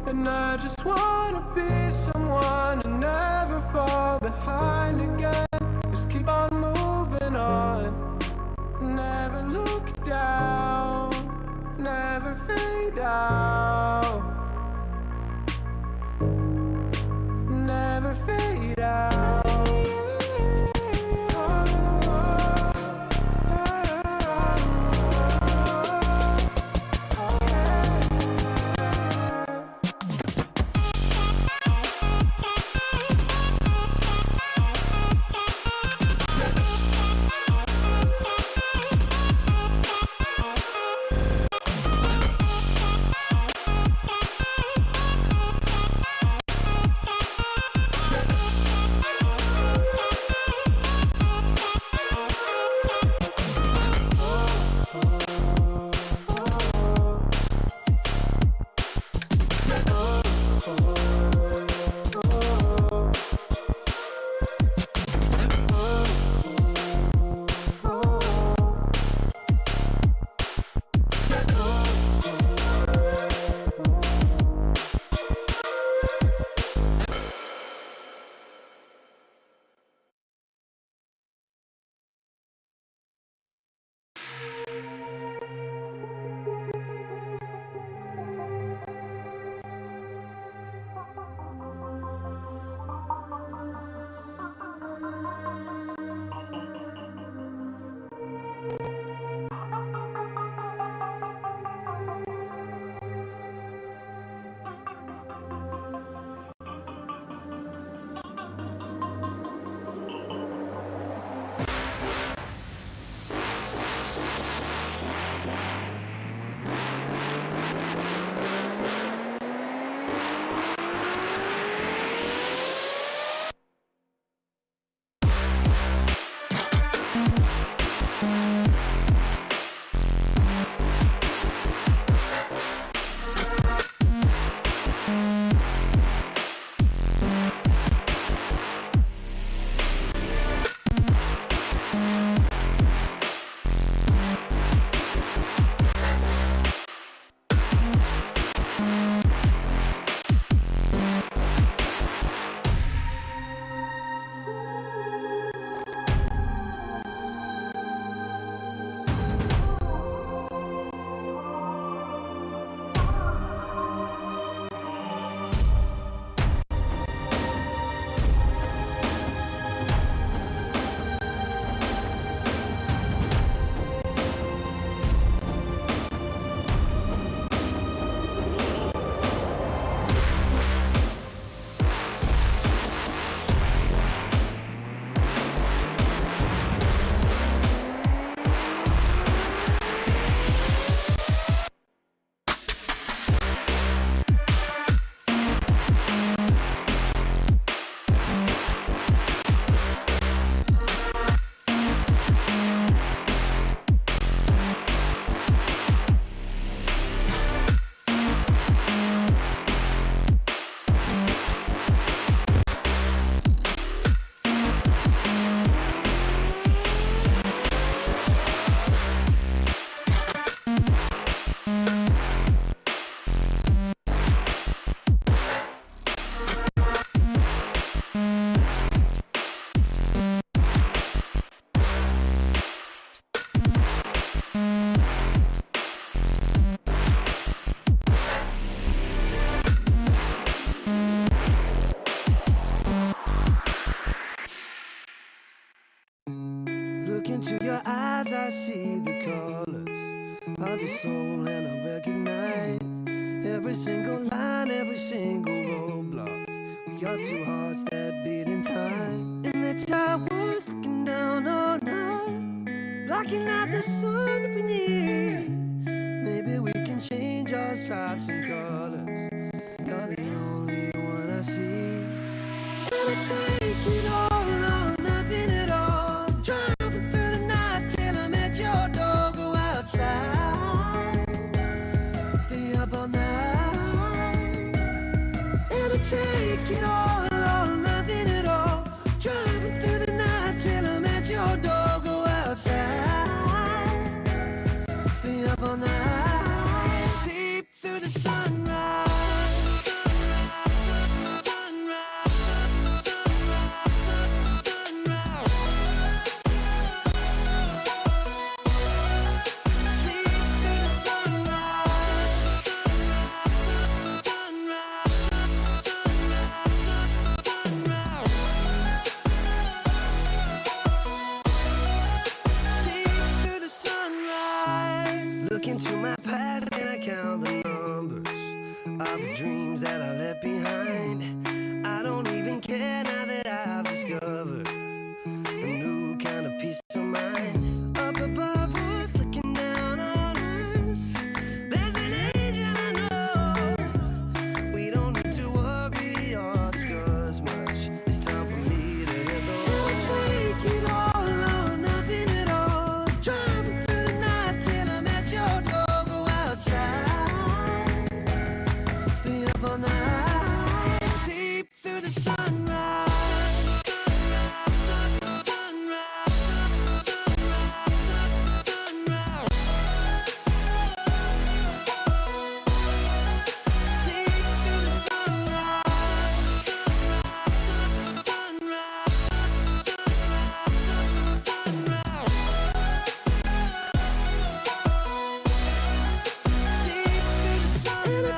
And I just wanna be someone and never fall behind again. Just keep on moving on, never look down, never fade out, never fade out. Look into your eyes, I see the colors of your soul, and I recognize every single line, every single roadblock. We are two hearts that beat in time, and the tide was looking down all night, blocking out the sun that we need. Maybe we can change our stripes and colors. You're the only one I see. Gonna take it all or nothing at all. Driving through the night till I'm at your door. Go outside, stay up all night. Gonna take it all or nothing at all. Driving through the night till I'm at your door. Go outside, stay up all night. Sleep through the sunrise. left behind. I don't even care now that I've discovered a new kind of peace of mind. Up above us, looking down on us, there's an angel I know. We don't need to worry or discuss much. It's time for me to hit the road. I'll take it all or nothing at all. Driving through the night till I'm at your door. Go outside, stay up all night, sleep through the sunrise.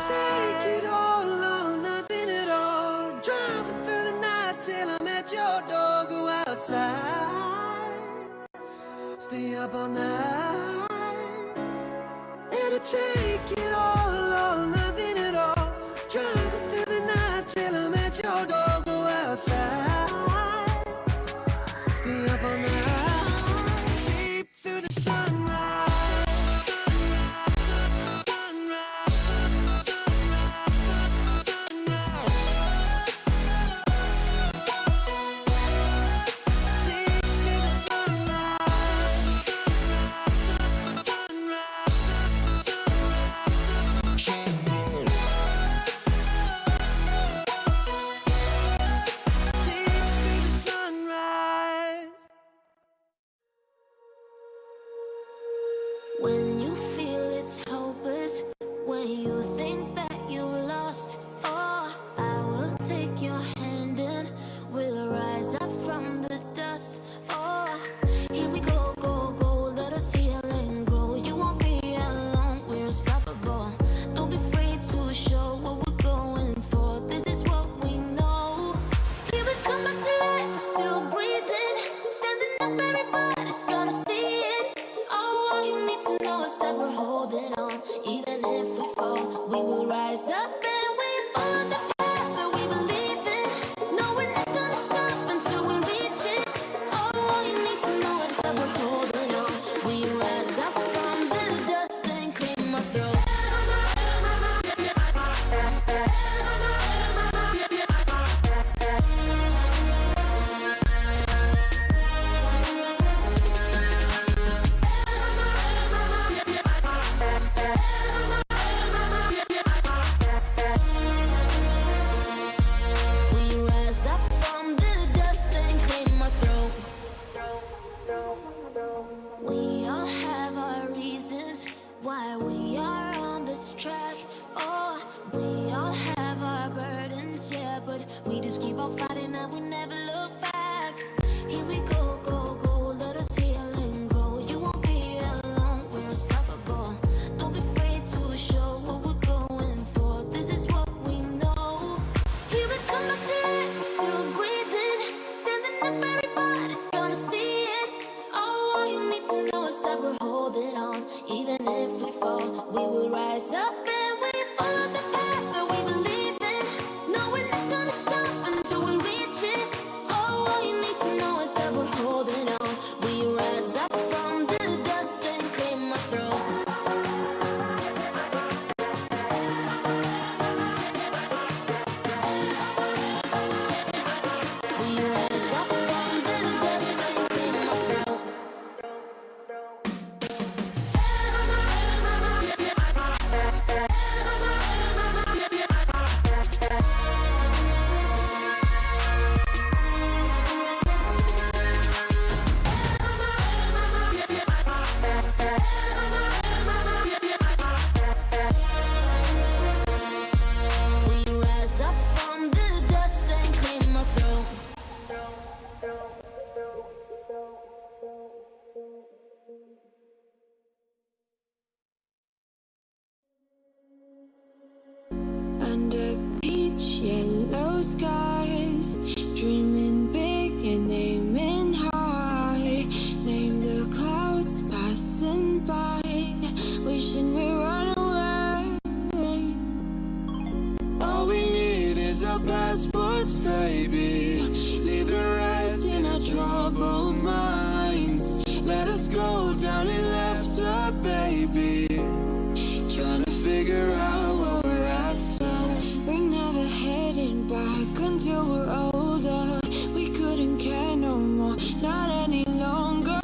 Take it all or nothing at all. Driving through the night till I'm at your door. Go outside, stay up all night. It'll take it all or nothing at all. Driving through the night till I'm at your door. Go outside, stay up all night, sleep through the sunrise. When you feel it's hopeless, when you think that you've lost, oh, I will take your hand and we'll rise up from the dust. Oh, here we go, go, go, let us heal and grow. You won't be alone, we're unstoppable. Don't be afraid to show what we're going for. This is what we know. Here we come back to life, we're still breathing. Standing up, everybody's gonna see it. Oh, all you need to know is that we're holding on. Even if we fall, we will rise up and we follow the path that we believe in. No, we're not gonna stop until we reach it. Oh, all you need to know is that we're holding on. We rise up from the dust and clean our throat. We rise up from the dust and claim our throne. We all have our reasons why we are on this track. Oh, we all have our burdens, yeah, but we just keep on fighting and we never look back. Here we go, go, go, let us heal and grow. You won't be alone, we're unstoppable. Don't be afraid to show what we're going for. This is what we know. Here we come back to life, we're still breathing. Standing up, everybody's gonna see it. Oh, all you need to know is that we're holding on. Even if we fall, we will rise up and we follow the path that we believe in. No, we're not gonna stop until we reach it. our passports, baby. Leave the rest in our troubled minds. Let us go down in laughter, baby. Trying to figure out what we're after. We're never heading back until we're older. We couldn't care no more, not any longer.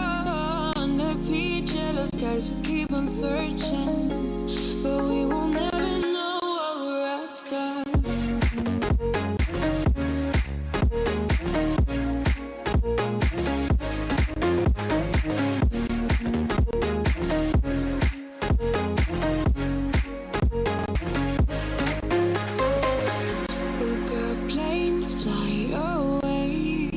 Under peach yellow skies, we keep on searching, but we will never know what we're after. Book a plane, fly away.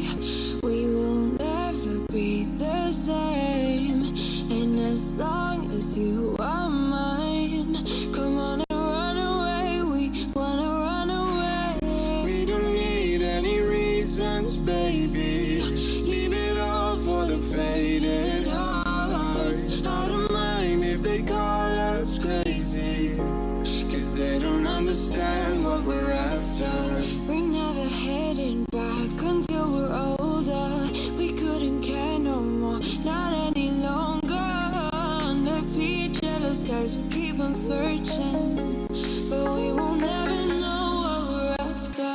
We will never be the same. And as long as you are mine, come on and run away. We wanna run away. We don't need any reasons, baby. Leave it all for the faded hearts. I don't mind if they call us crazy, 'cause they don't understand what we're after. We're never heading back until we're older. We couldn't care no more, not any longer. Under peach yellow skies, we keep on searching, but we will never know what we're after.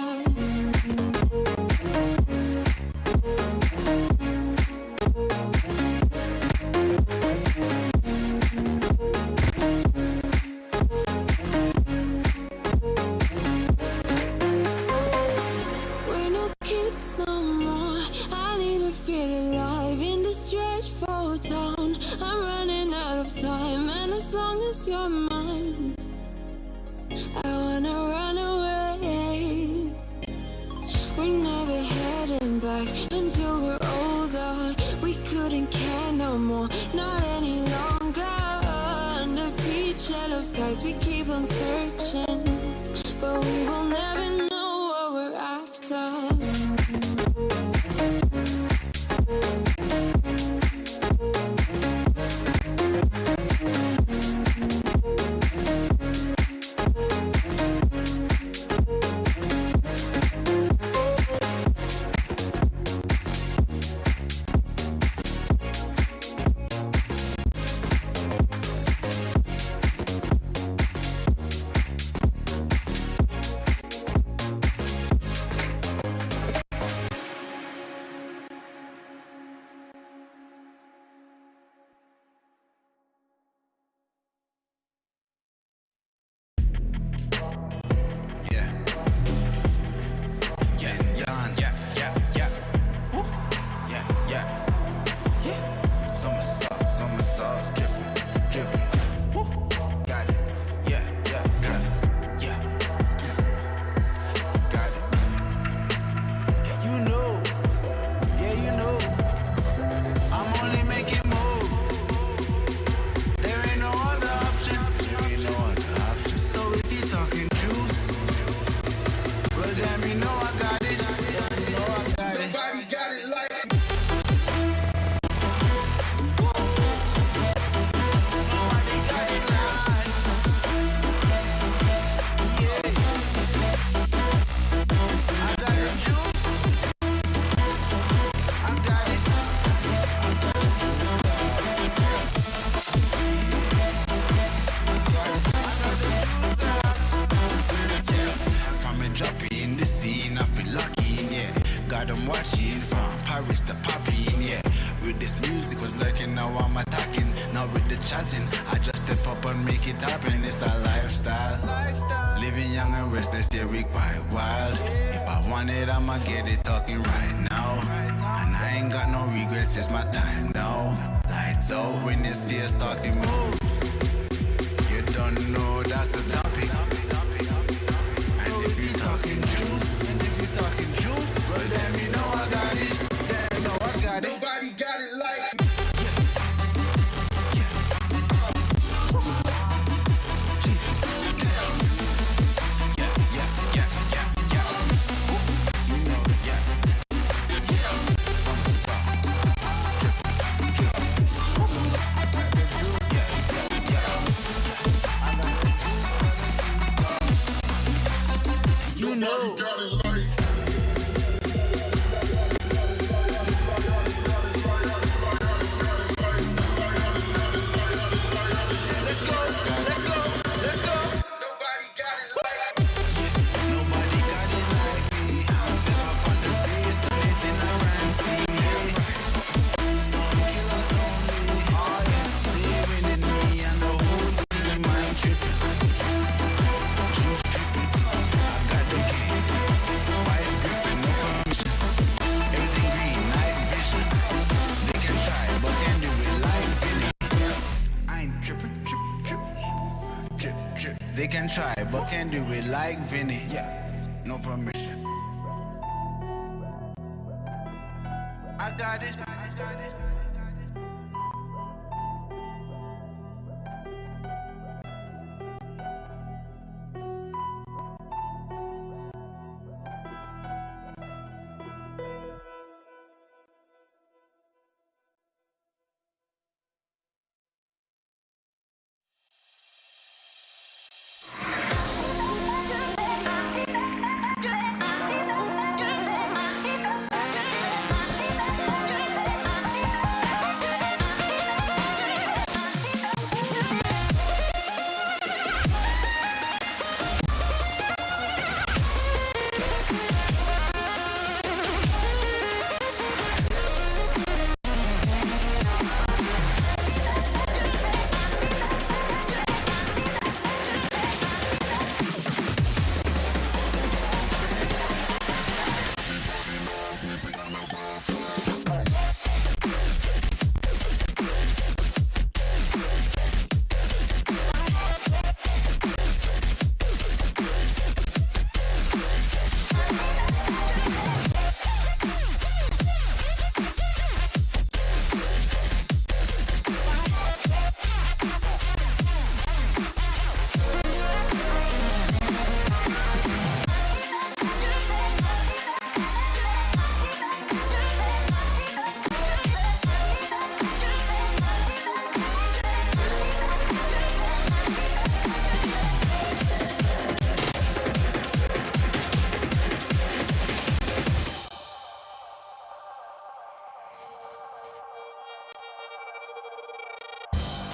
We're no kids no more. I need to feel alive in this dreadful town. I'm running out of time, and as long as you're mine, I wanna run away. We're never heading back until we're older. We couldn't care no more, not any longer. Under peach yellow skies, we keep on searching, but we will never know what we're after. I just step up and make it happen. It's a lifestyle. Living young and restless, yeah, we quite wild. If I want it, I'ma get it talking right now. And I ain't got no regrets, it's my time now. Lights out when you see us talking moves. You don't know that's the topic. And if you talking juice, well then you know I got it. Yeah, you know I got it. Nobody got it like me. They can try, but can do it like Vinny. Yeah, no permission. I got it.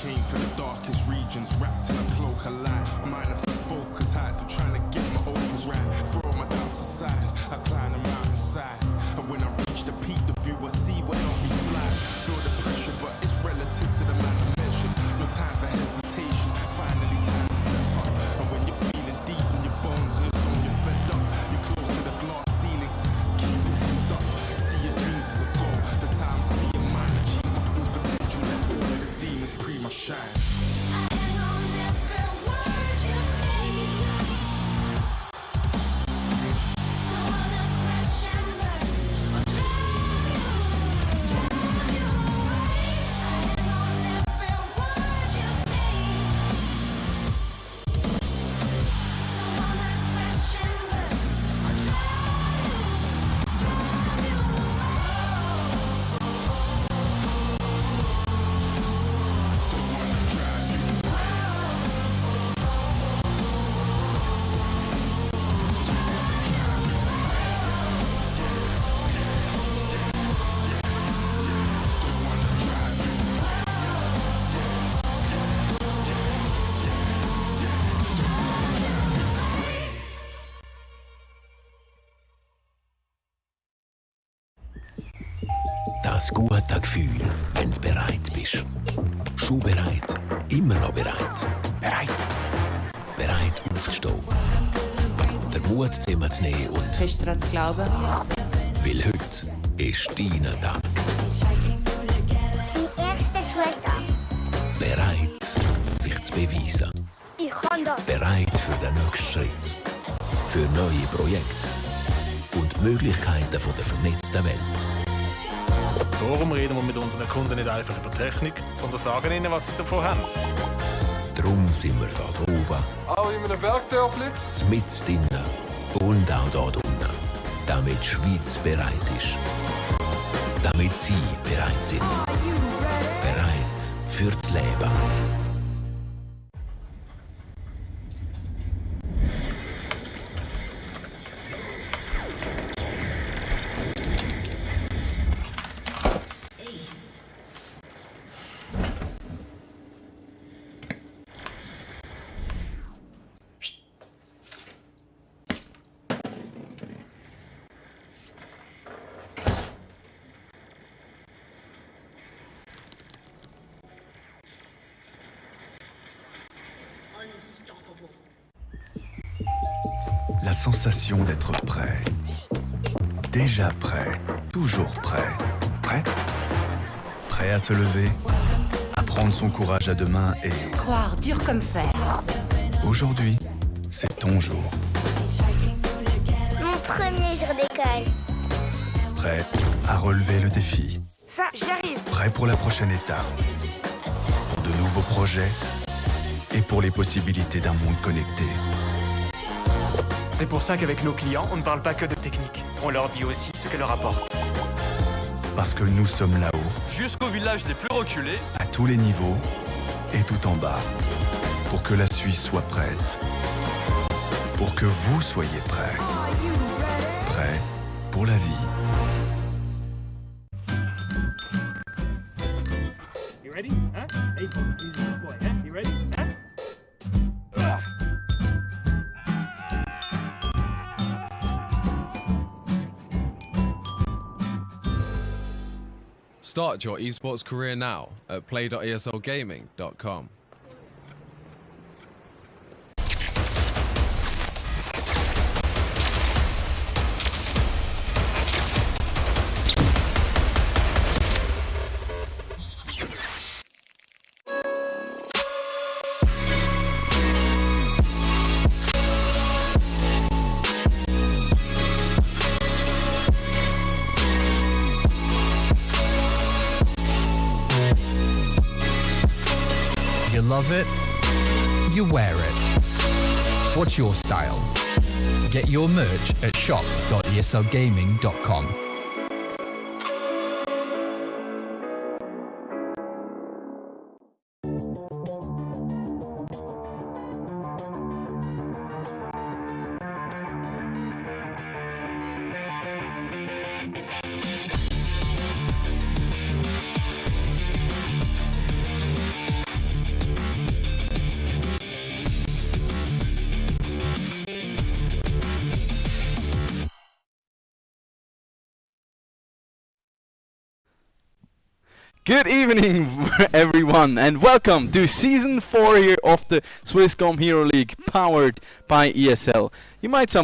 Came from the darkest regions, wrapped in a cloak of light. Minus the focus heights, I'm trying to get my opens right. Throw my doubts aside, I climb the mountainside. And when I reach the peak, the view I see will not be flat. Feel the pressure, but it's relative to the man I measured. No time for hesitation, finally time to step up. And when you're feeling deep in your bones and it's on you're fed up, you're close to the glass ceiling, keep your head up. See your dreams as a goal, that's how I'm seeing mine. Achieve my full potential, let all of the demons pre my shine. Das gute Gefühl, wenn du bereit bist. Schon bereit, immer noch bereit. Bereit. Bereit aufzustehen. Den Mut zusammen zu nehmen und fest daran zu glauben. Weil heute ist dein Tag. Mein erster Schultag. Bereit, sich zu beweisen. Ich kann das. Bereit für den nächsten Schritt. Für neue Projekte. Und die Möglichkeiten der vernetzten Welt. Darum reden wir mit unseren Kunden nicht einfach über Technik, sondern sagen ihnen, was sie davon haben. Darum sind wir da oben. Auch in einem Bergdörfli? Mitten drinnen und auch da unten. Damit die Schweiz bereit ist. Damit Sie bereit sind. Bereit für das Leben. La sensation d'être prêt. Déjà prêt, toujours prêt. Prêt? Prêt à se lever, à prendre son courage à deux mains et... Croire dur comme fer. Aujourd'hui, c'est ton jour. Mon premier jour d'école. Prêt à relever le défi. Ça, j'arrive. Prêt pour la prochaine étape. Pour de nouveaux projets et pour les possibilités d'un monde connecté. C'est pour ça qu'avec nos clients, on ne parle pas que de technique. On leur dit aussi ce que leur apporte. Parce que nous sommes là-haut, jusqu'au village les plus reculés, à tous les niveaux et tout en bas, pour que la Suisse soit prête. Pour que vous soyez prêts. Prêts pour la vie. You ready? Huh? Hey, easy boy, huh? You ready? Huh? Start your esports career now at play.eslgaming.com. You love it, you wear it. What's your style? Get your merch at shop.eslgaming.com. Good evening, everyone, and welcome to Season 4 here of the Swisscom Heroleague, powered by ESL. You might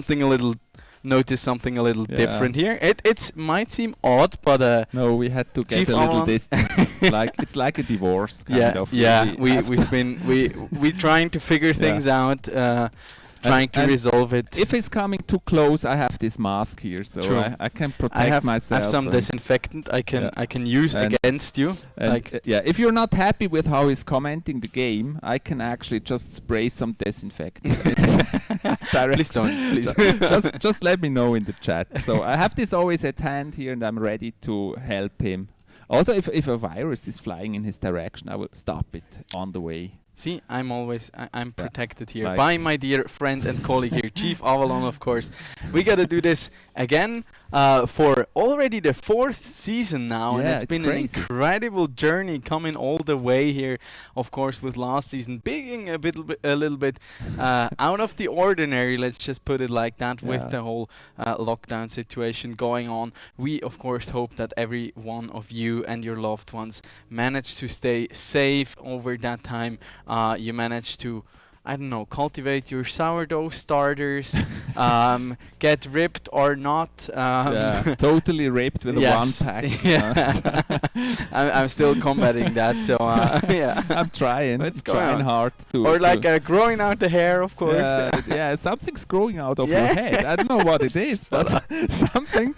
notice something a little different here. It might seem odd, but no, we had to get a little distance. It's like a divorce, kind of. Yeah, we're trying to figure things out. Trying to resolve it. If it's coming too close, I have this mask here, so I can protect myself. I have some disinfectant I can use against you. If you're not happy with how he's commenting the game, I can actually just spray some disinfectant. Please don't. Please. just let me know in the chat. So I have this always at hand here, and I'm ready to help him. Also, if a virus is flying in his direction, I will stop it on the way. See, I'm protected here by my dear friend and colleague here, Chief Avalon, of course. We gotta do this again for already the 4th season now, and it's been crazy. An incredible journey coming all the way here, of course, with last season being a little bit out of the ordinary, let's just put it like that, with the whole lockdown situation going on. We, of course, hope that every one of you and your loved ones managed to stay safe over that time. You managed to, I don't know, cultivate your sourdough starters, get ripped or not. Totally ripped with a 1-pack. I'm still combating that, so I'm trying. It's trying hard to. Or growing out the hair, of course. Something's growing out of your head. I don't know what it is, but something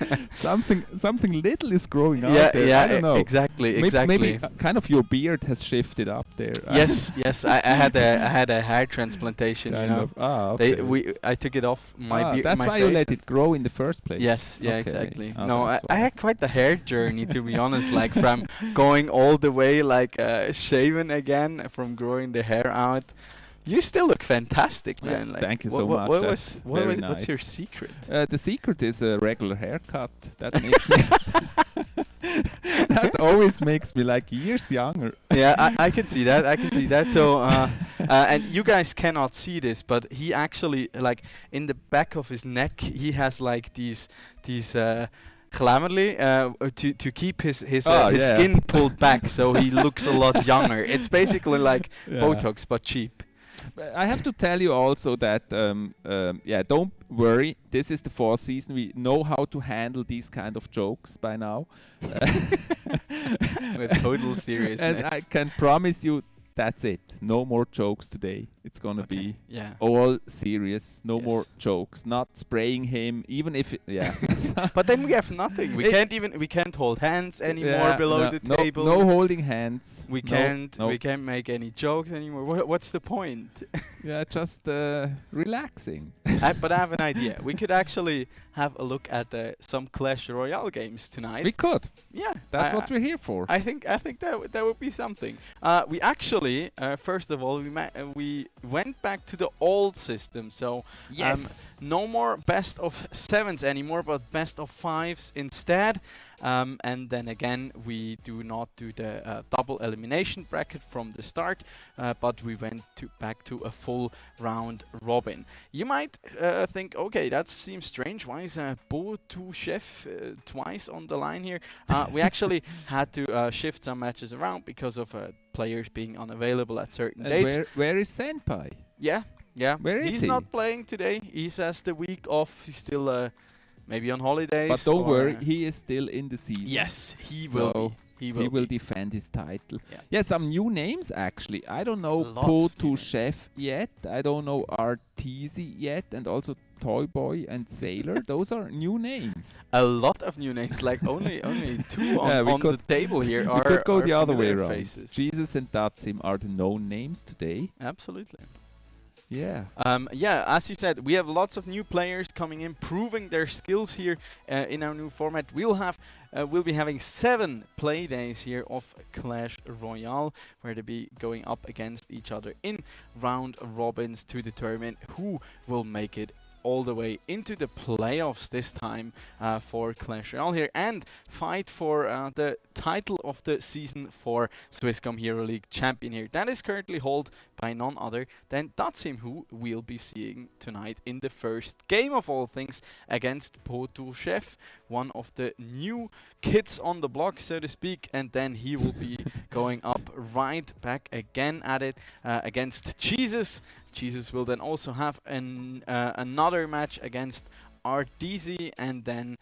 little is growing out there. I don't know. Exactly. Maybe kind of your beard has shifted up there. Yes. I had a hair transplantation. I took it off my beard. That's why you let it grow in the first place. Yes, exactly. I had quite the hair journey, to be honest, from going all the way shaven again, from growing the hair out. You still look fantastic, man. Thank you so much. What's your secret? The secret is a regular haircut. That makes me that always makes me years younger. I can see that. So, and you guys cannot see this, but he actually, in the back of his neck, he has these Glamorly, to keep his skin pulled back, so he looks a lot younger. It's basically Botox, but cheap. I have to tell you also that, don't worry. This is the 4th season. We know how to handle these kind of jokes by now. With total seriousness. And I can promise you, that's it. No more jokes today. It's gonna be all serious. No more jokes. Not spraying him, even if But then we have nothing. We can't hold hands anymore below the table. No holding hands. We can't make any jokes anymore. What's the point? Just relaxing. But I have an idea. We could actually have a look at some Clash Royale games tonight. We could. Yeah, that's what we're here for. I think that would be something. We actually, first of all, we went back to the old system. So no more best of 7s anymore, but best of 5s instead. And then again, we do not do the double elimination bracket from the start, but we went back to a full round robin. You might think, okay, that seems strange. Why is Beau to Chef twice on the line here? We actually had to shift some matches around because of players being unavailable at certain dates. Where is Senpai? Yeah. Where is he? He's not playing today. He has the week off. He's still maybe on holidays. But don't worry, he is still in the season. Yes, he will. He will defend his title. Yeah, some new names actually. I don't know Beau to Chef yet. I don't know Arteezy yet, and also Toy Boy and Sailor. Those are new names. A lot of new names, like only 2 on the table here. We could go the other way around. Faces. Jesus and Datsim are the known names today. Absolutely. Yeah. As you said, we have lots of new players coming in, proving their skills here in our new format. We'll be having 7 play days here of Clash Royale, where they'll be going up against each other in round robins to determine who will make it all the way into the playoffs this time for Clash Royale here, and fight for the title of the season for Swisscom Heroleague champion here. That is currently held by none other than Datsim, who we'll be seeing tonight in the first game of all things against Beau to Chef, one of the new kids on the block, so to speak, and then he will be going up right back again at it against Jesus. Jesus will then also have another match against Arteezy, and then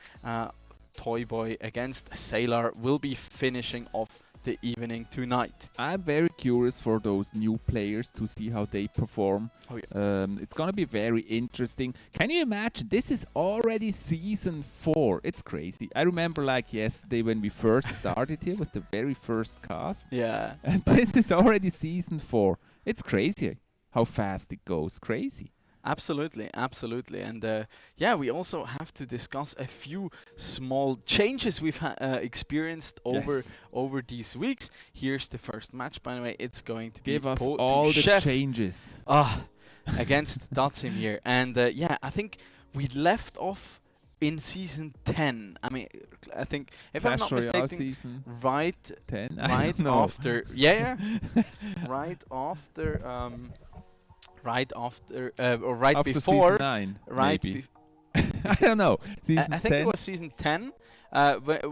Toy Boy against Sailor will be finishing off the evening tonight. I'm very curious for those new players to see how they perform. Oh, yeah. It's gonna be very interesting. Can you imagine? This is already season 4. It's crazy. I remember like yesterday when we first started here with the very first cast. Yeah. And this is already season 4. It's crazy how fast it goes. Crazy. Absolutely. And we also have to discuss a few small changes we've experienced over these weeks. Here's the first match, by the way. It's going to give be us Beau all to the Chef. changes Against Datsim here. And I think we left off in season 10. I mean, I think if Clash I'm not Royale mistaken, season right 10. right after right after or right after before season 9, right maybe. I don't know. Season I think 10? it was season 10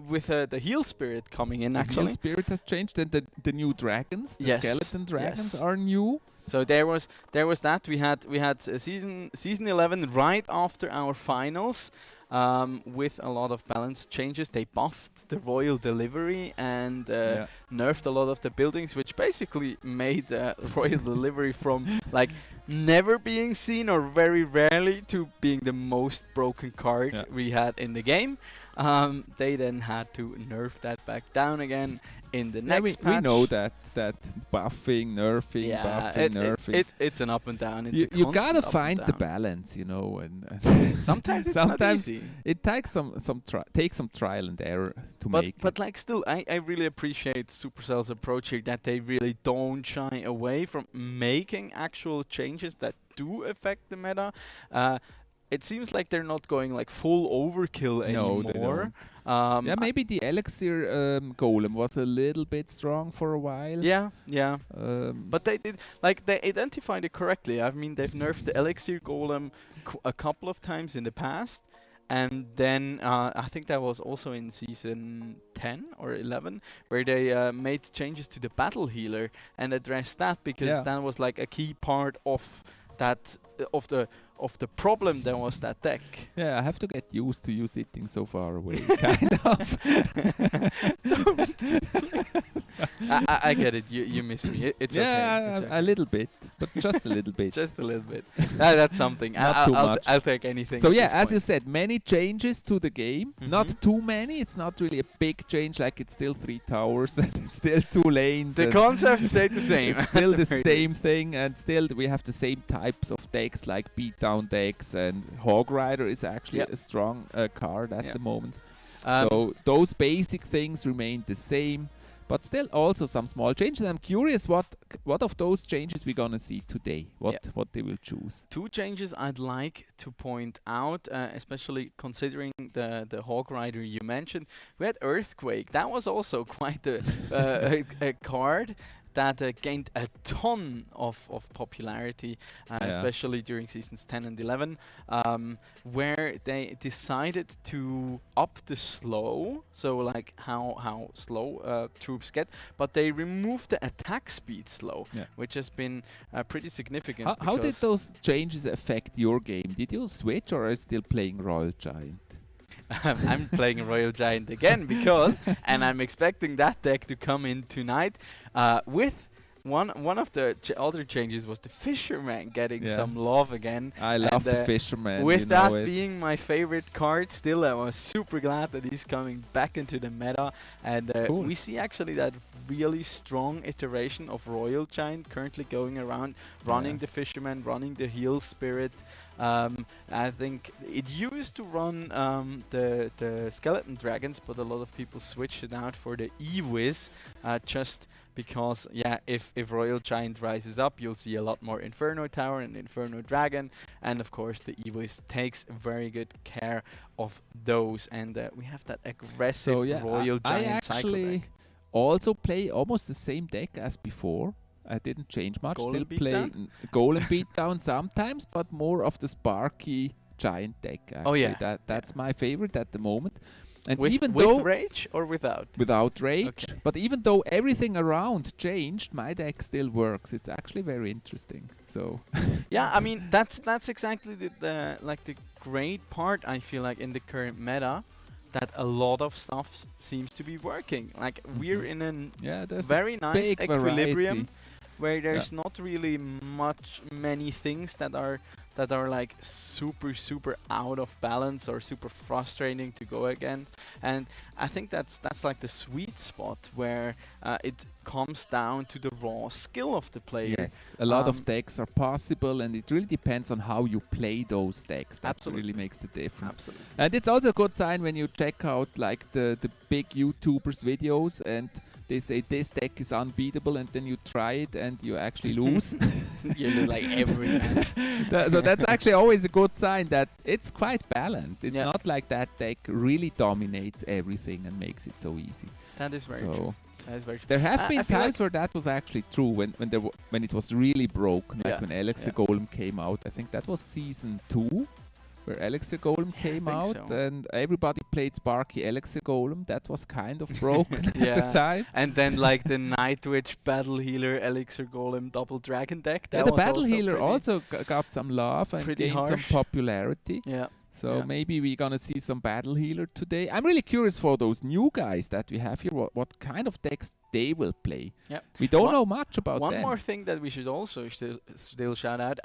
with the Heal Spirit coming in. Actually, Heal Spirit has changed, and the new dragons, the skeleton dragons, are new. So there was that. We had season 11 right after our finals. With a lot of balance changes. They buffed the Royal Delivery and nerfed a lot of the buildings, which basically made Royal Delivery from like never being seen or very rarely to being the most broken card we had in the game. They then had to nerf that back down again in the next patch. We know that buffing, nerfing, nerfing. It's an up and down. It's you gotta find the balance, you know, and sometimes it's not easy. It takes some trial and error to make. But like still, I really appreciate Supercell's approach here, that they really don't shy away from making actual changes that do affect the meta. It seems like they're not going like full overkill anymore. Maybe the Elixir Golem was a little bit strong for a while. Yeah. But they did, like, they identified it correctly. I mean, they've nerfed the Elixir Golem a couple of times in the past, And then I think that was also in season 10 or 11, where they made changes to the battle healer and addressed that, because that was like a key part of that of the problem that was that deck. Yeah, I have to get used to you sitting so far away, kind of. I get it. You miss me. It's okay. Yeah, It's okay. a little bit, but just a little bit. Just a little bit. That's something. Not too much. I'll take anything. So at yeah, this as point. you said, many changes to the game. Not too many. It's not really a big change. Like it's still 3 towers and it's still 2 lanes. The concept stayed the same. It's still the same thing, and still we have the same types of decks like beatdown decks, and Hog Rider is actually a strong card at the moment. So those basic things remain the same, but still also some small changes. I'm curious what of those changes we're gonna see today. What they will choose. 2 changes I'd like to point out, especially considering the Hog Rider you mentioned. We had Earthquake. That was also quite a card that gained a ton of popularity, especially during seasons 10 and 11, where they decided to up the slow, so like how slow troops get, but they removed the attack speed slow, which has been pretty significant. How did those changes affect your game? Did you switch, or are you still playing Royal Giant? I'm playing Royal Giant again because, and I'm expecting that deck to come in tonight. With one of the other changes was the Fisherman getting some love again. I love the Fisherman. With that being my favorite card, still I was super glad that he's coming back into the meta, and we see actually that really strong iteration of Royal Giant currently going around, running the Fisherman, running the Heal Spirit. I think it used to run the Skeleton Dragons, but a lot of people switched it out for the E-Wiz, just because, if Royal Giant rises up, you'll see a lot more Inferno Tower and Inferno Dragon, and of course the E-Wiz takes very good care of those, and we have that aggressive Royal Giant cycle deck. I actually also play almost the same deck as before. I didn't change much. Golem Still play Golem Beatdown sometimes, but more of the Sparky Giant deck. Actually. That's my favorite at the moment. And with rage or without? Without rage. Okay. But even though everything around changed, my deck still works. It's actually very interesting. So yeah, I mean that's exactly the great part, I feel like, in the current meta, that a lot of stuff seems to be working. Like we're in a very nice equilibrium where there's not really many things that are like super out of balance or super frustrating to go again. And I think that's like the sweet spot where it comes down to the raw skill of the player. Yes, a lot of decks are possible, and it really depends on how you play those decks. That really makes the difference. Absolutely. And it's also a good sign when you check out like the big YouTubers videos and they say this deck is unbeatable, and then you try it and you actually lose. You lose like every match. So that's actually always a good sign that it's quite balanced. It's not like that deck really dominates everything and makes it so easy. That is very true. That is very true. There have been times where that was actually true, when it was really broken, like when Elixir Golem came out. I think that was season 2. Where Elixir Golem came out, and everybody played Sparky Elixir Golem. That was kind of broken at the time. And then like the Night Witch Battle Healer Elixir Golem Double Dragon deck. That the Battle Healer also got some love and gained some popularity. Yeah. So maybe we're gonna see some Battle Healer today. I'm really curious for those new guys that we have here, what kind of decks they will play. Yep. We don't know much about them. One more thing that we should also still shout out,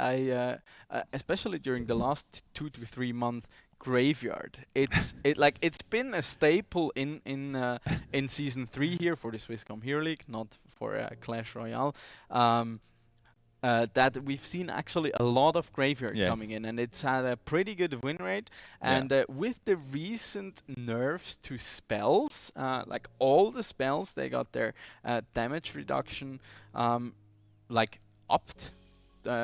especially during the last 2 to 3 months, Graveyard. It's been a staple in season 3 here for the Swisscom Heroleague, not for Clash Royale. That we've seen actually a lot of Graveyard coming in, and it's had a pretty good win rate. And with the recent nerfs to spells, like all the spells, they got their damage reduction upped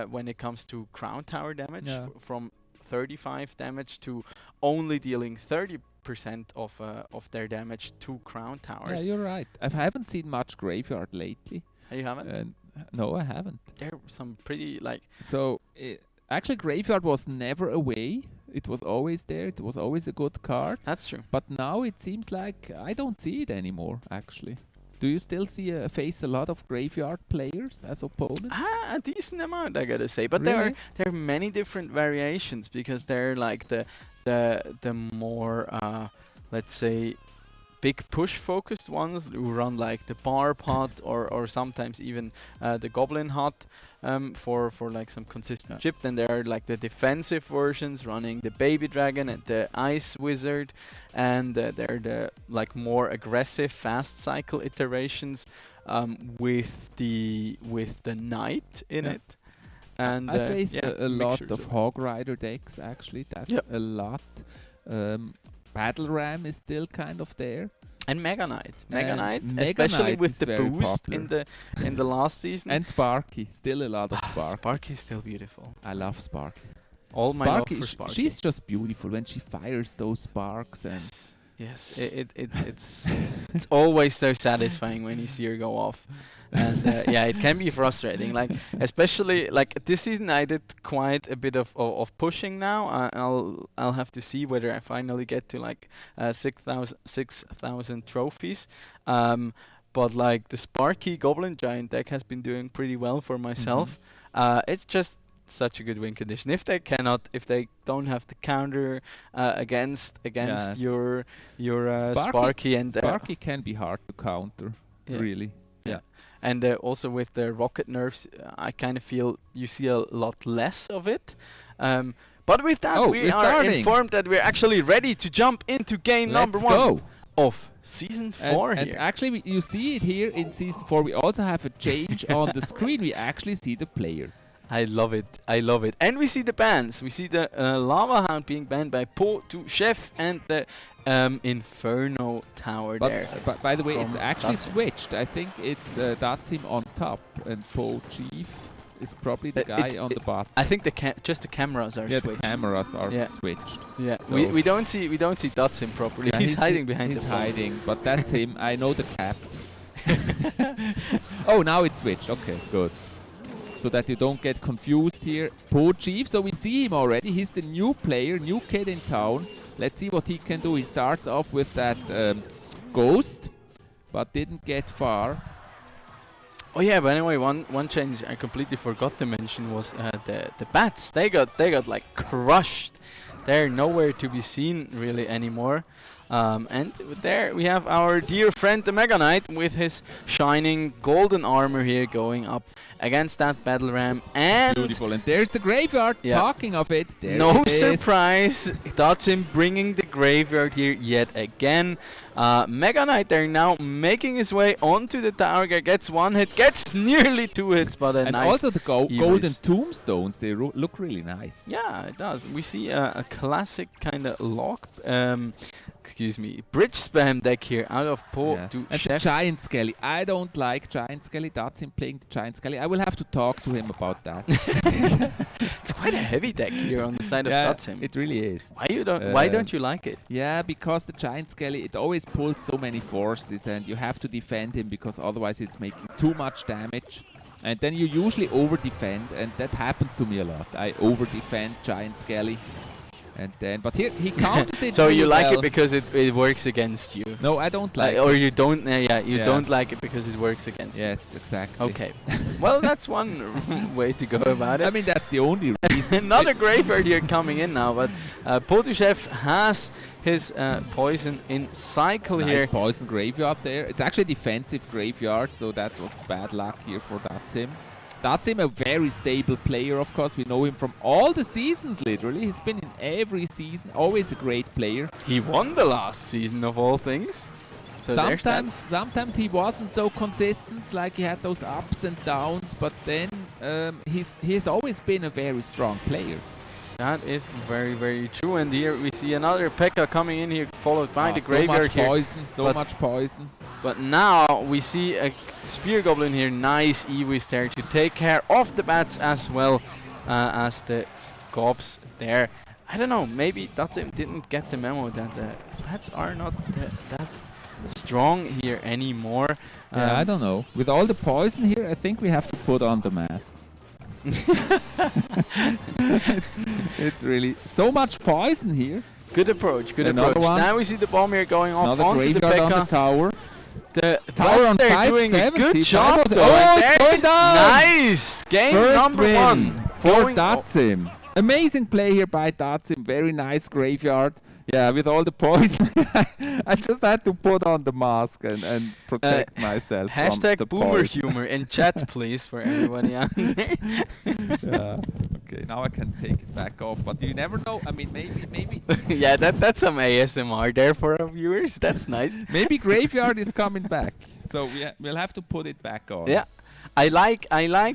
when it comes to Crown Tower damage from 35 damage to only dealing 30% of their damage to Crown Towers. Yeah, you're right. I haven't seen much Graveyard lately. You haven't? No, I haven't. There were some pretty like... So, actually Graveyard was never away. It was always there. It was always a good card. That's true. But now it seems like I don't see it anymore, actually. Do you still face a lot of graveyard players as opponents? A decent amount, I gotta say. But Really? there are many different variations, because they're like the more let's say big push focused ones who run like the bar pot or sometimes even the goblin hut for like some consistent chip. Then there are like the defensive versions running the baby dragon and the ice wizard, and they're the like more aggressive fast cycle iterations with the knight in it. And I face a lot mixtures of Hog Rider decks, actually. That's a lot. Battle Ram is still kind of there. And Mega Knight, Mega especially Knight with is the very boost popular. in the last season. And Sparky, still a lot of Sparky. Sparky is still beautiful. I love Sparky. All my love for Sparky. She's just beautiful when she fires those sparks. And Yes, it's always so satisfying when you see her go off, and yeah, it can be frustrating. Like especially like this season, I did quite a bit of pushing. Now I'll have to see whether I finally get to like 6,000 trophies. But like the Sparky Goblin Giant deck has been doing pretty well for myself. It's just such a good win condition. If they don't have the counter against Yes. your Sparky and Sparky can be hard to counter, really. Yeah. And also with the rocket nerfs, I kind of feel you see a lot less of it. But with that, we are informed that we're actually ready to jump into game number 1 go. of season 4 and here. actually, you see it here in season 4. We also have a change on the screen. We actually see the player. I love it. I love it. And we see the bans. We see the Lava Hound being banned by Po to Chef and the Inferno Tower there. But by the way, it's from actually Datsun. switched. I think it's Datsun on top and Po Chief is probably the guy on the bottom. I think just the cameras are switched. The cameras are switched. Yeah, So we don't see Datsun properly. Yeah, he's hiding behind He's the phone. hiding, but that's him. I know the cap. Oh, now it's switched. Okay, good. So that you don't get confused here. Po Chief, so we see him already. He's the new player, new kid in town. Let's see what he can do. He starts off with that ghost, but didn't get far. Oh yeah, but anyway, one change I completely forgot to mention was the bats. They got like crushed. They're nowhere to be seen really anymore. And there we have our dear friend the Mega Knight with his shining golden armor here going up against that battle ram. And beautiful. And there's the graveyard. Talking of it, there no it is. surprise, that's him bringing the graveyard here yet again. Mega Knight there now making his way onto the tower, gets one hit, gets nearly 2 hits, but a and nice also the golden tombstones, they look really nice. Yeah, it does. We see a classic kind of lock, bridge spam deck here out of Po to and Chef. the Giant Skelly. I don't like Giant Skelly. That's him playing the Giant Skelly. I will have to talk to him about that. It's quite a heavy deck here on the side of Datsun. It really is. Why don't you like it? Yeah, because the Giant Skelly, it always pulls so many forces and you have to defend him because otherwise it's making too much damage. And then you usually over-defend, and that happens to me a lot. I over-defend Giant Skelly. And then, but here he counters it. So really you like well. it because it works against you? No, I don't like or it. you don't? Don't like it because it works against you. Yes, exactly. Okay. Well, that's one way to go about it. I mean, that's the only reason. Another graveyard here coming in now, but Potuchev has his poison in cycle Nice here. Poison graveyard there. It's actually a defensive graveyard, so that was bad luck here for Datsun. Datsun, a very stable player, of course. We know him from all the seasons, literally. He's been in every season, always a great player. He won the last season of all things. So sometimes he wasn't so consistent, like he had those ups and downs, but then he's always been a very strong player. That is very, very true. And here we see another P.E.K.K.A coming in here, followed by the graveyard here. So much poison. But now we see a Spear Goblin here, nice Ewiz there to take care of the bats as well as the Gobs there. I don't know, maybe Datsun didn't get the memo that the bats are not that strong here anymore. Yeah, I don't know. With all the poison here, I think we have to put on the masks. It's really so much poison here. Good approach, good Another approach. one. Now we see the bomb here going off Another onto the graveyard on the Pekka. tower. The Tower on Rats there doing a 570. good job though. Oh, And it's there going is down. nice! Game First number win 1. for Going Datsim. Amazing play here by Datsim. Very nice graveyard. Yeah, with all the poison. I just had to put on the mask and protect myself from Hashtag the boomer poison. humor in chat, please, for everybody out there. Yeah. Okay, now I can take it back off. But you never know. I mean, maybe. Yeah, that's some ASMR there for our viewers. That's nice. Maybe graveyard is coming back. So we'll have to put it back on. Yeah. I like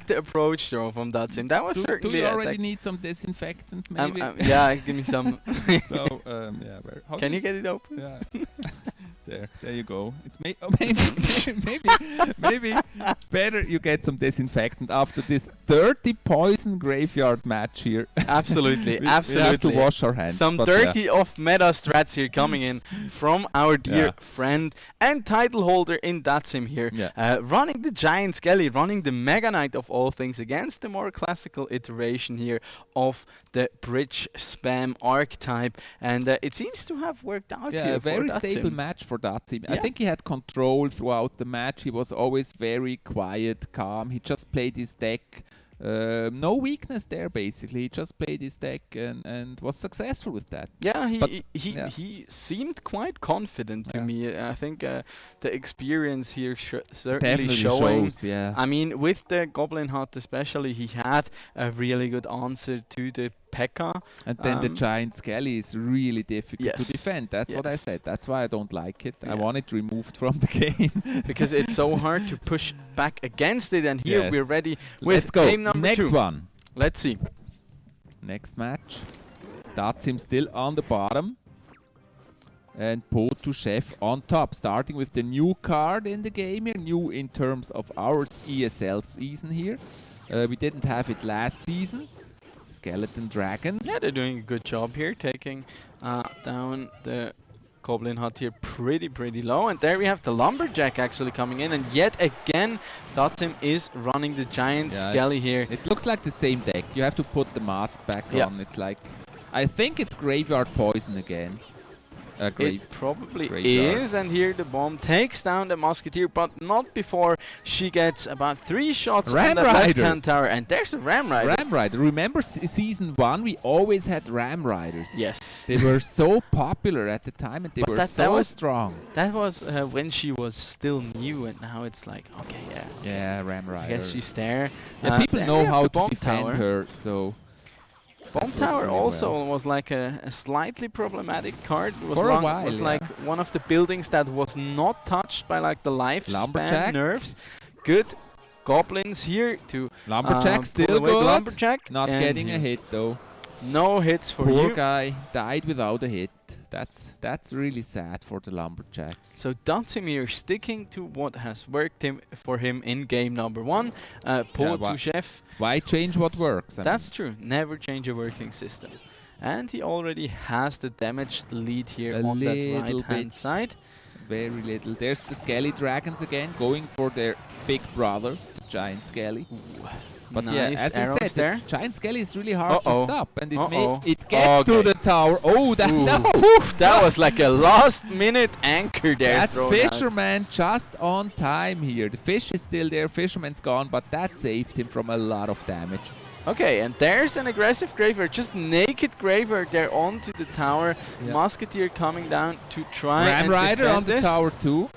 the approach though from Datsim. That was Do certainly you a already need some disinfectant, maybe? yeah, give me some. So yeah, Can you get it open? Yeah. There you go. It's maybe better you get some disinfectant after this dirty poison graveyard match here. Absolutely, we absolutely. have to wash our hands. Some dirty off meta strats here coming in from our dear friend and title holder in Datsim here. Yeah. Running the Giant Skelly, running the Mega Knight of all things against the more classical iteration here of the bridge spam archetype. And it seems to have worked out here. A very for stable Datsim. match for Datsim. I think he had control throughout the match. He was always very quiet, calm. He just played his deck. No weakness there, basically. He just played his deck and was successful with that. Yeah, But he seemed quite confident to me. I think the experience here certainly Definitely showing. shows, yeah. I mean, with the Goblin Hut especially, he had a really good answer to the Pekka. And then the Giant Skelly is really difficult to defend. That's what I Yes. said. That's why I don't like it. I Yeah. want it removed from the game. Because it's so hard to push back against it. And here we're Yes. ready with Let's go. game number Next 2. one. Let's see. Next match. Datsim still on the bottom. And Potu Chef on top. Starting with the new card in the game here. New in terms of our ESL season here. We didn't have it last season. Skeleton Dragons. Yeah, they're doing a good job here, taking down the Goblin Hut here pretty low. And there we have the Lumberjack actually coming in. And yet again, Datsim is running the Giant Skelly here. It looks like the same deck. You have to put the mask back on. It's like, I think it's Graveyard Poison again. It probably graveyard. is, and here the bomb takes down the Musketeer, but not before she gets about 3 shots on the left-hand tower. And there's a Ram Rider. Ram Rider. Remember season 1, we always had Ram Riders. Yes. They were so popular at the time, and they were so strong. That was when she was still new, and now it's like, okay, yeah. Yeah, Ram Rider. I guess she's there. Yeah, people there know we have how the to bomb defend tower. her, so... Bomb Tower also was like a slightly problematic card. It was For a while, was like one of the buildings that was not touched by like the lifespan Lumberjack. nerfs. Good goblins here to Lumberjack pull still away good. Lumberjack. Not and getting a here. hit though. No hits for Poor you. guy died without a hit. That's really sad for the Lumberjack. So Datsimir sticking to what has worked for him in game number 1. Potu Chef. Why change what works? That's true. Never change a working system. And he already has the damage lead here on that right-hand side. Very little. There's the Skelly Dragons again, going for their big brother, the Giant Skelly. But yeah, Nice as we arrows said, there. the Giant Skelly is really hard to stop, and it gets Okay. to the tower. Oh, that that was like a last-minute anchor there. That thrown out. fisherman just on time here. The fish is still there, fisherman's gone, but that saved him from a lot of damage. Okay, and there's an aggressive graveyard, just naked graveyard there onto the tower. Yeah. Musketeer coming down to try Ram and Rider defend on the this. tower too.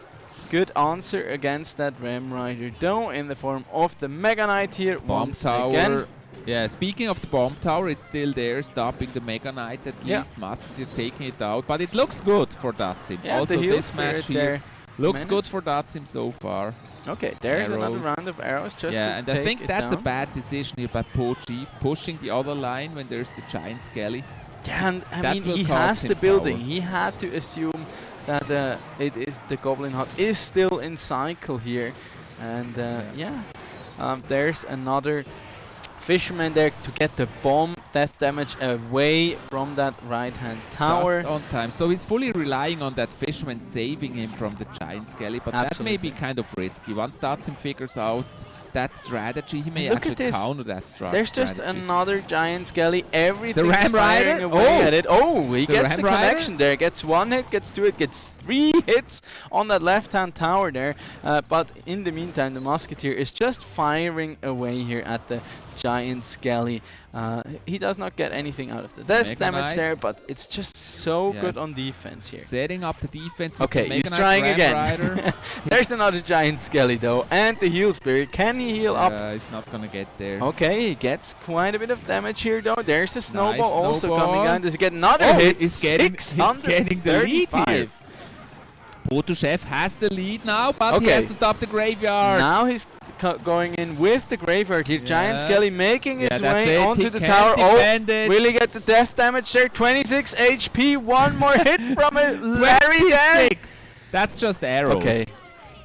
Good answer against that Ram Rider, though, in the form of the Mega Knight here Bomb once tower. again. Yeah, speaking of the bomb tower, it's still there, stopping the Mega Knight at Yeah. least. Musketeer taking it out, but it looks good for Datsim. Yeah, also, the heal this match spirit here there looks managed. good for Datsim so far. Okay, there's another Arrows. round of arrows just to And I take think it that's a down. bad decision here by Po Chief, pushing the other line when there's the Giant Skelly. Yeah, and I That mean, will he cost has him the building. power. He had to assume that the Goblin Hut is still in cycle here. And there's another fisherman there to get the bomb death damage away from that right-hand tower. Just on time. So he's fully relying on that fisherman saving him from the Giant Skelly, but that may be kind of risky. Once Datsim figures out that strategy. He may Look actually at this. counter that strategy. There's just another giant skelly. Everything's Ram firing Rider? away at it. Oh, he The gets Ram the Rider? connection there. Gets 1 hit, gets 2 hit, gets 3 hits on that left-hand tower there. But in the meantime, the Musketeer is just firing away here at the giant skelly. He does not get anything out of the death Mega damage Knight. there, but it's just so good Yes. on defense here. Setting up the defense. With Okay, the he's Mega Knight trying Ram again. Rider. There's another giant skelly though, and the heal spirit. Can he heal up? He's not gonna get there. Okay, he gets quite a bit of damage here though. There's the snowball Nice also snowball. coming down. Does he get another Oh, hit? he's getting the lead here. 635. Chef has the lead now, but he Okay. has to stop the graveyard. Now he's going in with the graveyard here. Giant Yeah. Skelly making his that's way it. onto He the can't tower. defend Oh, it. will he get the death damage there? 26 HP. One more hit from it. Larry there. 26. That's just arrows. Okay.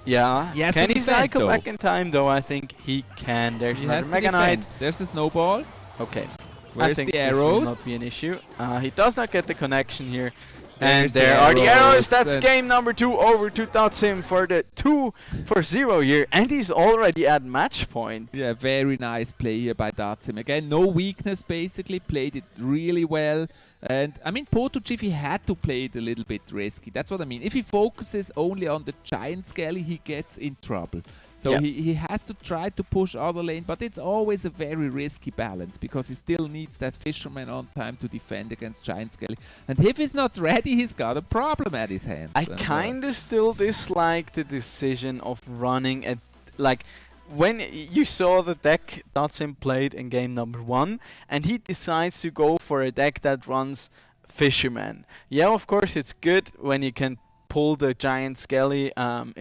Yeah. He has Can to he defend, cycle though. back in time though? I think he can. There's He another has to Mega Knight. defend. There's the snowball. Okay. Where's I think the this will arrows? not be an issue. He does not get the connection here. There's And the there are the arrows. arrows, That's and game number 2 over to Datsim for the 2-0 here. And he's already at match point. Yeah, very nice play here by Datsim. Again, no weakness basically. Played it really well. And I mean, Potuchiv, he had to play it a little bit risky. That's what I mean. If he focuses only on the giant skelly, he gets in trouble. So Yeah. he has to try to push other lane, but it's always a very risky balance because he still needs that fisherman on time to defend against giant skelly. And if he's not ready, he's got a problem at his hands. I And, kind of still dislike the decision of running at, like, when you saw the deck Datsim played in game number 1, and he decides to go for a deck that runs Fisherman. Yeah, of course, it's good when you can pull the giant skelly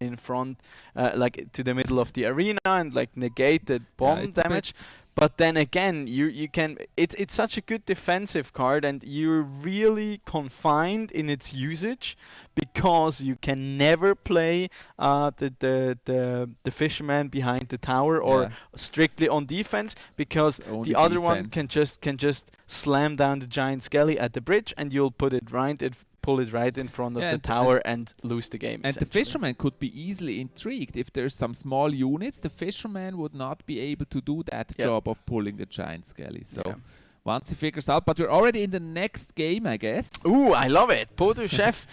in front, like to the middle of the arena, and like negate the bomb it's a bit- damage. But then again, you can. It's such a good defensive card, and you're really confined in its usage because you can never play the fisherman behind the tower or Yeah. strictly on defense, because It's only the other one defense. can just slam down the giant skelly at the bridge, and you'll pull it right in front of Yeah, the and- tower and lose the game. And the essentially. fisherman could be easily intrigued. If there's some small units, the fisherman would not be able to do that Yeah. job of pulling the giant skelly. So Yeah. once he figures out, but we're already in the next game, I guess. Ooh, I love it. Potu Chef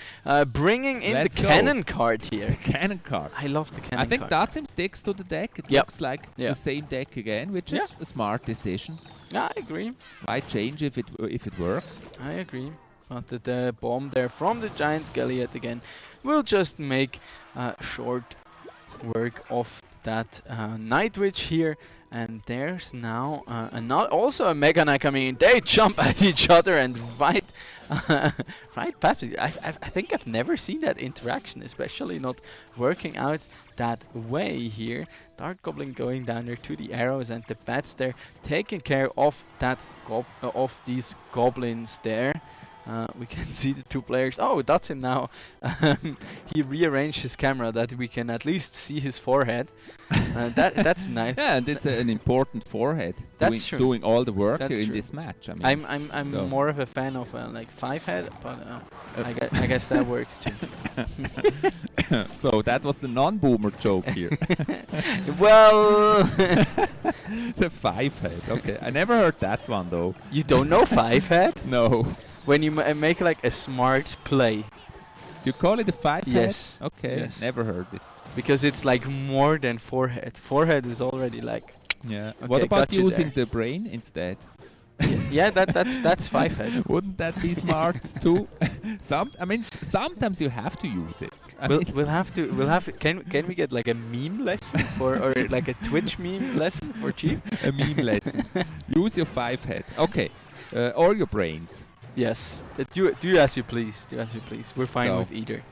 bringing in Let's the go. cannon card here. Cannon card. I love the cannon I think card. Datsim sticks to the deck. It Yep. looks like Yeah. the same deck again, which Yeah. is a smart decision. Yeah, I agree. Why change if it works? I agree. But the bomb there from the giant skelly yet again will just make short work of that Night Witch here. And there's now also a Mega Knight coming in. They jump at each other and right past it. I think I've never seen that interaction, especially not working out that way here. Dark Goblin going down there to the arrows, and the bats there taking care of that of these goblins there. We can see the two players. Oh, that's him now. He rearranged his camera that we can at least see his forehead. That's nice. Yeah, and it's an important forehead. That's true. Doing all the work That's here in true. this match. I mean, I'm so. more of a fan of like 5-head, but I guess that works too. So that was the non-boomer joke here. Well, the 5-head. Okay, I never heard that one though. you don't know 5-head? No. When you make like a smart play. You call it a 5-head? Yes. Okay, Yes. never heard it. Because it's like more than 4-head. 4-head is already like. Yeah. Okay, What about got you using there. the brain instead? Yeah, that's 5-head. Wouldn't that be smart too? Sometimes you have to use it. I mean, We'll have to. Can we get like a meme lesson or like a Twitch meme lesson for cheap? a meme lesson. Use your 5-head. Okay. Or your brains. Yes. Do as you please. Do as you please. We're fine So. with either.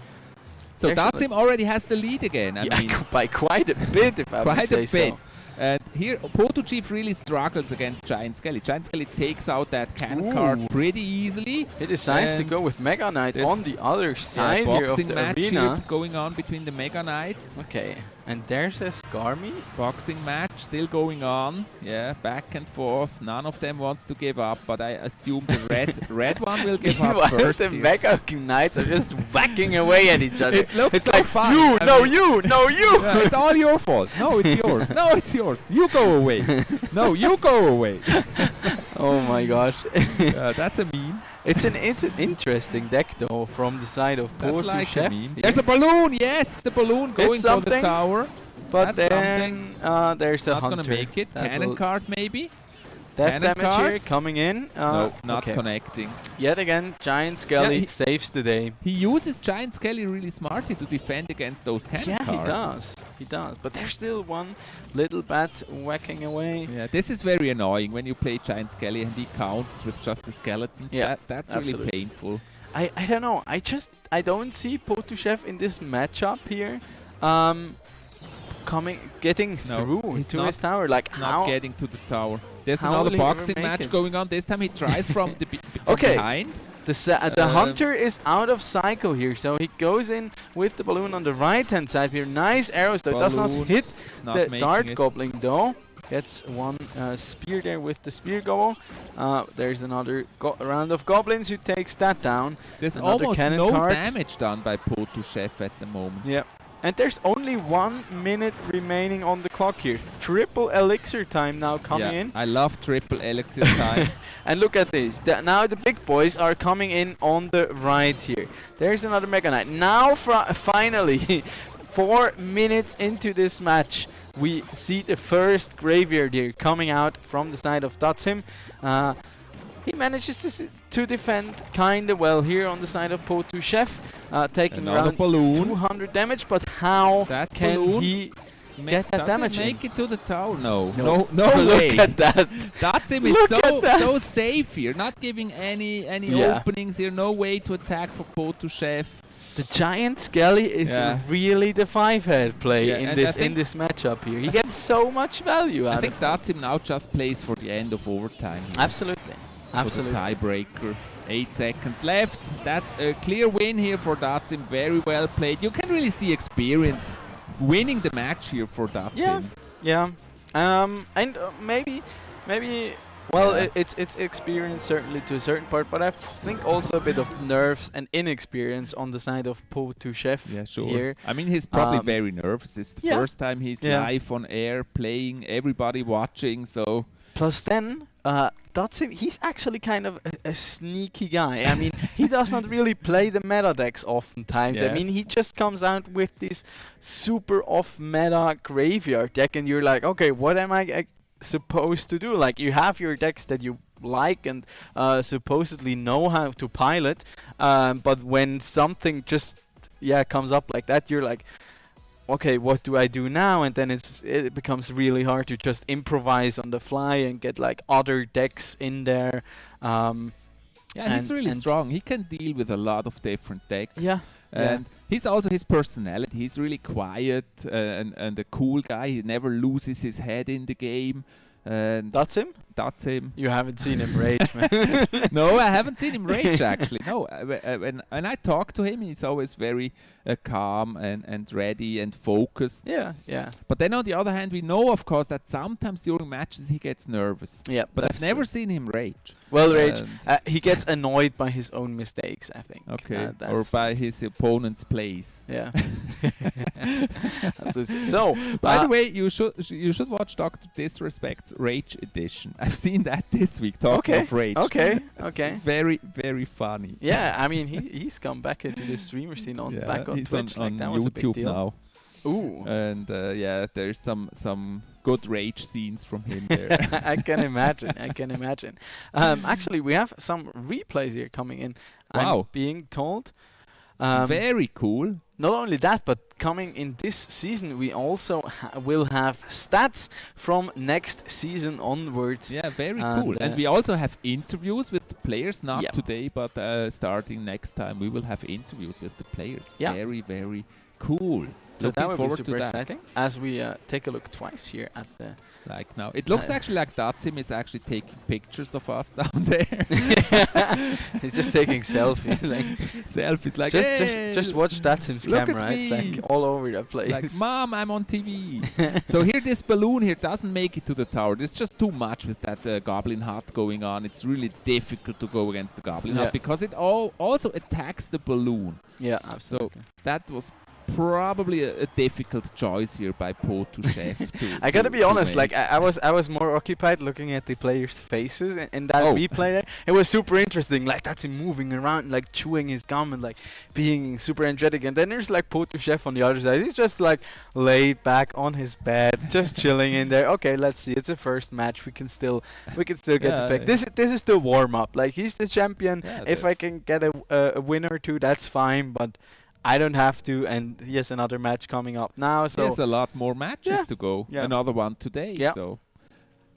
So Excellent. Datsim already has the lead again. I mean, By quite a bit, if I would quite say a bit. so. And here, Potuchiv really struggles against Giant Skelly. Giant Skelly takes out that cannon card Ooh. pretty easily. He decides to And go with Mega Knight there's on the other side here of boxing the match arena. here going on between the Mega Knights. Okay. And there's a Skarmy. Boxing match still going on. Yeah, back and forth. None of them wants to give up, but I assume the red one will give up first. The Mega Knights are just whacking away at each other. It looks it's so like, fun. you, I no mean- you, no you. Yeah, it's all your fault. No, it's yours. No, it's yours. You go away. No, you go away. Oh my gosh. That's a meme. It's an interesting deck though from the side of That's Poor to like a Chef. meme. There's a balloon. Yes, the balloon going It's for the something, tower. But That's then there's a Not hunter. gonna make it. that Cannon will- card maybe. Death Cannon damage card? here coming in. No, not okay. connecting. Yet again, Giant Skelly he- saves the day. He uses Giant Skelly really smartly to defend against those cannon Yeah, cards. he does. He does. But there's still one little bat whacking away. Yeah, this is very annoying when you play Giant Skelly and he counters with just the skeletons. Yeah, That's absolutely. really painful. I don't know. I don't see Potuchev in this matchup here. Getting through he's to not, his tower. Like he's how? not getting to the tower. There's how another will he ever boxing make match it? going on. This time he tries from the from Okay. behind. The hunter is out of cycle here, so he goes in with the balloon on the right-hand side here. Nice arrows, though. Does not Balloon hit not the making dart it. goblin, though. Gets one spear there with the spear gobble. There's another round of goblins who takes that down. There's Another almost cannon no card. damage done by Potuchev at the moment. Yeah. And there's only 1 minute remaining on the clock here. Triple elixir time now coming in. I love triple elixir time. And look at this. Now the big boys are coming in on the right here. There's another Mega Knight. Now finally, 4 minutes into this match, we see the first graveyard here coming out from the side of Datsim. He manages to defend kinda well here on the side of Potuchev, taking Another around balloon. 200 damage. But how That can balloon he get that Does damage it in? make it to the tower? No. No. No way. Look at that. Datsim is Look at that. so safe here, not giving any Yeah. openings here, no way to attack for Potuchev. The Giant Skelly is Yeah. really the 5-head play Yeah, in and I this think- matchup here. He gets so much value I out think of it. Datsim now just plays for the end of overtime here. Absolutely. For Absolutely. the tiebreaker. 8 seconds left. That's a clear win here for Datsim. Very well played. You can really see experience winning the match here for Datsim. Yeah. And maybe well, Yeah. it's experience certainly to a certain part, but I think also a bit of nerves and inexperience on the side of Potuchev Yeah, sure. here. I mean, he's probably Um, very nervous. It's the yeah. first time he's Yeah. live on air, playing, everybody watching, so... Plus then, Datsim, he's actually kind of a sneaky guy. I mean, he does not really play the meta decks oftentimes. I mean, he Yes. just comes out with this super off-meta graveyard deck, and you're like, okay, what am I supposed to do? Like, you have your decks that you like and supposedly know how to pilot, but when something just comes up like that, you're like, okay, what do I do now? And then it becomes really hard to just improvise on the fly and get like other decks in there. Yeah, he's really strong. He can deal with a lot of different decks. Yeah. And he's also his personality. He's really quiet and a cool guy. He never loses his head in the game. And That's him? That's him. You haven't seen him rage, man. No, I haven't seen him rage actually. No, when I talk to him, he's always very calm and ready and focused. Yeah, yeah. But then on the other hand, we know, of course, that sometimes during matches he gets nervous. Yeah, but I've that's never true. seen him rage. Well, rage. And- He gets annoyed by his own mistakes, I think. Okay, or that's- by his opponent's plays. Yeah. So, by the way, you should watch Dr. Disrespect's Rage Edition. I've seen that this week. Talking Okay, of rage. okay, It's okay. Very, very funny. Yeah, I mean, he's come back into the streamer scene back on he's Twitch. on like, that was a big YouTube deal. now. Ooh. And yeah, there's some good rage scenes from him there. I can imagine. I can imagine. Actually, we have some replays here coming in. Wow. I'm being told. Very cool. Not only that, but coming in this season, we also will have stats from next season onwards. Yeah, very cool. And we also have interviews with the players, not Yeah. today, but starting next time, we will have interviews with the players. Yeah. Very, very cool. Looking that would be forward super to that. exciting. As we take a look twice here at the. Like now, it looks actually like Datsim is actually taking pictures of us down there. He's just taking selfies. Like selfies, like just watch Datsim's camera. It's like all over the place. Like, Mom, I'm on TV. So here, this balloon here doesn't make it to the tower. There's just too much with that Goblin Hut going on. It's really difficult to go against the Goblin Hut because it also attacks the balloon. Yeah, absolutely. So that was probably a difficult choice here by Chef. I gotta be honest, like I was more occupied looking at the players' faces in that replay there. It was super interesting, like that's him moving around, like chewing his gum and like being super energetic. And then there's like Chef on the other side. He's just like laid back on his bed, just chilling in there. Okay, let's see. It's a first match. We can still get to pick. This is the warm up. Like he's the champion. If I can get a win or two, that's fine. But I don't have to, and he has another match coming up now. So there's a lot more matches to go. Another one today, so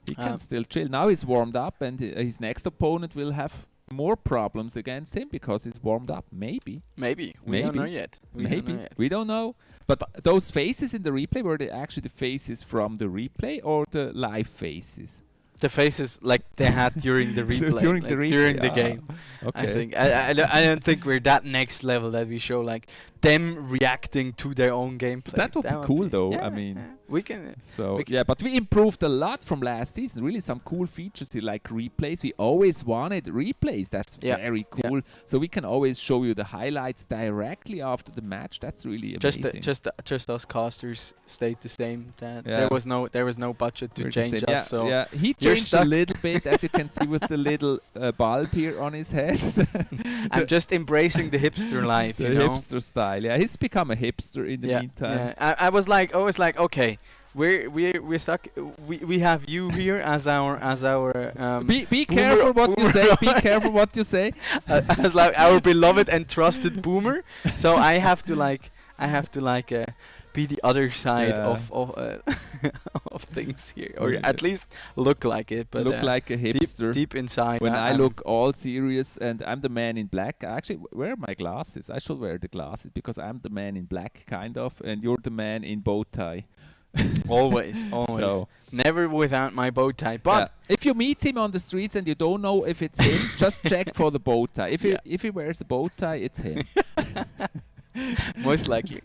he can still chill. Now he's warmed up, and his next opponent will have more problems against him because he's warmed up. Maybe. We don't know yet. We don't know. But those faces in the replay, were they actually the faces from the replay or the live faces? The faces like they had during the replay, during the game. Okay. I think I don't think we're that next level that we show like them reacting to their own gameplay. That would be cool though. I mean, we can. So but we improved a lot from last season. Really, some cool features here like replays. We always wanted replays. That's very cool. So we can always show you the highlights directly after the match. That's really amazing. Just us casters stayed the same. There was no budget to change us. So he changed a little bit, as you can see with the little bulb here on his head. I'm just embracing the hipster life. The hipster style. Yeah, he's become a hipster in the meantime. Yeah. I was like, okay, we're stuck. We have you here as our be careful what you say. Be careful what you say. As like our beloved and trusted boomer. So I have to be the other side of things here, or at least look like it. But look like a hipster deep inside. When I look all serious and I'm the man in black, I actually wear my glasses. I should wear the glasses because I'm the man in black, kind of, and you're the man in bow tie. always. So never without my bow tie. But if you meet him on the streets and you don't know if it's him, just check for the bow tie. If he wears a bow tie, it's him. Most likely.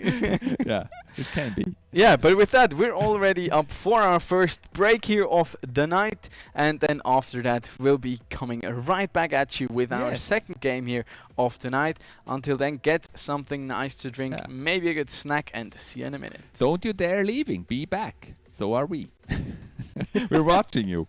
Yeah, it can be. Yeah, but with that, we're already up for our first break here of the night. And then after that, we'll be coming right back at you with our second game here of the night. Until then, get something nice to drink, maybe a good snack, and see you in a minute. Don't you dare leaving. Be back. So are we. We're watching you.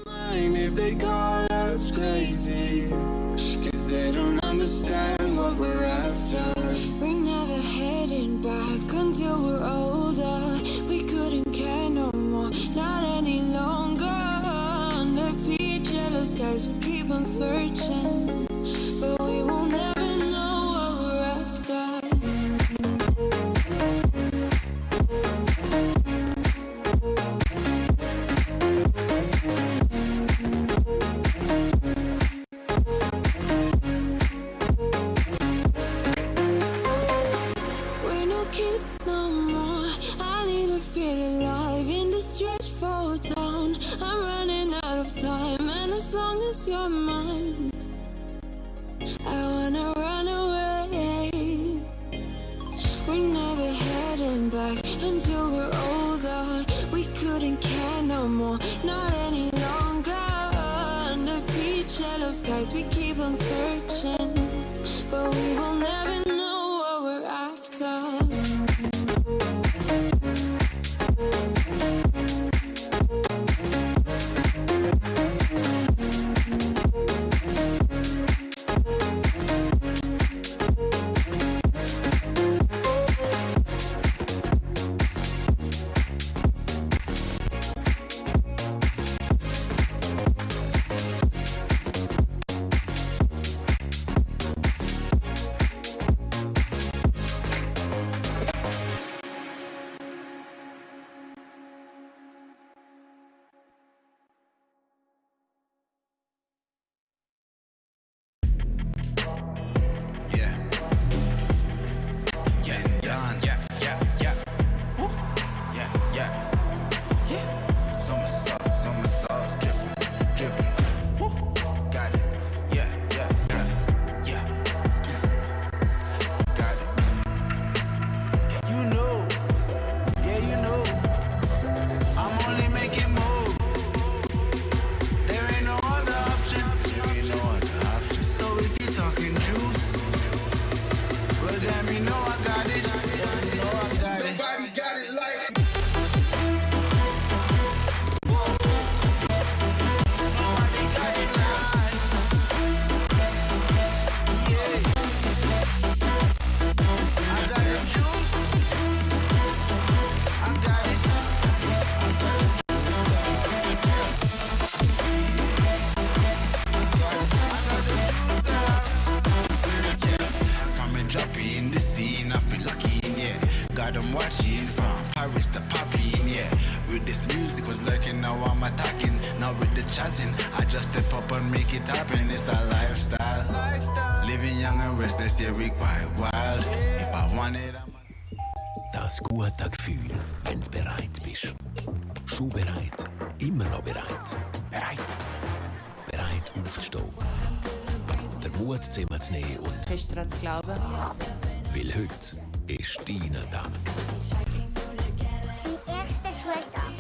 If they call us crazy, 'cause they don't understand what we're after. We're never heading back until we're older. We couldn't care no more, not any longer. Under peach yellow skies, we'll keep on searching, but we will never know what we're after. me know I got it. You know I got it. Nobody got it like I'm watching from Paris to Popping, yeah. With this music was lurking, now I'm attacking. Now with the chatting, I just step up and make it happen. It's a lifestyle. Living young and restless, yeah, we quite wild. If I want it, I'm... Das gute Gefühl, wenn du bereit bist. Schon bereit, immer noch bereit. Bereit. Bereit aufzustehen. Den Mut zusammenzunehmen und... Hast du daran zu glauben? Weil heute ist dein Tag. Mein erster Schultag.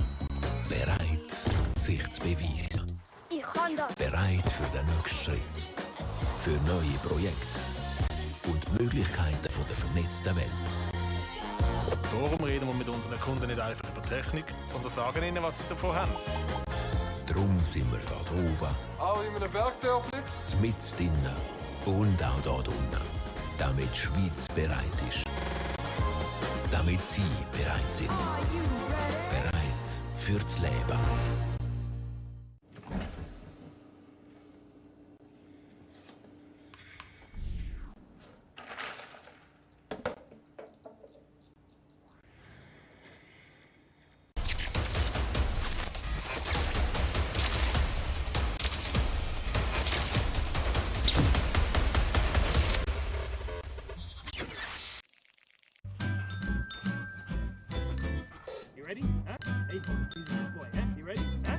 Bereit, sich zu beweisen. Ich kann das. Bereit für den nächsten Schritt. Für neue Projekte. Und die Möglichkeiten von der vernetzten Welt. Darum reden wir mit unseren Kunden nicht einfach über Technik, sondern sagen ihnen, was sie davon haben. Darum sind wir da oben. Auch in einem Bergdörfli? Mitten drinnen und auch da unten. Damit die Schweiz bereit ist. Damit Sie bereit sind. Bereit fürs Leben. Ready? Huh? Hey, he's a good boy, huh? You ready? Huh?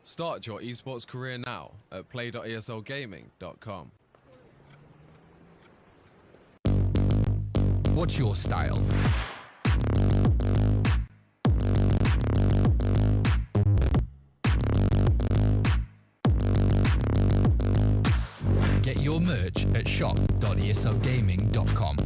Start your esports career now at play.eslgaming.com. What's your style? Get your merch at shop.eslgaming.com.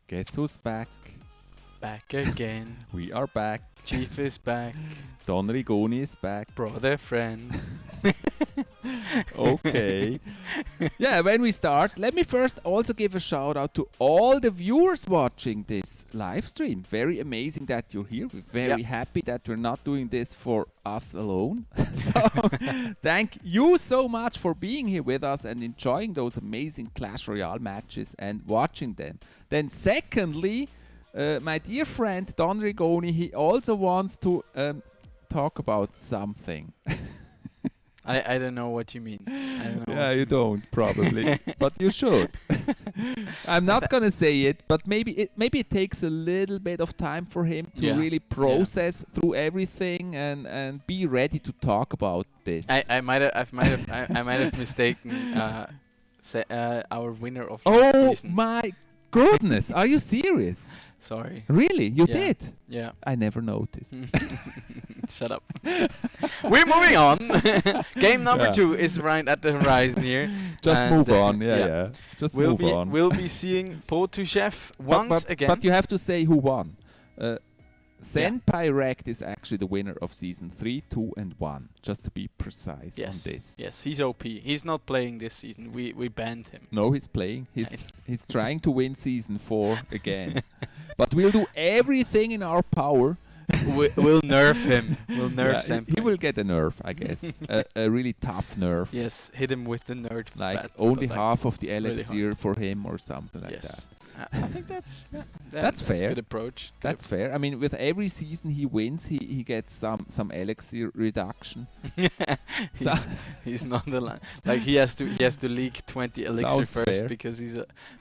Guess who's back? Back again. We are back. Chief is back. Don Rigoni is back. Brother, friend. Okay. Yeah, when we start, let me first also give a shout out to all the viewers watching this live stream. Very amazing that you're here. We're very happy that we're not doing this for us alone. So thank you so much for being here with us and enjoying those amazing Clash Royale matches and watching them. Then secondly, my dear friend Don Rigoni, he also wants to talk about something. I don't know what you mean. I don't know You don't probably, but you should. I'm not gonna say it, but maybe it takes a little bit of time for him to really process through everything and be ready to talk about this. I might have mistaken our winner of Oh season. my goodness! Are you serious? Sorry. Really? You did? Yeah. I never noticed. Shut up. We're moving on. Game number 2 is right at the horizon here. Just move on. Yeah. Just move on. We'll be seeing Potushev once again. But you have to say who won. Senpai Rect is actually the winner of season 3, 2 and 1. Just to be precise on this. Yes, he's OP. He's not playing this season. We banned him. No, he's playing. He's trying to win season 4 again. But we'll do everything in our power. We'll nerf him. We'll nerf him. He will get a nerf, I guess. a really tough nerf. Yes, hit him with the nerd. Like only half of the elixir for him or something like that. I think that's that's fair. A good approach. That's fair. I mean, with every season he wins, he gets some elixir reduction. he's not like he has to leak 20 elixir Sounds first fair. because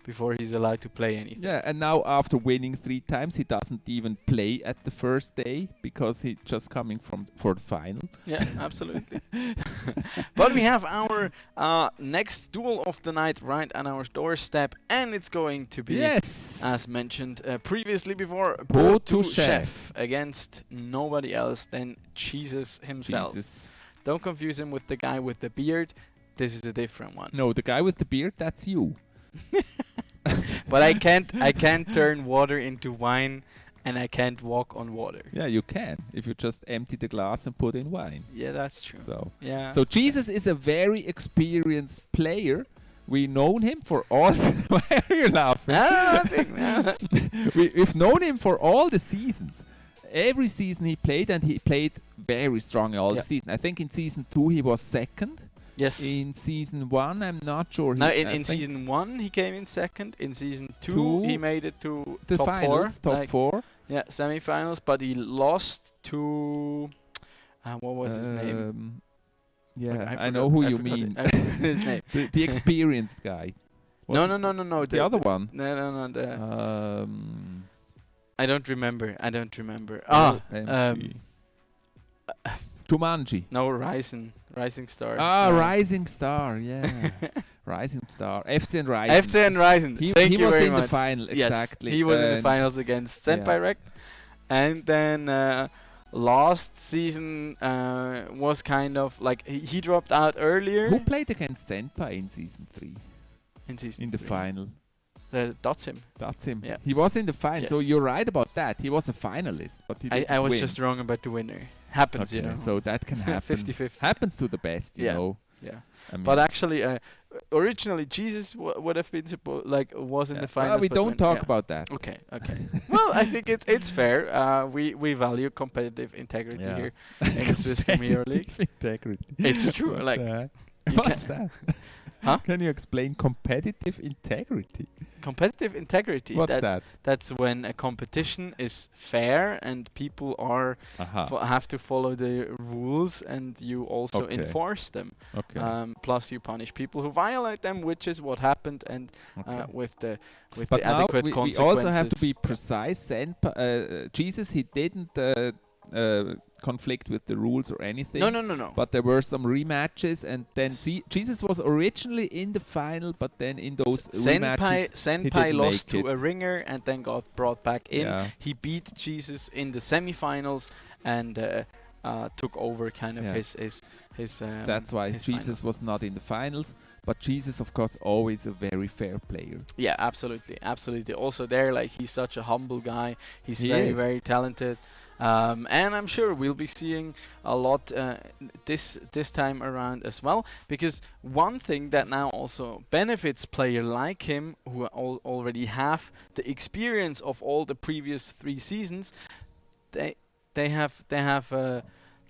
before he's allowed to play anything. Yeah, and now after winning 3 times, he doesn't even play at the first day because he's just coming for the final. Yeah, absolutely. But we have our next duel of the night right on our doorstep, and it's going to be, as mentioned previously before, Potu Chef against nobody else than Jesus himself. Jesus. Don't confuse him with the guy with the beard. This is a different one. No, the guy with the beard, that's you. But I can't turn water into wine, and I can't walk on water. Yeah, you can if you just empty the glass and put in wine. Yeah, that's true. So Jesus is a very experienced player. We known him for all. Why are you laughing? We've known him for all the seasons. Every season he played, and he played very strong in all the seasons. I think in season 2 he was second. Yes. In season 1, I'm not sure. No, in season 1 he came in second. In season 2 he made it to the top finals, 4. Top 4. Yeah, semi-finals, but he lost to what was his name? Yeah, I know who you mean. His name. The experienced guy. No. The other one. No. I don't remember. Jumanji. No, Rising Star. Rising Star, yeah. Rising Star. FC and Rising. FC and Rising. Thank you was very in much. the final, exactly. Yes, he was in the finals against Senpai Rec. And then last season was kind of like he dropped out earlier. Who played against Senpai in season 3? In the final. That's him. Yeah. He was in the final, so you're right about that. He was a finalist, but he didn't I was win. just wrong about the winner. Happens, you know. So that can happen. 50-50. Happens to the best, you know. Yeah. I mean, but actually, originally Jesus would have been was in the finals. We don't talk about that. Okay. Well, I think it's fair. We value competitive integrity here in the Swiss Heroleague. Integrity. It's true. Like what's that? Huh? Can you explain competitive integrity? Competitive integrity. What's that? That's when a competition is fair and people are have to follow the rules, and you also enforce them. Okay. Plus, you punish people who violate them, which is what happened, and with the but adequate now consequences. we also have to be precise. Jesus, he didn't conflict with the rules or anything. No. But there were some rematches, and then Jesus was originally in the final, but then in those rematches, Senpai lost to a ringer and then got brought back in. Yeah. He beat Jesus in the semifinals and took over kind of his. That's why his Jesus final. was not in the finals, but Jesus, of course, always a very fair player. Yeah, absolutely. Also there, like, he's such a humble guy. He's He very, is. very talented. And I'm sure we'll be seeing a lot this time around as well, because one thing that now also benefits player like him, who already have the experience of all the previous 3 seasons, they have.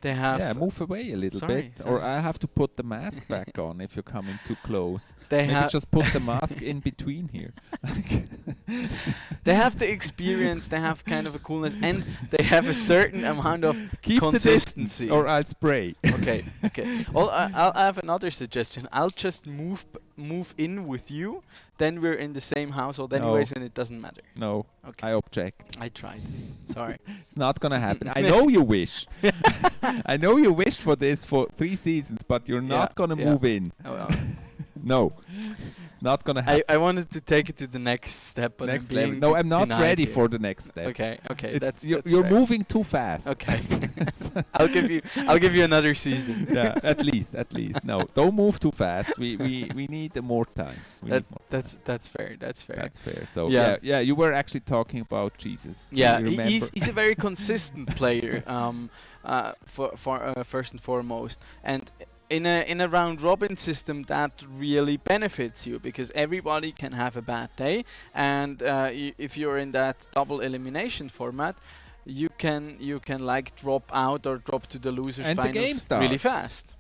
Yeah, move away a little bit, or I have to put the mask back on if you're coming too close. Maybe just put the mask in between here. They have the experience, they have kind of a coolness, and they have a certain amount of consistency. Or I'll spray. Okay. Well, I'll have another suggestion. I'll just move in with you. Then we're in the same household anyways, and it doesn't matter. No, I object. I tried. Sorry. It's not gonna happen. I know you wish. I know you wished for this for 3 seasons, but you're not gonna move in. No, it's not gonna happen. I wanted to take it to the next step, but next level. No, I'm not ready for the next step. Okay. That's you're fair. Moving too fast. Okay. I'll give you another season. Yeah, at least. No, don't move too fast. We need more time. That's fair. That's fair. So yeah, you were actually talking about Jesus. Yeah, he's a very consistent player. For first and foremost, and in a round robin system that really benefits you, because everybody can have a bad day, and if you're in that double elimination format, you can like drop out or drop to the losers and finals the game starts really fast.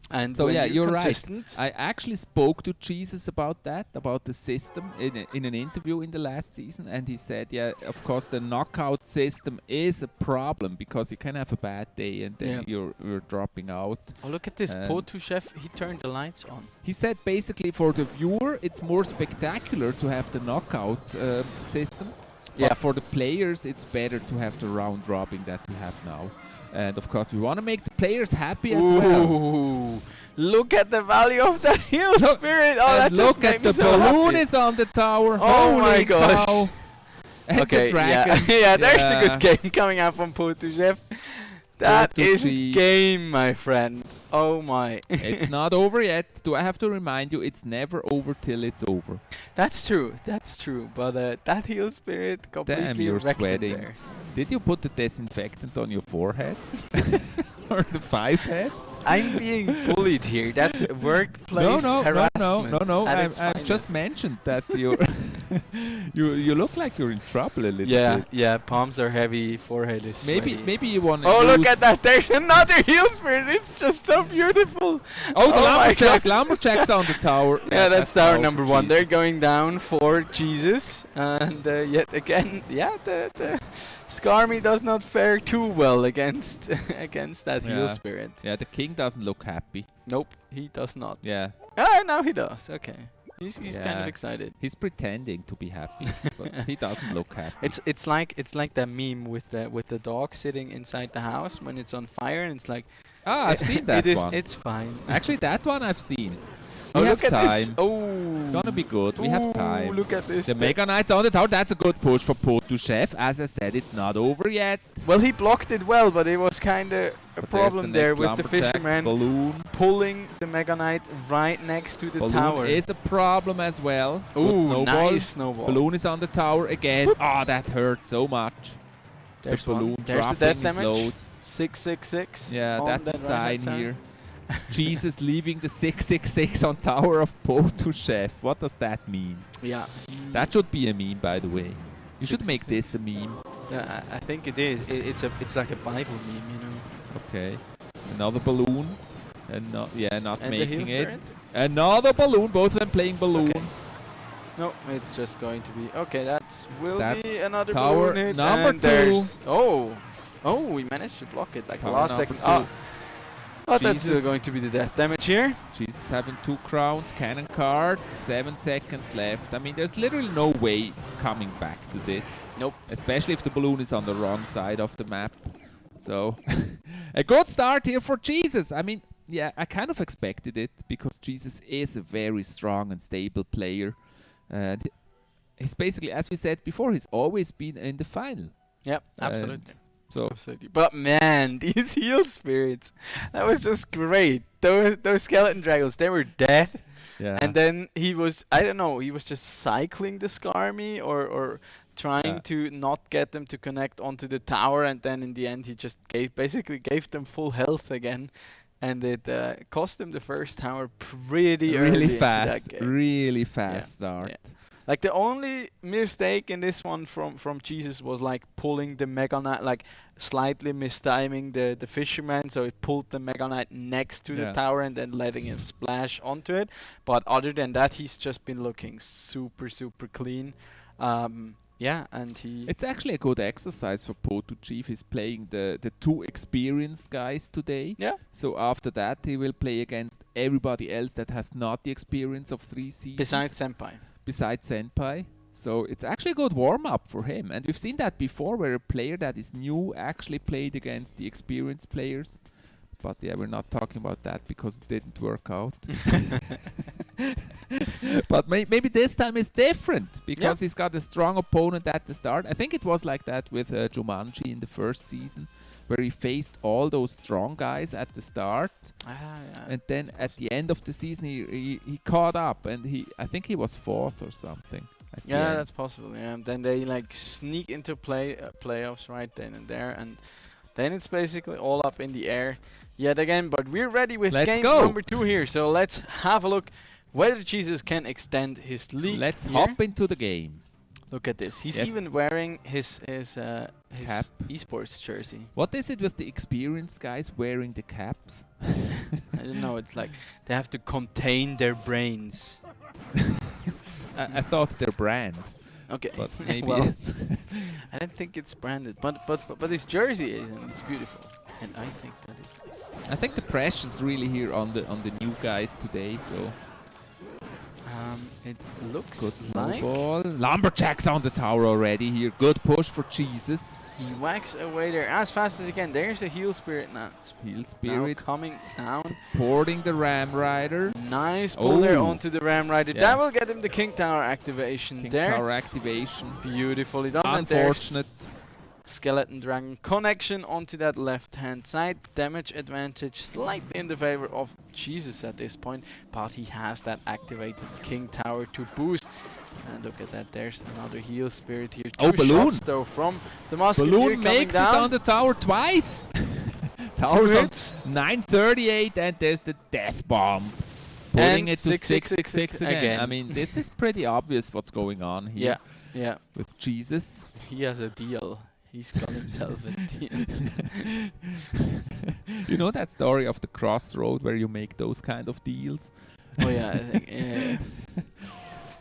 And so when yeah, you're consistent, right. I actually spoke to Jesus about that, about the system, in an interview in the last season, and he said, yeah, of course, the knockout system is a problem because you can have a bad day and then you're dropping out. Oh, look at this. Potu Chef, he turned the lights on. He said basically for the viewer, it's more spectacular to have the knockout system. Yeah. But for the players, it's better to have the round robin that we have now. And of course, we want to make the players happy as well. Look at the value of that heal spirit. Oh, that look just made at me the so balloon happy. is on the tower. Oh Holy my gosh. cow. And Okay, the dragons. yeah, there's the good game coming out from Potu Chef. That is game, my friend. Oh my. It's not over yet. Do I have to remind you? It's never over till it's over. That's true. That's true. But that heal spirit completely Damn, you're wrecked it sweating. there. Did you put the disinfectant on your forehead? Or the 5 head? I'm being bullied here. That's workplace harassment. No. at I've its just mentioned that you you look like you're in trouble a little bit. Yeah, palms are heavy, forehead is sweaty. Maybe you want to. Oh, look at that! There's another heal spirit. It's just so beautiful. Oh, the my lumberjack! gosh. Lumberjack's on the tower. Yeah, that's tower number 1. Jesus. They're going down for Jesus, and yet again, the Skarmy does not fare too well against against that heal spirit. Yeah, the king doesn't look happy. Nope, he does not. Yeah. Ah, now he does. Okay. He's kind Yeah. of excited. He's pretending to be happy, but he doesn't look happy. It's like that meme with the dog sitting inside the house when it's on fire, and it's like, Ah, I've seen that one. It's fine. Actually, that one I've seen. Oh, We look have at time. this! Oh, It's gonna be good. We have time. Look at this! The Mega Knight's on the tower. That's a good push for Potu Chef. As I said, it's not over yet. Well, he blocked it well, but it was kind of a But problem there's the there next with the lumberjack fisherman balloon. pulling the Mega Knight right next to the Balloon tower. is a problem as well. Good Ooh, snowball. nice snowball. Balloon is on the tower again. Ah, that hurt so much. There's the balloon one. There's the dropping death his damage. load. 666. Yeah, on that's a that sign right-hand side. here. Jesus leaving the 666 on Tower of Potu Chef. What does that mean? Yeah. That should be a meme, by the way. You should make this a meme. Yeah, I think it is. It's like a Bible meme, you know. Okay. Another balloon. And not not And the heal making it. spirit? Another balloon. Both of them playing balloon. Okay. No, it's just going to be okay. Will That's be another tower balloon hit. number and 2. there's oh, we managed to block it like Tower last number second. 2. Oh, but that's still Jesus. going to be the death damage here. Jesus having 2 crowns, cannon card, 7 seconds left. I mean, there's literally no way coming back to this. Nope. Especially if the balloon is on the wrong side of the map. So, a good start here for Jesus. I mean, yeah, I kind of expected it because Jesus is a very strong and stable player. And he's basically, as we said before, he's always been in the final. Yep, absolutely. So, Absolutely. But man, these heal spirits, that was just great. Those skeleton dragons, they were dead. yeah. And then he was, I don't know, he was just cycling the Skarmy or trying to not get them to connect onto the tower, and then in the end he just basically gave them full health again, and it cost them the first tower pretty early really into fast, that game. really fast start. Yeah. Like the only mistake in this one from Jesus was like pulling the Mega Knight, like slightly mistiming the fisherman, so it pulled the Mega Knight next to the tower and then letting him splash onto it. But other than that, he's just been looking super clean. Yeah, and It's actually a good exercise for Potu Chief. He's playing the 2 experienced guys today. Yeah. So after that, he will play against everybody else that has not the experience of 3 seasons. Besides Senpai. So it's actually a good warm-up for him. And we've seen that before, where a player that is new actually played against the experienced players. But yeah, we're not talking about that because it didn't work out. But maybe this time is different because he's got a strong opponent at the start. I think it was like that with Jumanji in the first season, where he faced all those strong guys at the start. And then at the end of the season, he caught up, and I think he was 4th or something. Yeah, that's possible. Yeah, and then they like sneak into playoffs right then and there, and then it's basically all up in the air yet again. But we're ready with game number 2 here. So let's have a look whether Jesus can extend his lead. Let's hop into the game. Look at this. He's Yep. even wearing his Cap. esports jersey. What is it with the experienced guys wearing the caps? I don't know. It's like they have to contain their brains. I thought their brand. Okay. But maybe well, it's I don't think it's branded, but his jersey is, and it's beautiful, and I think that is nice. I think the pressure's really here on the new guys today. So It looks good like snowball. Lumberjacks on the tower already here. Good push for Jesus. he whacks away there as fast as he can. There's the heel spirit now. Heel Now spirit coming down. supporting the Ram Rider. Nice pull there Oh. onto the Ram Rider. Yeah. That will get him the King Tower activation King there. Tower activation. Beautifully done. And there's Unfortunate. Skeleton Dragon connection onto that left hand side. Damage advantage slightly in the favor of Jesus at this point, but he has that activated King Tower to boost. And look at that, there's another heal spirit here. Oh, Two Balloon. shots though from the Musketeer Balloon coming makes down. it on the tower twice. Tower's on hits. 938 and there's the death bomb. Putting And it to 666 again. again. I mean, this is pretty obvious what's going on here. Yeah. With Jesus. He has a deal. He's got himself a deal. You know that story of the crossroad where you make those kind of deals? Oh yeah, I think, yeah.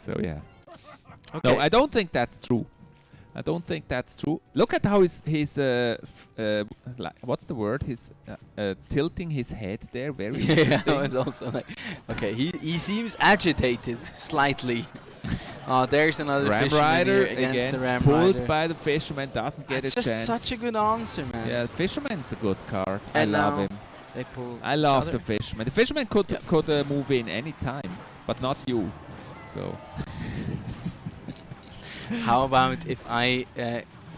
So yeah. Okay. No, I don't think that's true. I don't think that's true. Look at how his what's the word? His tilting his head there. Very Yeah, interesting. it's also like, okay, he seems agitated slightly. Oh, there's another Ram fisherman Rider here against again the Ram pulled Rider. by the fisherman, doesn't get That's a just chance. such a good answer, man. Yeah, fisherman's a good card. And I love now him. they pull I love other- the fisherman. The fisherman could move in any time, but not you. So How about if I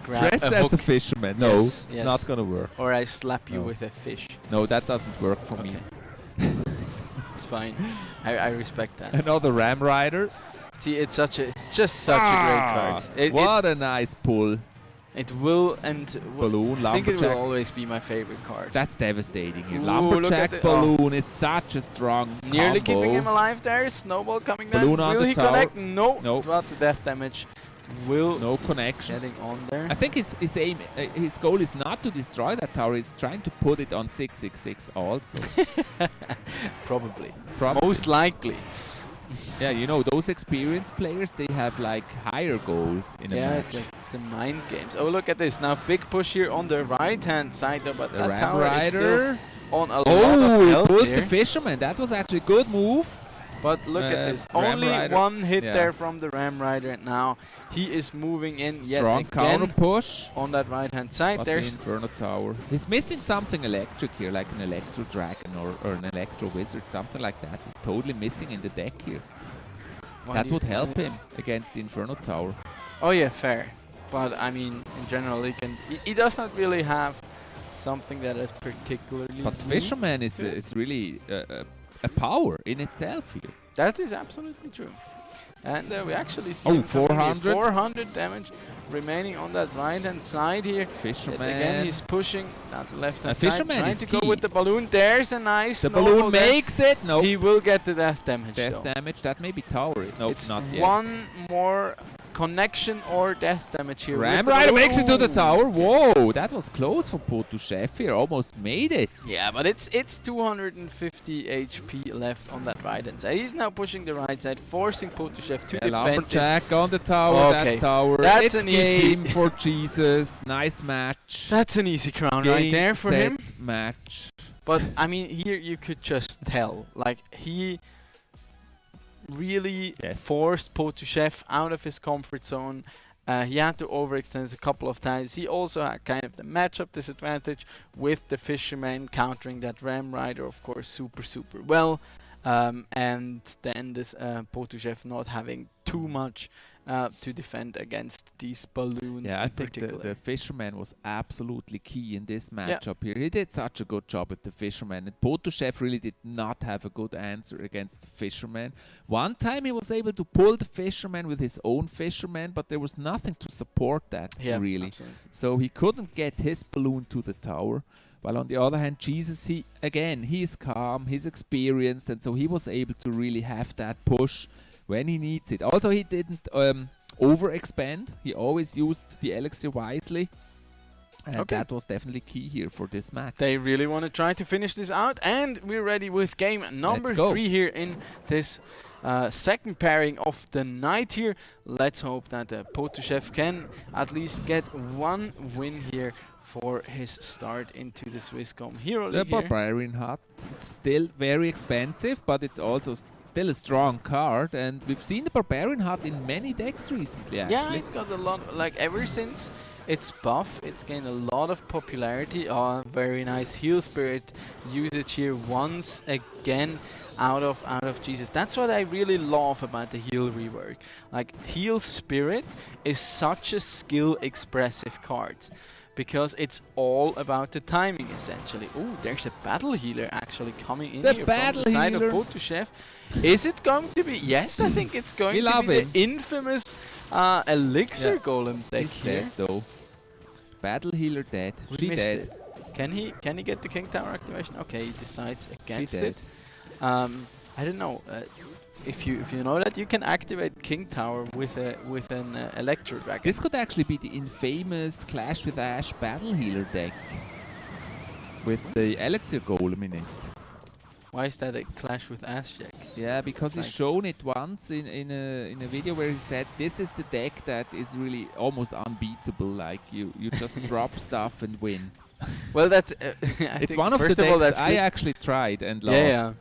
grab dress a as hook? a fisherman. No, Yes, it's yes. not gonna work. Or I slap you No. with a fish. No, that doesn't work for me. It's fine. I respect that. Another Ram Rider. See, it's just such a great card. What a nice pull. It will and Balloon, I think it will lumberjack. always be my favorite card. That's devastating. Here. Ooh, look at Lumberjack the- balloon is such a strong Nearly combo. keeping him alive there. Snowball coming down. Balloon on Will the he tower. connect? No. Nope. But the death damage will No connection. getting on there. I think his aim, his goal is not to destroy that tower. He's trying to put it on 666 also. Probably. Probably. Most likely. Yeah, you know those experienced players, they have like higher goals in a Yeah, match. it's the mind games. Oh, look at this. Now, big push here on the right-hand side, though, but The that Ram tower is still Rider. on a lot Oh, of he health pulls here. the fisherman. That was actually a good move. But look at this. Ram Only Rider. one hit Yeah. there from the Ram Rider, and now he is moving in yet Strong counter again push. on that right-hand side. But the There's Inferno Tower. He's missing something electric here, like an Electro Dragon or an Electro Wizard, something like that. He's totally missing in the deck here. Why That do you would help think? him against the Inferno Tower. Oh yeah, fair. But I mean, in general, he does not really have something that is particularly. But new. Fisherman is really a power in itself here. That is absolutely true. And we actually see Oh, him coming here. 400. 400 damage remaining on that right-hand side here. Fisherman. Again, he's pushing that left-hand side. Fisherman Trying is to go key. with the balloon. There's a nice The snowball balloon there. makes it. No. He will get the death damage. Death though. damage. That may be tower. No, It's not yet. one more connection or death damage here. Ram with the Rider makes it to the balloon. tower. Whoa, that was close for Potouchev here. Almost made it. Yeah, but it's 250 HP left on that right-hand side. He's now pushing the right side, forcing Potouchev to defend this. Lumberjack on the tower. Okay, That's tower. that's It's an easy- game for Jesus. Nice match. That's an easy crown right Game, there for set, him. Match. But I mean, here you could just tell, like he really forced Potouchev out of his comfort zone. He had to overextend a couple of times. He also had kind of the matchup disadvantage with the Fisherman countering that Ram Rider, of course, super well. And then this Potouchev not having too much to defend against these balloons. Yeah, I in think particular. the Fisherman was absolutely key in this matchup here. He did such a good job with the Fisherman. And Potouchev really did not have a good answer against the Fisherman. One time he was able to pull the Fisherman with his own Fisherman, but there was nothing to support that, really. Absolutely. So he couldn't get his balloon to the tower. While on the other hand, Jesus, he's calm, he's experienced, and so he was able to really have that push when he needs it. Also, he didn't overexpand. He always used the elixir wisely. And Okay. that was definitely key here for this match. They really want to try to finish this out, and we're ready with game number go. 3 here in this second pairing of the night here. Let's hope that Potuchev can at least get one win here for his start into the Swisscom Hero The League here. Barbarian Hut, it's still very expensive, but it's also still a strong card, and we've seen the Barbarian Hut in many decks recently, actually. Yeah, it got a lot, like ever since its buff, it's gained a lot of popularity. Oh, very nice heal spirit usage here once again out of Jesus. That's what I really love about the heal rework. Like, heal spirit is such a skill expressive card, because it's all about the timing essentially. Oh, there's a battle healer actually coming in The here battle from the side of healer. Potuchev. Is it going to be? Yes, I think it's going We to love be him. the infamous elixir Yeah. golem deck He's here. dead though. Battle healer dead. We She missed dead. it. Can he get the King Tower activation? Okay, he decides against dead. it. I don't know. If you know that you can activate King Tower with an Electro Dragon. This could actually be the infamous Clash with Ash battle healer deck with the elixir golem in it. Why is that a Clash with Ash deck? Yeah, because he's Like- shown it once in a video where he said this is the deck that is really almost unbeatable. Like you just drop stuff and win. Well, that's It's one of the first of all, decks that's I good. actually tried and lost. Yeah.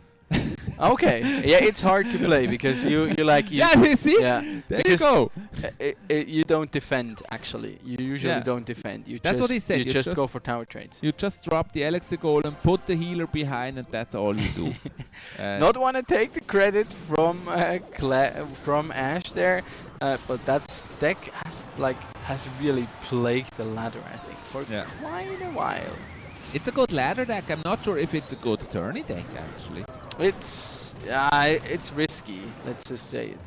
Okay. Yeah, it's hard to play because you like you. Yeah, you see? Yeah. There you because go. You don't defend actually. You usually Yeah. don't defend. You That's just, what he said. You just go for tower trades. You just drop the elixir golem, put the healer behind, and that's all you do. Not want to take the credit from Ash there, but that deck has really plagued the ladder, I think, for quite a while. It's a good ladder deck. I'm not sure if it's a good tourney deck actually. It's risky. Let's just say it,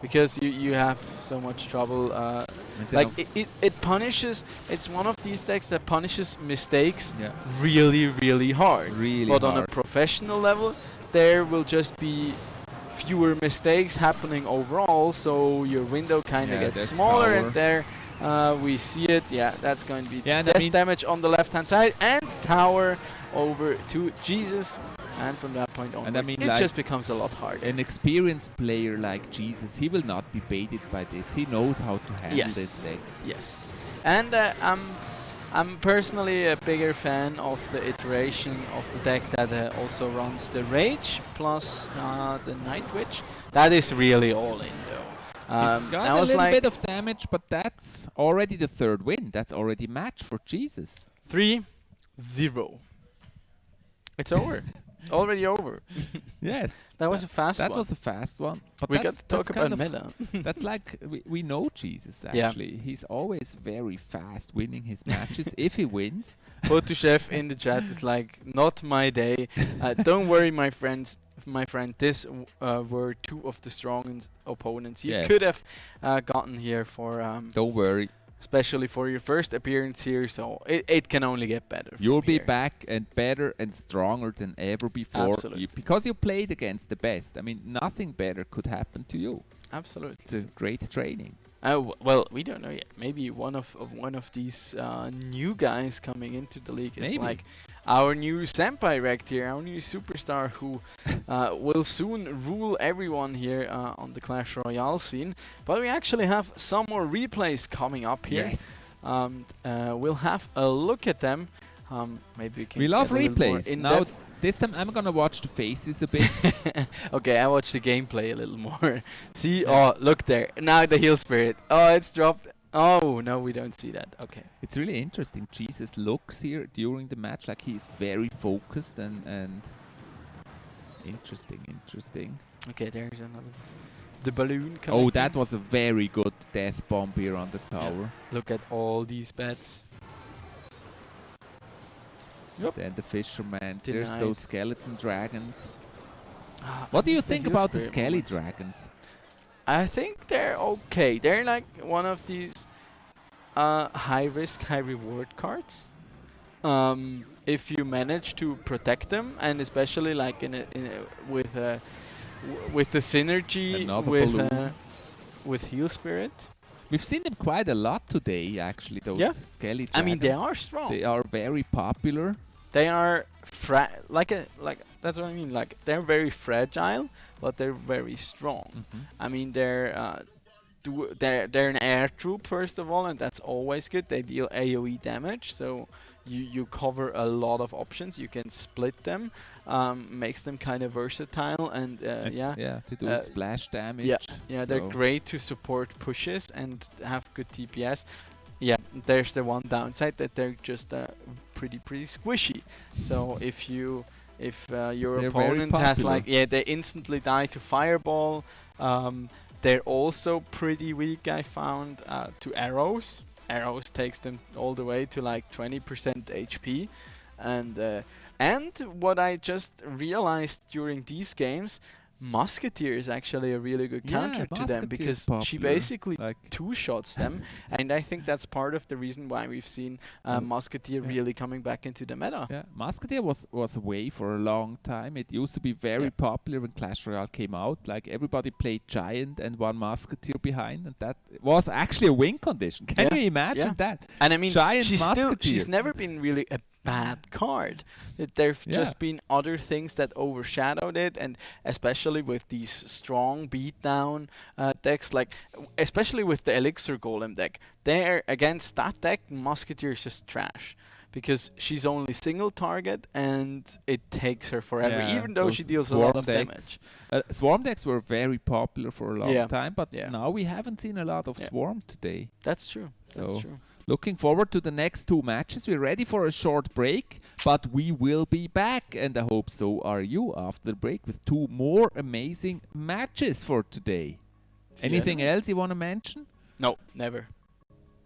because you have so much trouble. Like it punishes. It's one of these decks that punishes mistakes really hard. But on a professional level, there will just be fewer mistakes happening overall, so your window kind of gets there's smaller. power. And there we see it. Yeah, that's going to be and I death mean damage on the left hand side, and tower over to Jesus. And from that point on, And I mean, it like, just becomes a lot harder. An experienced player like Jesus, he will not be baited by this. He knows how to handle this deck. Yes. And I'm personally a bigger fan of the iteration of the deck that also runs the Rage plus the Night Witch. That is really all in though. It's got a little bit of damage, but that's already the third win. That's already match for Jesus. 3-0. It's over. Already over. Yes. That was a fast one. That was a fast one. But We got that's- to talk that's kind about of meta. That's like, we know Jesus Yeah. actually. He's always very fast winning his matches, if he wins. Potuchev in the chat is like, not my day. Don't worry, my friends. My friend, this were two of the strongest opponents you Yes. could have gotten here for. Don't worry. Especially for your first appearance here, so it can only get better. from You'll be here. back and better and stronger than ever before. Absolutely. Because you played against the best. I mean, nothing better could happen to you. Absolutely. It's a great training. Well, we don't know yet. Maybe one of these new guys coming into the league is Maybe. like our new senpai rect here, our new superstar who will soon rule everyone here on the Clash Royale scene. But we actually have some more replays coming up here. Yes. We'll have a look at them. Maybe we can. We love get a little more replays. in Now, depth. this time I'm gonna watch the faces a bit. Okay, I watched the gameplay a little more. See, oh, look there. Now the heal spirit. Oh, it's dropped. Oh, no, we don't see that. Okay. It's really interesting. Jesus looks here during the match like he's very focused and interesting. Okay, there's another. The balloon coming Oh, that in. was a very good death bomb here on the tower. Look at all these bets. Then the fisherman. There's Denied. those skeleton dragons. Ah, What do you missed the think heal about the spirit skelly moments. dragons? I think they're okay. They're like one of these high risk, high reward cards. If you manage to protect them, and especially like with the synergy Another with balloon. with Heal Spirit. We've seen them quite a lot today, actually. Those skelly dragons. I mean, they are strong. They are very popular. They are that's what I mean. Like they're very fragile, but they're very strong. I mean, they're an air troop first of all, and that's always good. They deal AOE damage, so you cover a lot of options. You can split them, makes them kind of versatile, and they do splash damage. They're great to support pushes and have good TPS. Yeah, there's the one downside that they're just pretty squishy. So if your opponent has they instantly die to fireball. They're also pretty weak, I found, to arrows. Arrows takes them all the way to like 20% HP, and what I just realized during these games, Musketeer is actually a really good counter to them, because she basically two-shots them, and I think that's part of the reason why we've seen Musketeer really coming back into the meta. Yeah, Musketeer was away for a long time. It used to be very popular when Clash Royale came out. Like everybody played Giant and one Musketeer behind, and that was actually a win condition. Can you imagine that? And I mean, Giant she's never been really a bad card. There've just been other things that overshadowed it, and especially with these strong beatdown decks, like especially with the Elixir Golem deck, there against that deck, Musketeer is just trash, because she's only single target and it takes her forever, even though she deals a lot of damage. Swarm decks were very popular for a long time, but now we haven't seen a lot of Swarm today. That's true. That's true. Looking forward to the next two matches. We're ready for a short break, but we will be back, and I hope so are you after the break, with two more amazing matches for today. Anything else you want to mention? No, never.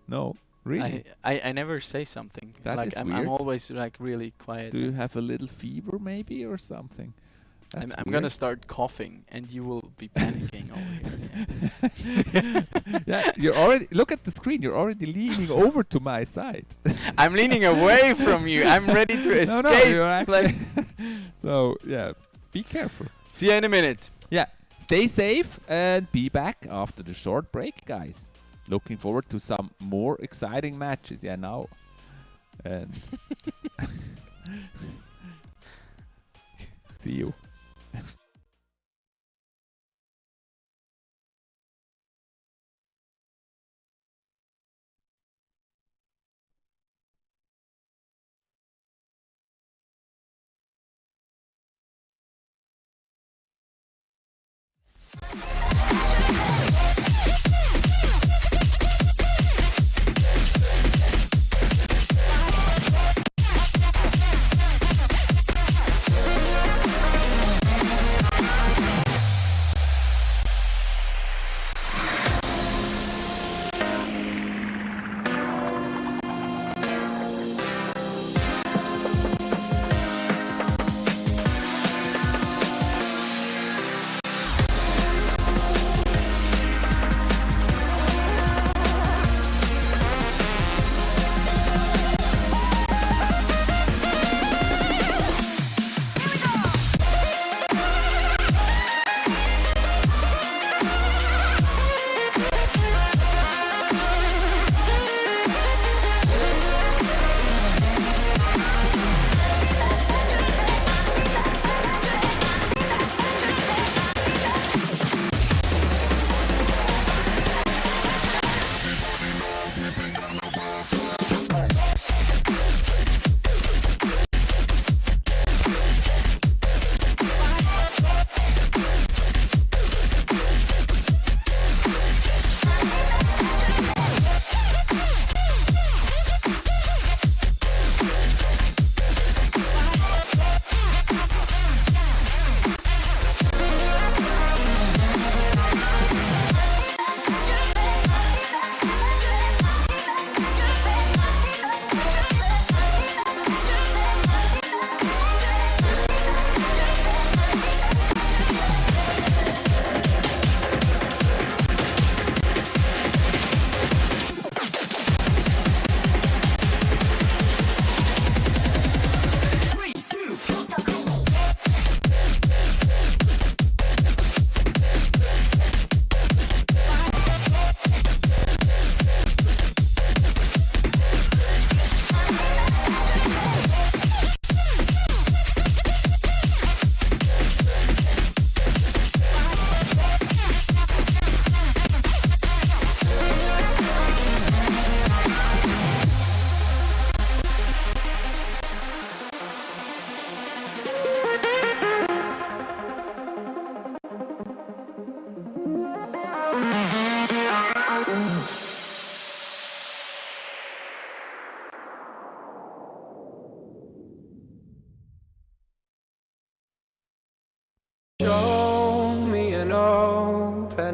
No, really? I never say something. That like is I'm weird. always like really quiet. Do you have a little fever maybe or something? I'm gonna start coughing, and you will be panicking over here. Yeah, you're already. Look at the screen. You're already leaning over to my side. I'm leaning away from you. I'm ready to escape. No, you're actually. So yeah, be careful. See you in a minute. Yeah, stay safe and be back after the short break, guys. Looking forward to some more exciting matches. Yeah, now. And see you.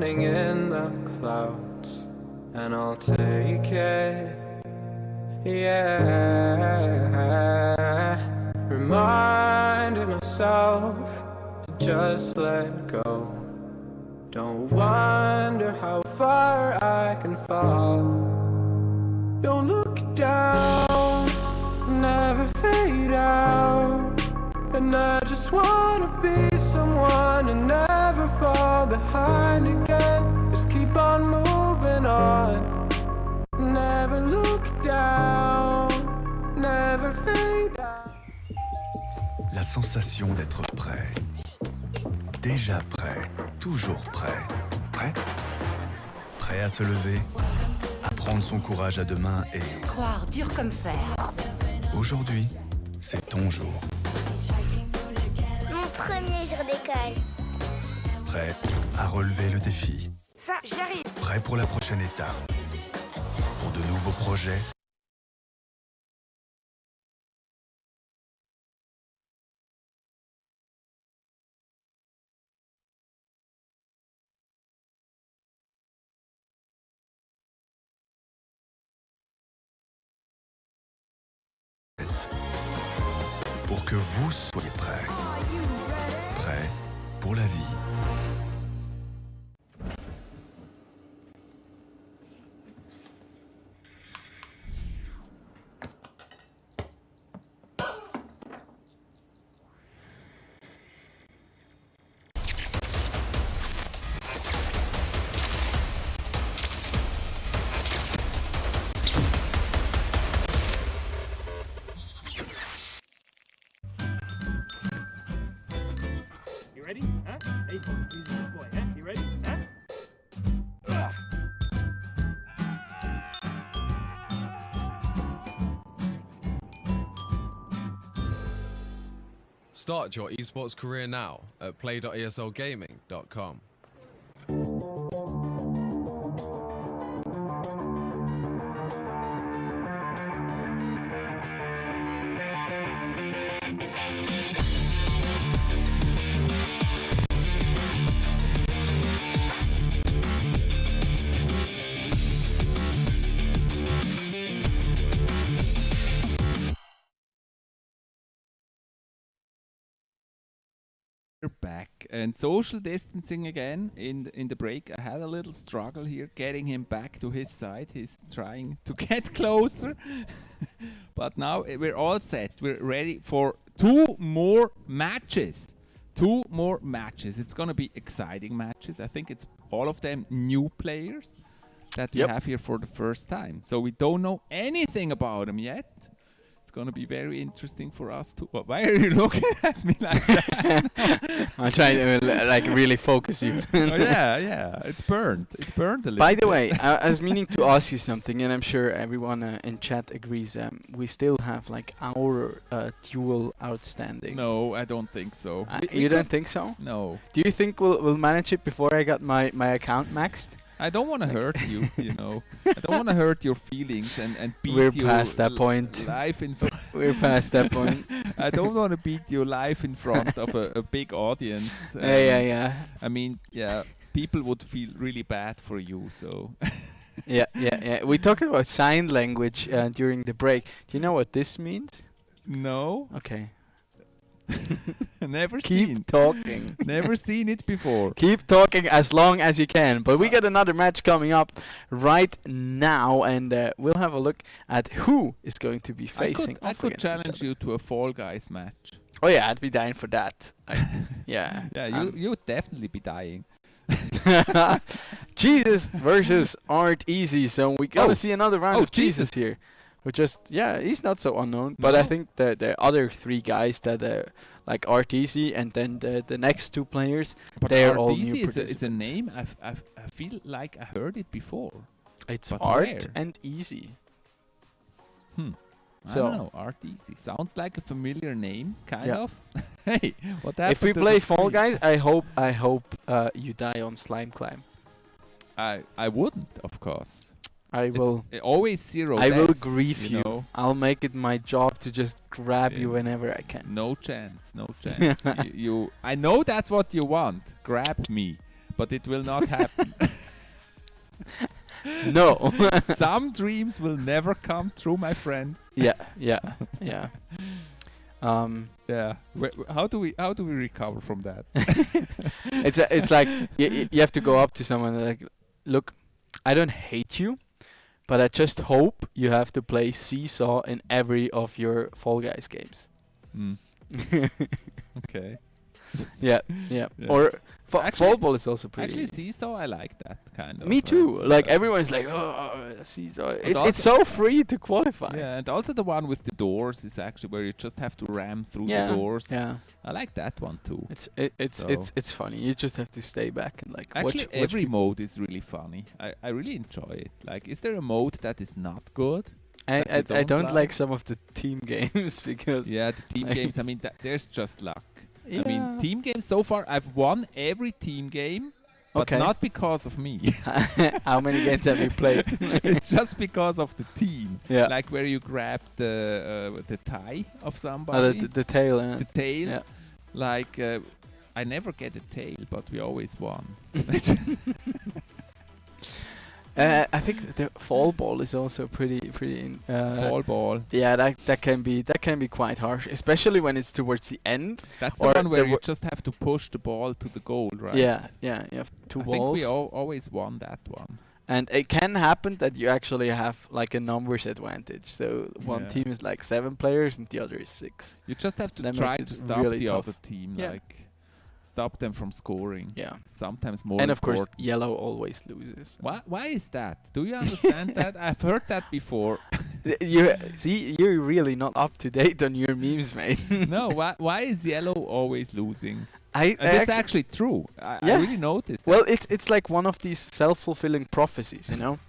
running in the clouds, and I'll take it. Yeah, reminding myself to just let go. Don't wonder how far I can fall. Don't look down, never fade out. And I just wanna be someone and never fall behind again. Just keep on moving on. Never look down, never fade out. La sensation d'être prêt. Déjà prêt, toujours prêt. Prêt? Prêt à se lever, à prendre son courage à deux mains et... Croire dur comme fer. Aujourd'hui, c'est ton jour. Mon premier jour d'école. Prêt à relever le défi. Ça, j'arrive. Prêt pour la prochaine étape. Pour de nouveaux projets. Pour que vous soyez prêts. Prêts pour la vie. You ready? Huh? Hey, he's a good boy. Huh? You ready? Huh? Start your esports career now at play.eslgaming.com. Back and social distancing again in the break. I had a little struggle here getting him back to his side. He's trying to get closer. But now we're all set. We're ready for two more matches. It's gonna be exciting matches. I think it's all of them new players that we have here for the first time. So we don't know anything about them yet. It's gonna be very interesting for us too. Why are you looking at me like that? I'm trying to like really focus you. Yeah, it's burned. It's burned a little. By the way, I was meaning to ask you something, and I'm sure everyone in chat agrees. We still have like our duel outstanding. No, I don't think so. You don't think so? No. Do you think we'll manage it before I got my account maxed? I don't want to hurt you, you know. I don't want to hurt your feelings and beat you. We're past that point. Live in We're past that point. I don't want to beat you live in front of a big audience. Yeah. I mean, yeah, people would feel really bad for you, so... Yeah. We talked about sign language during the break. Do you know what this means? No. Okay. Never Keep seen. talking. Never seen it before. Keep talking as long as you can. But we got another match coming up right now, and we'll have a look at who is going to be facing. I could challenge you to a Fall Guys match. Oh yeah, I'd be dying for that. Yeah. Yeah, you would definitely be dying. Jesus versus Art Easy. So we gotta see another round of Jesus here. Who just he's not so unknown, but I think the other three guys that like Art Easy and then the next two players, but they're Art all Easy new is a name I feel like I heard it before. It's but Art where? and Easy. I don't know. Art Easy sounds like a familiar name, kind of. Hey, what happened? If we play Fall Guys, I hope you die on Slime Climb. I wouldn't, of course. I will always zero. I will deaths, grieve you. know? I'll make it my job to just grab you whenever I can. No chance. You I know that's what you want. Grab me. but it will not happen. No. Some dreams will never come true, my friend. Yeah. Yeah. Yeah. How do we recover from that? It's like you have to go up to someone and like, look, I don't hate you, but I just hope you have to play Seesaw in every of your Fall Guys games. Okay. Yeah. Or Fall Ball is also pretty. Actually, Seesaw, I like that kind of. Me too. Like everyone's like, oh, Seesaw. It's so free to qualify. Yeah, and also the one with the doors is actually where you just have to ram through the doors. Yeah. I like that one too. It's funny. You just have to stay back and like actually watch every mode is really funny. I really enjoy it. Like, is there a mode that is not good? I don't like some of the team games because the team games. I mean, there's just luck. I mean, team games so far, I've won every team game, but not because of me. How many games have you played? It's just because of the team. Yeah. Like where you grab the tie of somebody. The tail. The tail. Yeah. Like, I never get a tail, but we always won. I think the Fall Ball is also pretty. Fall Ball. Yeah, that can be quite harsh, especially when it's towards the end. That's the one where you just have to push the ball to the goal, right? Yeah. You have two balls. I think we always won that one. And it can happen that you actually have like a numbers advantage. So one team is like 7 players and the other is 6. You just have to try to stop really the tough. other team, like stop them from scoring. Yeah. Sometimes more. And of course, yellow always loses. Why is that? Do you understand that? I've heard that before. You're really not up to date on your memes, mate. No, why is yellow always losing? That's actually true. I really noticed. Well, it's like one of these self-fulfilling prophecies, you know,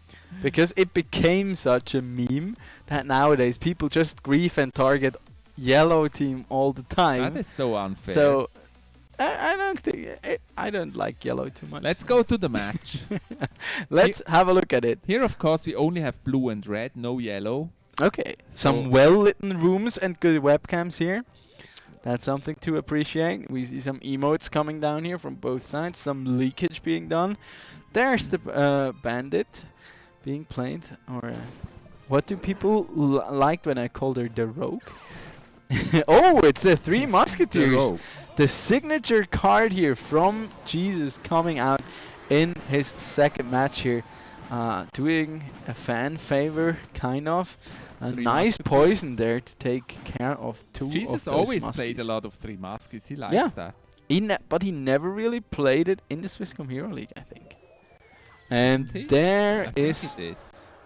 because it became such a meme that nowadays people just grief and target yellow team all the time. That is so unfair. So I don't think I don't like yellow too much. Let's go to the match. Let's have a look at it. Here, of course, we only have blue and red, no yellow. Okay, some well-lit rooms and good webcams here. That's something to appreciate. We see some emotes coming down here from both sides, some leakage being done. There's the bandit being played. Or what do people like when I call her the rogue? Oh, it's a 3 Musketeers. The signature card here from Jesus coming out in his second match here. Doing a fan favor, kind of. A nice poison there to take care of 2 of those Jesus always muskies. played a lot of 3 muskies. He likes that. But he never really played it in the Swisscom Heroleague, I think. And there is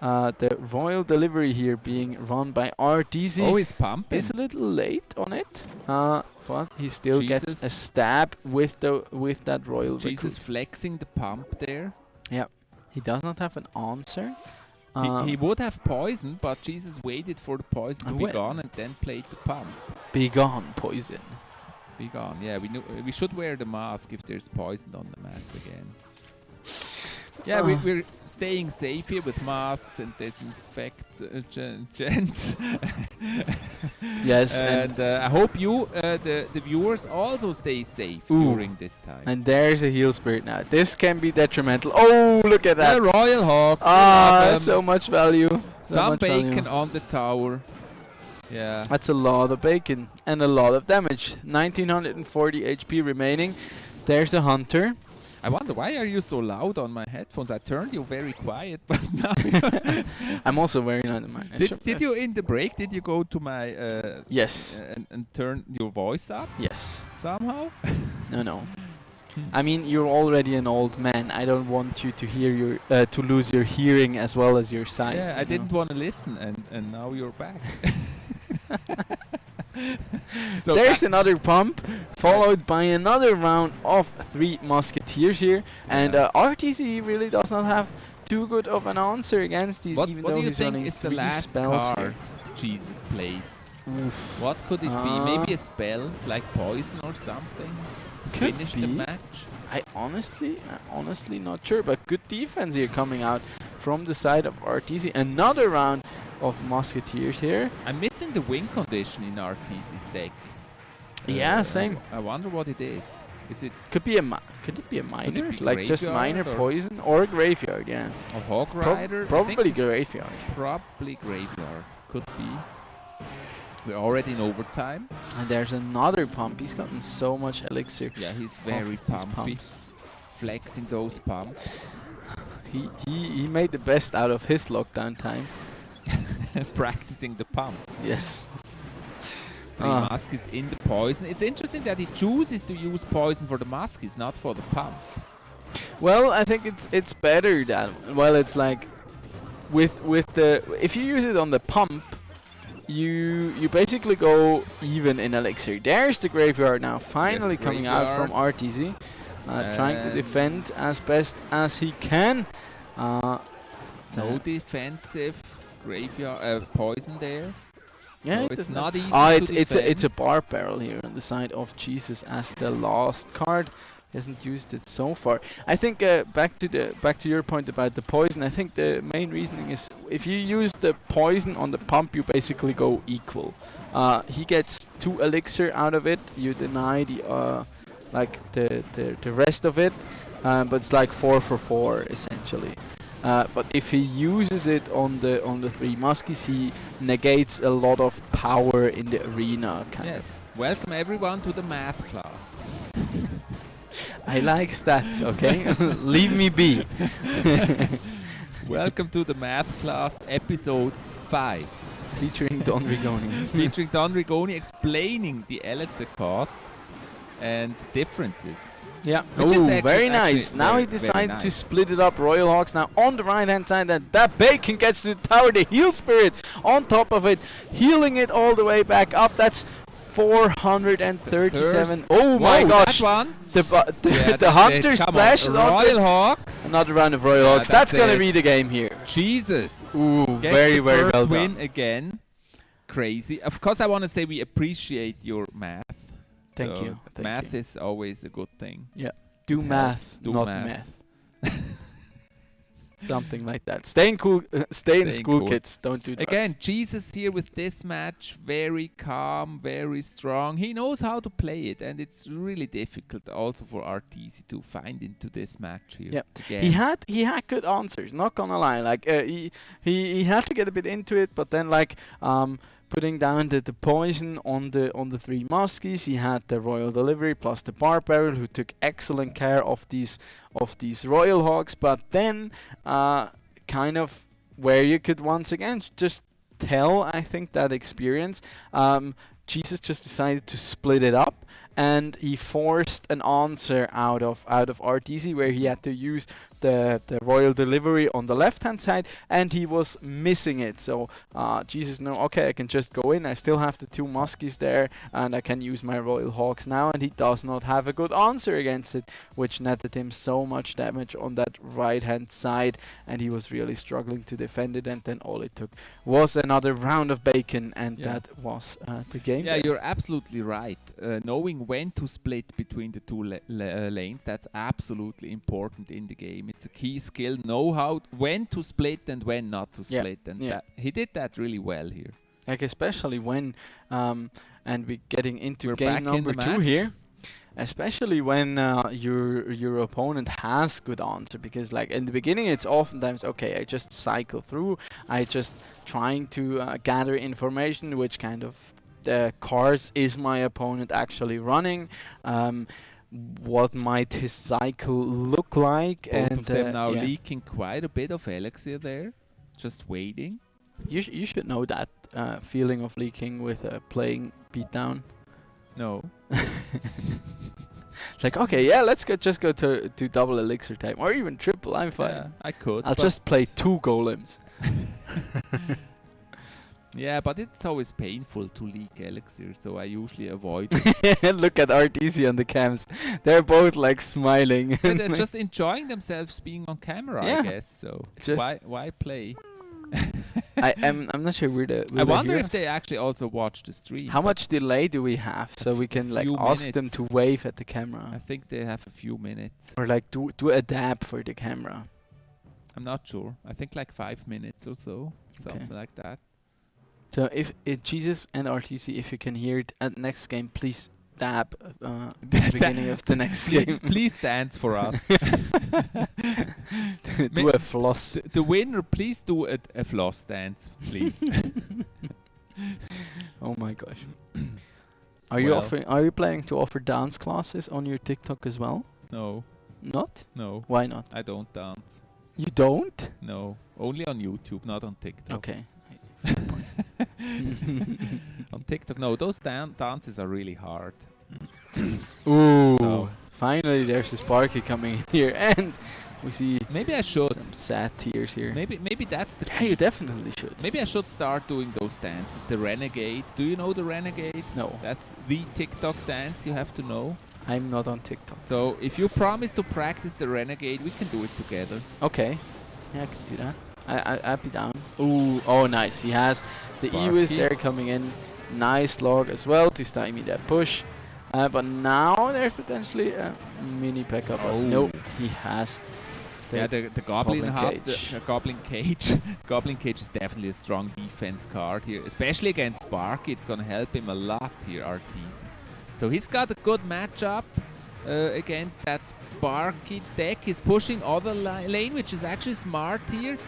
the Royal delivery here being run by RDZ. Oh, he's pumping. He's a little late on it, but he still gets a stab with that Royal. Jesus flexing the pump there. Yeah, he does not have an answer. He would have poison, but Jesus waited for the poison to be gone and then played the pump. Be gone, poison. Be gone. Yeah, we should wear the mask if there's poison on the map again. Yeah, we're staying safe here with masks and disinfectants. Yes, and I hope you, the viewers, also stay safe during this time. And there's a heal spirit now. This can be detrimental. Oh, look at that! The Royal Hawks. So much value. Some bacon on the tower. Yeah. That's a lot of bacon and a lot of damage. 1940 HP remaining. There's a hunter. I wonder, why are you so loud on my headphones? I turned you very quiet, but now I'm also very loud on mine. Did you, in the break, did you go to my... yes. And turn your voice up? Yes. Somehow? No. I mean, you're already an old man. I don't want you to hear your to lose your hearing as well as your sight. Yeah, I didn't want to listen, and now you're back. So there's another pump, followed by another round of 3 Musketeers here, and RTC really does not have too good of an answer against these. Even what though do you he's think running is the 3 last spells card here. Jesus plays? Oof. What could it be? Maybe a spell like poison or something? Could Finish be. the match? I'm honestly not sure, but good defense here coming out from the side of RTC. Another round of Musketeers here. I'm missing the win condition in RTC's deck. Yeah, same. I wonder what it is. Is it? Could it be a minor? be Like just minor graveyard or- poison or graveyard? Yeah. Or Hog Rider? I Probably think graveyard. Probably graveyard. Could be. We're already in overtime. And there's another pump. He's gotten so much elixir. Yeah, he's off very these pumpy. pumps. Flexing those pumps. He made the best out of his lockdown time. Practicing the pump. Yes. Three muskies in the poison. It's interesting that he chooses to use poison for the muskies, not for the pump. Well, I think it's better that it's like with the if you use it on the pump, you basically go even in elixir. There's the graveyard now, finally coming out from RTZ, trying to defend as best as he can. No defensive graveyard poison there. Yeah, so it's not easy to it's a bar barrel here on the side of Jesus as the last card. He hasn't used it so far. I think back to your point about the poison. I think the main reasoning is if you use the poison on the pump, you basically go equal. He gets 2 elixir out of it. You deny the the rest of it, but it's like 4 for 4 essentially. But if he uses it on the 3 muskies, he negates a lot of power in the arena. Yes. Welcome everyone to the math class. I like stats, okay? Leave me be. Welcome to the math class, episode 5. Featuring Don Rigoni. Featuring Don Rigoni explaining the elixir cost and differences. Yeah. Oh, very nice. Now he decided to split it up. Royal Hawks now on the right hand side. And that Bacon gets to the tower. The heal spirit on top of it, healing it all the way back up. That's 437. Oh my gosh! That one. The hunter splash. Royal Hawks. Another round of Royal Hawks. That's gonna be the game here. Jesus. Ooh, Gets very the well first done. win again. Crazy. Of course, I want to say we appreciate your math. Thank So you. Math is always a good thing. Yeah. Do It math, helps. Do not math. Something like that. Stay in school, cool. kids. Don't do drugs. Again, Jesus here with this match, very calm, very strong. He knows how to play it, and it's really difficult also for RTC to find into this match here. Yeah, Again. he had good answers. Not gonna lie, like he had to get a bit into it, but then like putting down the poison on the 3 muskies, he had the royal delivery plus the bar barrel, who took excellent care of these Royal Hawks. But then kind of where you could once again just tell, I think, that experience. Jesus just decided to split it up, and he forced an answer out of RTZ, where he had to use the royal delivery on the left hand side, and he was missing it. So Jesus knew, okay, I can just go in. I still have the 2 muskies there, and I can use my Royal Hawks now. And he does not have a good answer against it, which netted him so much damage on that right hand side, and he was really struggling to defend it. And then all it took was another round of bacon, and that was the game. Yeah, you're absolutely right. Knowing when to split between the 2 lanes, that's absolutely important in the game. It's a key skill. Know how when to split and when not to split, and that, he did that really well here. Like especially when, and we're getting into We're game back in number the 2 match. here. Especially when your opponent has good answer, because like in the beginning it's oftentimes okay, I just cycle through, I just trying to gather information, which kind of cards is my opponent actually running. What might his cycle look like? Both and of them now leaking quite a bit of elixir there, just waiting. You should know that feeling of leaking with playing beatdown. No. It's like, okay, yeah, let's just go to double elixir time, or even triple. I'm fine. Yeah, I could. I'll just play 2 golems. Yeah, but it's always painful to leak elixir, so I usually avoid it. Look at RTC on the cams. They're both like smiling. Yeah, they're just enjoying themselves being on camera, Yeah. I guess. So Just why play? I'm not sure where the. I wonder if they actually also watch the stream. How much delay do we have, so we can like few ask them minutes. to wave at the camera, I think they have a few minutes. or like do a dab for the camera? I'm not sure. I think like 5 minutes or so, something like that. So if Jesus and RTC, if you can hear it at next game, please dab at the beginning of the next game. Please dance for us. Do a floss. The winner, please do a floss dance, please. Oh my gosh. Are you planning to offer dance classes on your TikTok as well? No. Not? No. Why not? I don't dance. You don't? No. Only on YouTube, not on TikTok. Okay. On TikTok, no. Those dances are really hard. Ooh. So. Finally, there's a Sparky coming in here, and we see. Maybe I should. Some sad tears here. Maybe that's the. Yeah, you definitely should. Maybe I should start doing those dances. The Renegade. Do you know the Renegade? No. That's the TikTok dance you have to know. I'm not on TikTok. So if you promise to practice the Renegade, we can do it together. Okay. Yeah, I can do that. I'd be down. Ooh, oh nice. He has the Ewis there coming in. Nice log as well to stymie that push. But now there's potentially a mini P.E.K.K.A. Oh. Nope, he has the Goblin Hub, Cage. the Goblin Cage. Goblin Cage is definitely a strong defense card here, especially against Sparky. It's gonna help him a lot here, RTZ. So he's got a good matchup against that Sparky deck. He's pushing other lane, which is actually smart here.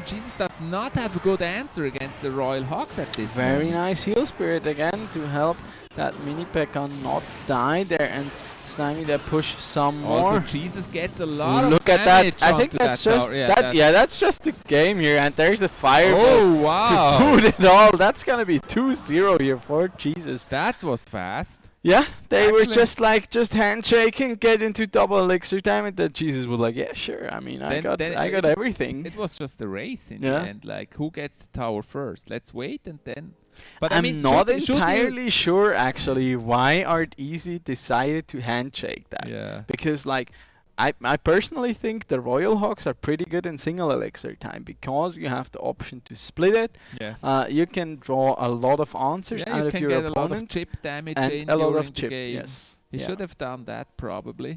Jesus does not have a good answer against the Royal Hawks at this Very moment. nice heal spirit again to help that mini P.E.K.K.A. not die there and stymie that push some more. Also, Jesus gets a lot of Look at damage. that! I think that's just that's just the game here, and there's the fireball. Oh wow! To boot it all. That's gonna be 2-0 here for Jesus. That was fast. Yeah, they were just handshaking, get into double elixir time, and then Jesus was like, yeah, sure. I mean, I got everything. It was just a race in the end. Like, who gets the tower first? Let's wait and then. But I'm I mean, not entirely sure actually why Arteezy decided to handshake that. Yeah. Because like. I personally think the Royal Hawks are pretty good in single elixir time because you have the option to split it. Yes. You can draw a lot of answers out of your opponent. You can get a lot of chip damage and a lot of chip. Game. Yes. He should have done that probably.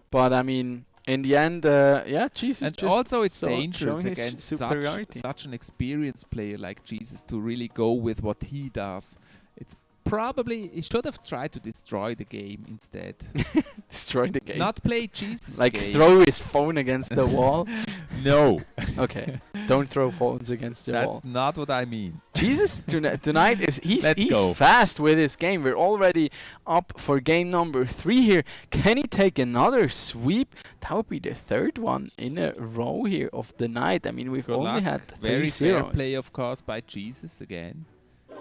But I mean, in the end, Jesus. And just also, it's dangerous against superiority. such an experienced player like Jesus to really go with what he does. It's probably he should have tried to destroy the game instead. Destroy the game. Not play Jesus. Like game. throw his phone against the wall. No. Okay. Don't throw phones against the wall. That's not what I mean. Jesus tonight is he's go. fast with his game. We're already up for game number 3 here. Can he take another sweep? That would be the third one in a row here of the night. I mean, we've Good only luck. had very 3 fair zeros. play, of course, by Jesus again.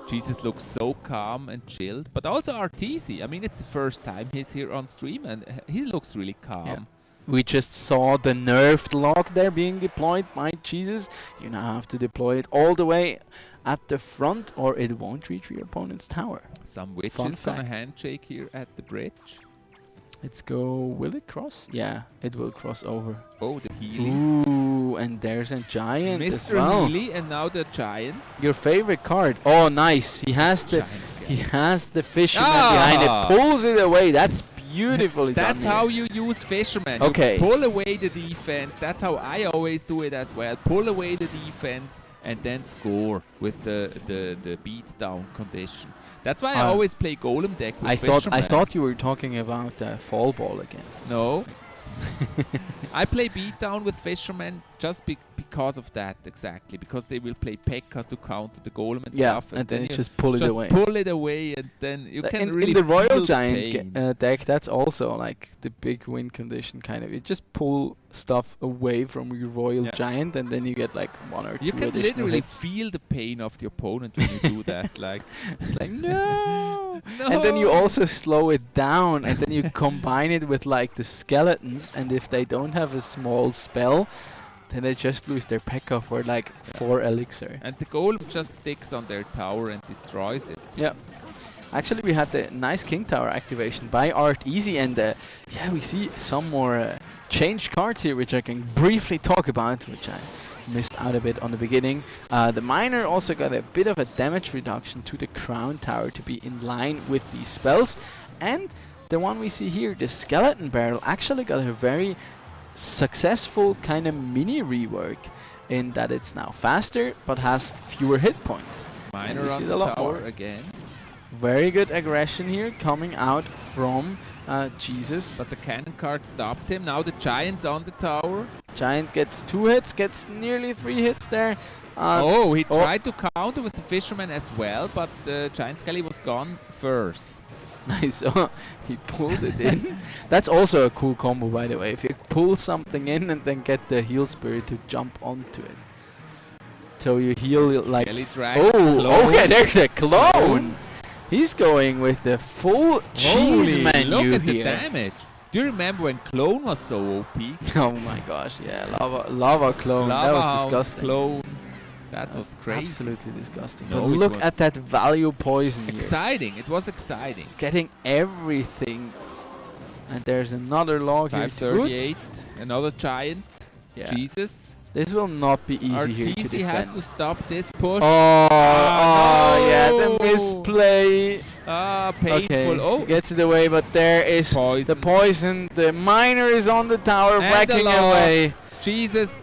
Jesus looks so calm and chilled, but also Arteezy. I mean, it's the first time he's here on stream, and he looks really calm. Yeah. We just saw the nerfed lock there being deployed by Jesus. You now have to deploy it all the way at the front, or it won't reach your opponent's tower. Some witches Fun gonna fact. handshake here at the bridge. Let's go. Will it cross? Yeah, it will cross over. Oh, the Healy. Ooh, and there's a giant as Mr. well. Healy, and now the giant. Your favorite card. Oh, nice. He has the fisherman behind it. Pulls it away. That's beautifully done. That's how you use fisherman. Okay. You pull away the defense. That's how I always do it as well. Pull away the defense and then score with the beat down condition. That's why I always play golem deck with fisherman. I thought you were talking about fall ball again. No. I play beatdown with fishermen just because of that, exactly. Because they will play P.E.K.K.A. to counter the golem and stuff. And then you just pull it away. Pull it away, and then you can really in the Royal feel Giant deck, that's also like the big win condition kind of. You just pull stuff away from your Royal Giant, and then you get like 1 or 2 You can additional literally hits. feel the pain of the opponent when you do that. Like no. And then you also slow it down, and then you combine it with like the skeletons, and if they don't have a small spell, then they just lose their P.E.K.K.A. for like 4 elixir. And the golem just sticks on their tower and destroys it. Yeah. Actually, we had the nice King Tower activation by Arteezy, and yeah, we see some more changed cards here, which I can briefly talk about, which I missed out a bit on the beginning. The Miner also got a bit of a damage reduction to the Crown Tower to be in line with these spells, and the one we see here, the Skeleton Barrel, actually got a very successful kind of mini rework in that it's now faster but has fewer hit points. Miner on the tower again. Very good aggression here coming out from Jesus. But the cannon card stopped him. Now the Giant's on the tower. Giant gets 2 hits, gets nearly 3 hits there. He tried to counter with the Fisherman as well, but the Giant Skelly was gone first. Nice. He pulled it in. That's also a cool combo, by the way. If you pull something in and then get the Heal Spirit to jump onto it. So you heal like... okay, there's a clone! He's going with the full cheese menu look at here. The damage. Do you remember when Clone was so OP? Oh my gosh, yeah, lava clone. That was disgusting. Clone. That was crazy. Absolutely disgusting. No, but look at that value poison here. Exciting. It was exciting. Getting everything. And there's another log here. 538. Another Giant. Yeah. Jesus. This will not be easy here to defend. has to stop this push. Yeah, the misplay. Painful. Okay, gets it away, but there is the poison. The miner is on the tower, whacking away. Jesus.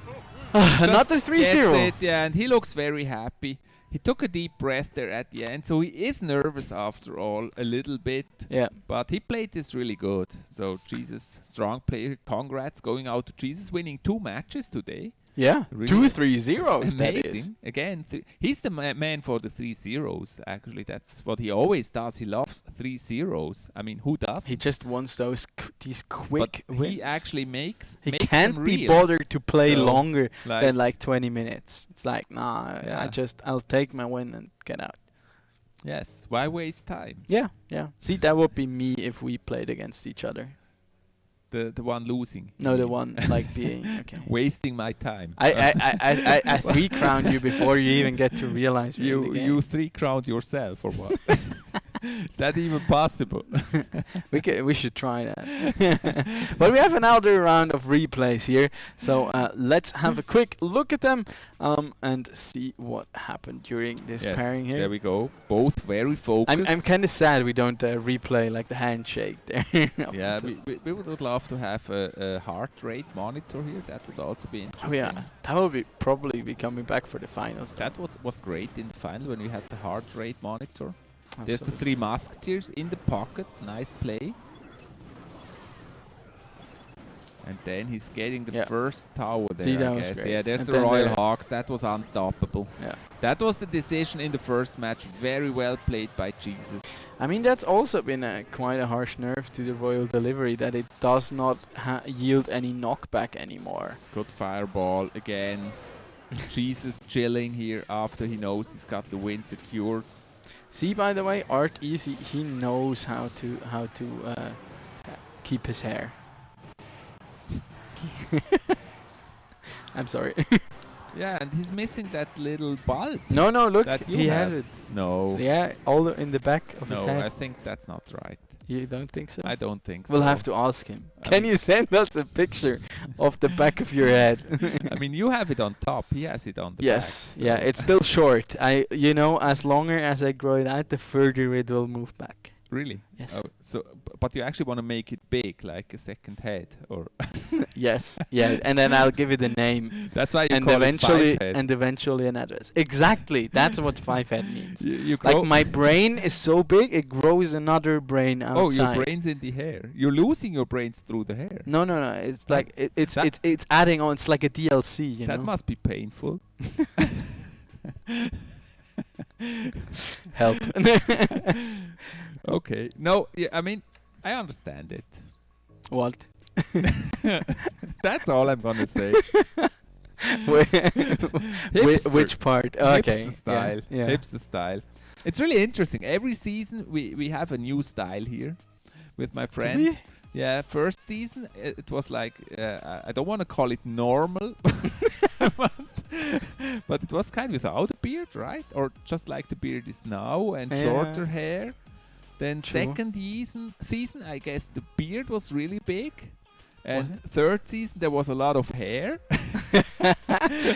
Another 3-0. Yeah, and he looks very happy. He took a deep breath there at the end, so he is nervous after all, a little bit. Yeah. But he played this really good. So Jesus, strong player. Congrats going out to Jesus, winning 2 matches today. Yeah, really 2 3-0s. That is. Amazing. Again, he's the man for the 3-0s. Actually, that's what he always does. He loves 3-0s. I mean, who does? He just wants these quick wins. He actually makes. He can't be bothered to play longer than like 20 minutes. It's like, nah, I'll take my win and get out. Yes. Why waste time? Yeah. See, that would be me if we played against each other. The one losing. No, the one like being okay. Wasting my time. I 3-crowned you before you even get to realize you 3-crowned yourself or what? Is that even possible? We should try that. But we have another round of replays here, so let's have a quick look at them and see what happened during this pairing here. There we go. Both very focused. I'm kind of sad we don't replay like the handshake there. Yeah, we would love to have a heart rate monitor here. That would also be interesting. Oh yeah, that will probably be coming back for the finals. That was great in the final when we had the heart rate monitor. Absolutely. There's the 3 Musketeers in the pocket. Nice play. And then he's getting the first tower there, I guess. Yeah, there's the Royal Hawks. That was unstoppable. Yeah. That was the decision in the first match. Very well played by Jesus. I mean, that's also been quite a harsh nerve to the Royal Delivery, that it does not yield any knockback anymore. Good fireball again. Jesus chilling here after he knows he's got the win secured. See, by the way, Art Easy, he knows how to keep his hair. I'm sorry. Yeah, and he's missing that little bulb. No, look, he has it. No. Yeah, all in the back of his head. No, I think that's not right. You don't think so? I don't think so. We'll have to ask him. Can you send us a picture of the back of your head? I mean, you have it on top. He has it on the back. Yes, yeah, it's still short. As longer as I grow it out, the further it will move back. Really? Yes. Oh, but you actually want to make it big, like a second head, or? Yes, yeah, and then I'll give it a name. That's why you call it 5-head. And eventually an address. Exactly, that's what 5-head means. You like my brain is so big, it grows another brain outside. Oh, your brain's in the hair. You're losing your brains through the hair. No. It's like it's adding on. It's like a DLC. You know. That must be painful. Help. Okay. No, yeah, I mean, I understand it. What? That's all I'm gonna say. Which part? Okay. Hipster style. Yeah. Hipster style. It's really interesting. Every season we have a new style here with my friend. Yeah, first season it was like I don't want to call it normal, but it was kind of without a beard, right? Or just like the beard is now and shorter hair. Then second season, I guess the beard was really big. And third season, there was a lot of hair.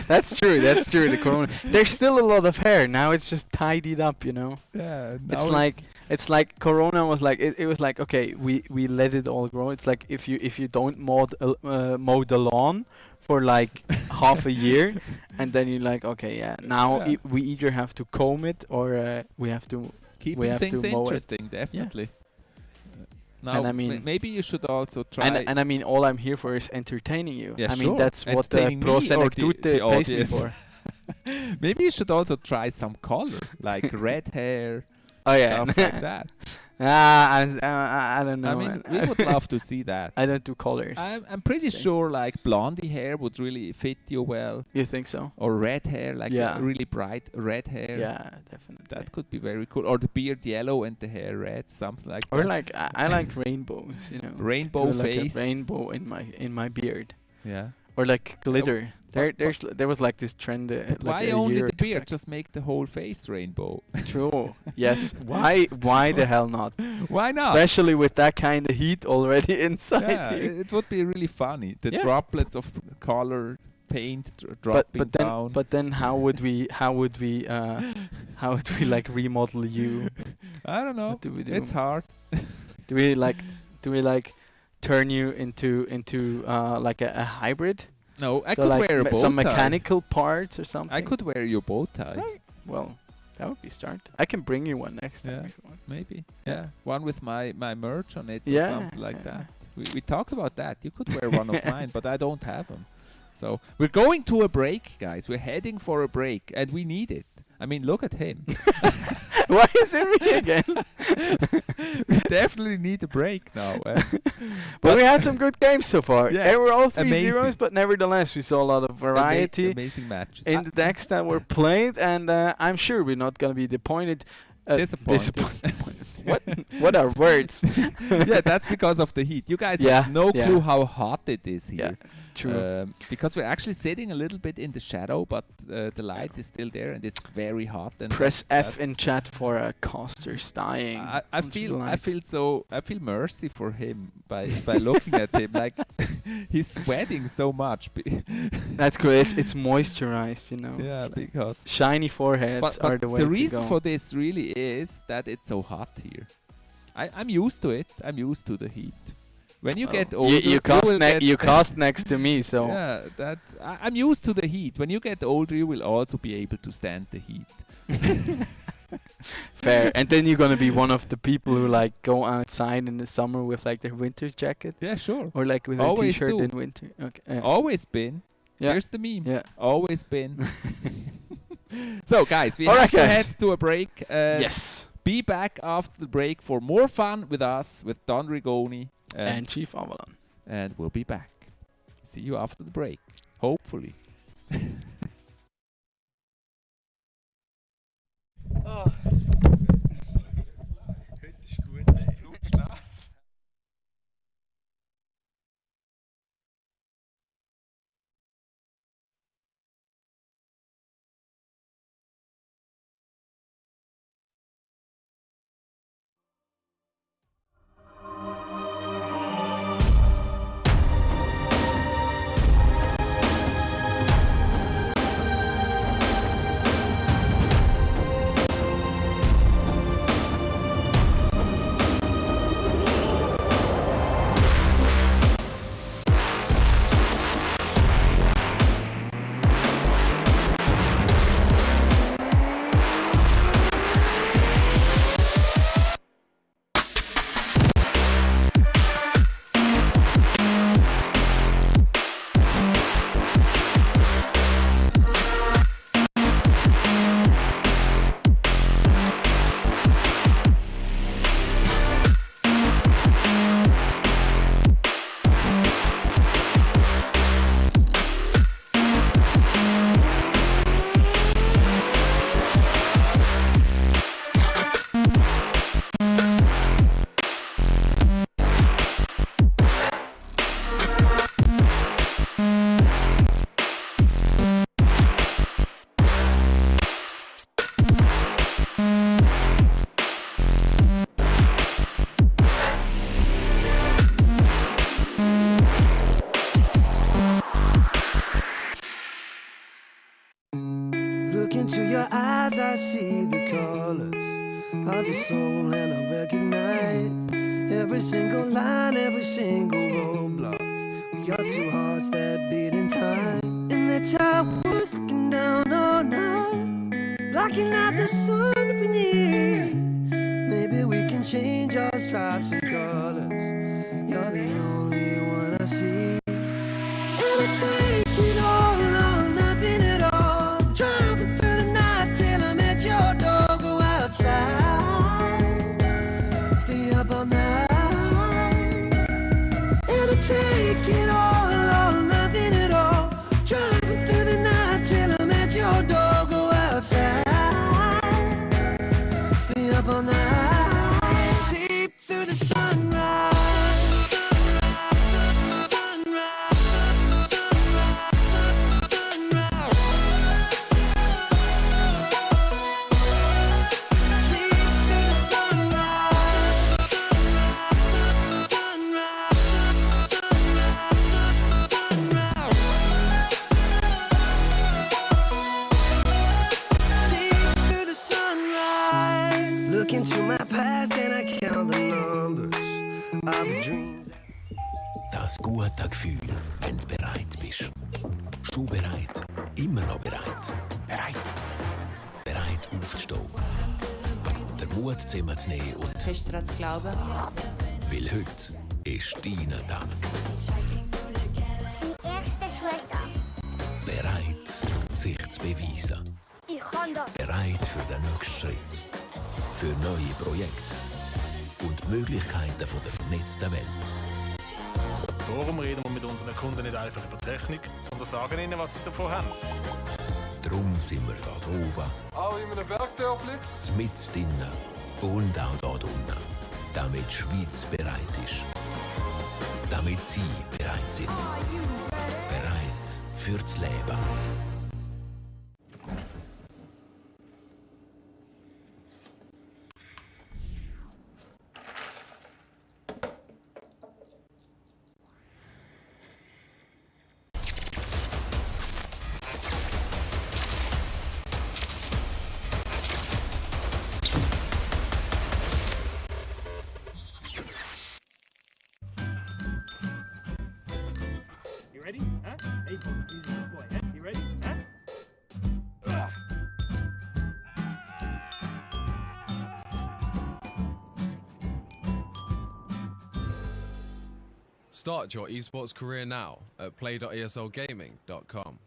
That's true. The Corona. There's still a lot of hair. Now it's just tidied up, you know. Yeah. It's like Corona was like it was like, okay, we let it all grow. It's like if you don't mow the lawn for like half a year, and then you're like, okay, yeah, now we either have to comb it or we have to keeping we have things to mow it. interesting, definitely. Now, And I mean, maybe you should also try. And I mean, all I'm here for is entertaining you. Yeah, I mean, that's what the Entertaining Pro me or Senectute the pays me audience. for. Maybe you should also try some color, like red hair. Oh yeah, stuff like that. I don't know. I mean, man. we would love to see that. I don't do colors. I'm pretty sure like blondie hair would really fit you well. You think so? Or red hair, like Yeah. really bright red hair. Yeah, definitely. That could be very cool. Or the beard yellow and the hair red, something like Or that. like I like rainbows, you know. Rainbow Do like face. a rainbow in my beard. Yeah. Or like glitter. There was like this trend. Like Why a only year the or two beard? back. Just make the whole face rainbow. True. Yes. Why the hell not? Why not? Especially with that kind of heat already inside Yeah, here. it would be really funny. The Yeah. droplets of color paint dropping down. But then how would we like remodel you? I don't know. What do we do? It's hard. do we like turn you into like a hybrid? No, I So could like wear a bow some tie. mechanical parts or something. I could wear your bow tie. Well, that would be start. I can bring you one next time Yeah, if you want. maybe. Yeah, one with my merch on it or Yeah, something like yeah. that. We talked about that. You could wear one of mine, but I don't have them. So we're going to a break, guys. We're heading for a break, and we need it. I mean, look at him. Why is it me again? We definitely need a break now. But we had some good games so far. Yeah, They were all 3-0s, amazing. but nevertheless we saw a lot of variety amazing matches. in the decks that were played, and I'm sure we're not gonna be disappointed. Disappointed. What are words? Yeah, that's because of the heat. You guys Yeah, have no yeah. clue how hot it is here. True. Because we're actually sitting a little bit in the shadow, but the light is still there, and it's very hot. And Press that's- F in chat for Coster's dying. I onto feel the I lights. feel mercy for him by looking at him, like he's sweating so much. That's good. It's moisturized, you know. Yeah, It's like because shiny foreheads but are the way the to reason go. for this really is that it's so hot here. I'm used to it. I'm used to the heat. When you get older, you cast next to me, so yeah, that's I'm used to the heat. When you get older, you will also be able to stand the heat. fair. And then you're gonna be one of the people who like go outside in the summer with like their winter jacket. Yeah, sure. Or like with Always a t-shirt do. in winter. Okay. Always been. Yeah. Here's the meme. Yeah. Always been. So, guys, we Alright, have to guys. head to a break. Yes. Be back after the break for more fun with us, with Don Rigoni And Chief Avalon. And we'll be back. See you after the break. Hopefully. Look into your eyes, I see the colors of your soul, and I recognize every single line, every single roadblock. We got two hearts that beat in time. In the time was looking down all night, blocking out the sun that we need. Maybe we can change our stripes and colors. You're the only one I see. And I take it all or nothing at all. Driving through the night till I'm at your door. Go outside, stay up all night. And I take it all or nothing at all. Driving through the night till I'm at your door. Go outside, stay up all night. Sleep through the sunrise. Look into my past and I count the numbers of dreams. Das gute Gefühl, wenn du bereit bist. Schon bereit, immer noch bereit. Bereit. Bereit aufzustehen. Den Mut zusammenzunehmen und... Kannst du daran glauben? Weil heute ist dein Tag. Mein erster Schultag. Bereit, sich zu beweisen. Ich kann das. Bereit für den nächsten Schritt. Für neue Projekte. Und die Möglichkeiten von der vernetzten Welt. Darum reden wir mit unseren Kunden nicht einfach über Technik, sondern sagen ihnen, was sie davon haben. Darum sind wir da oben. Auch in einem Bergdörfli. Mitten drinnen und auch da unten. Damit die Schweiz bereit ist. Damit Sie bereit sind. Bereit fürs Leben. You ready? Huh? Hey, he's a good boy. Huh? You ready? Huh? Start your esports career now at play.eslgaming.com.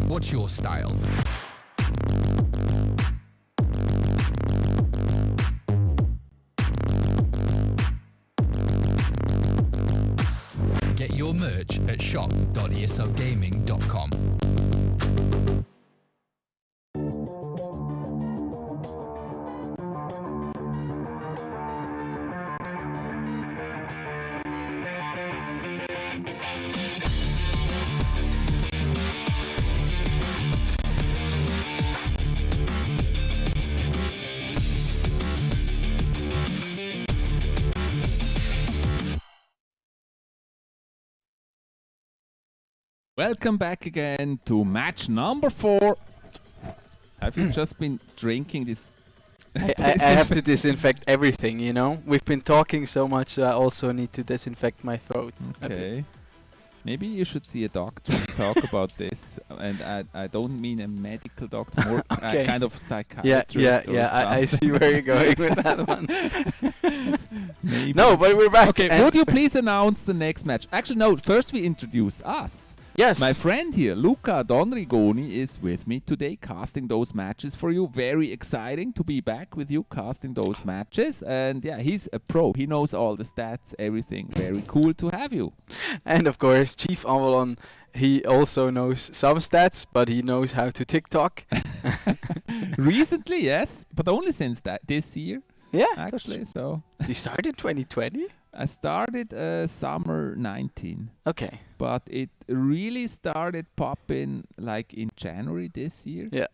What's your style? Get your merch at shop.eslgaming.com. Welcome back again to match number 4. Have you just been drinking this? I have to disinfect everything, you know? We've been talking so much, so I also need to disinfect my throat. Okay. Maybe you should see a doctor to talk about this. And I don't mean a medical doctor, more kind of psychiatrist. I see where you're going with that one. Maybe. No, but we're back. Okay, would you please announce the next match? Actually, no, first we introduce us. Yes. My friend here, Luca Donrigoni, is with me today casting those matches for you. Very exciting to be back with you casting those matches. And yeah, he's a pro. He knows all the stats, everything. Very cool to have you. And of course, Chief Avalon, he also knows some stats, but he knows how to TikTok. Recently, yes, but only since this year. Yeah, actually. So you started in 2020? I started summer 19. Okay. But it really started popping like in January this year. Yeah.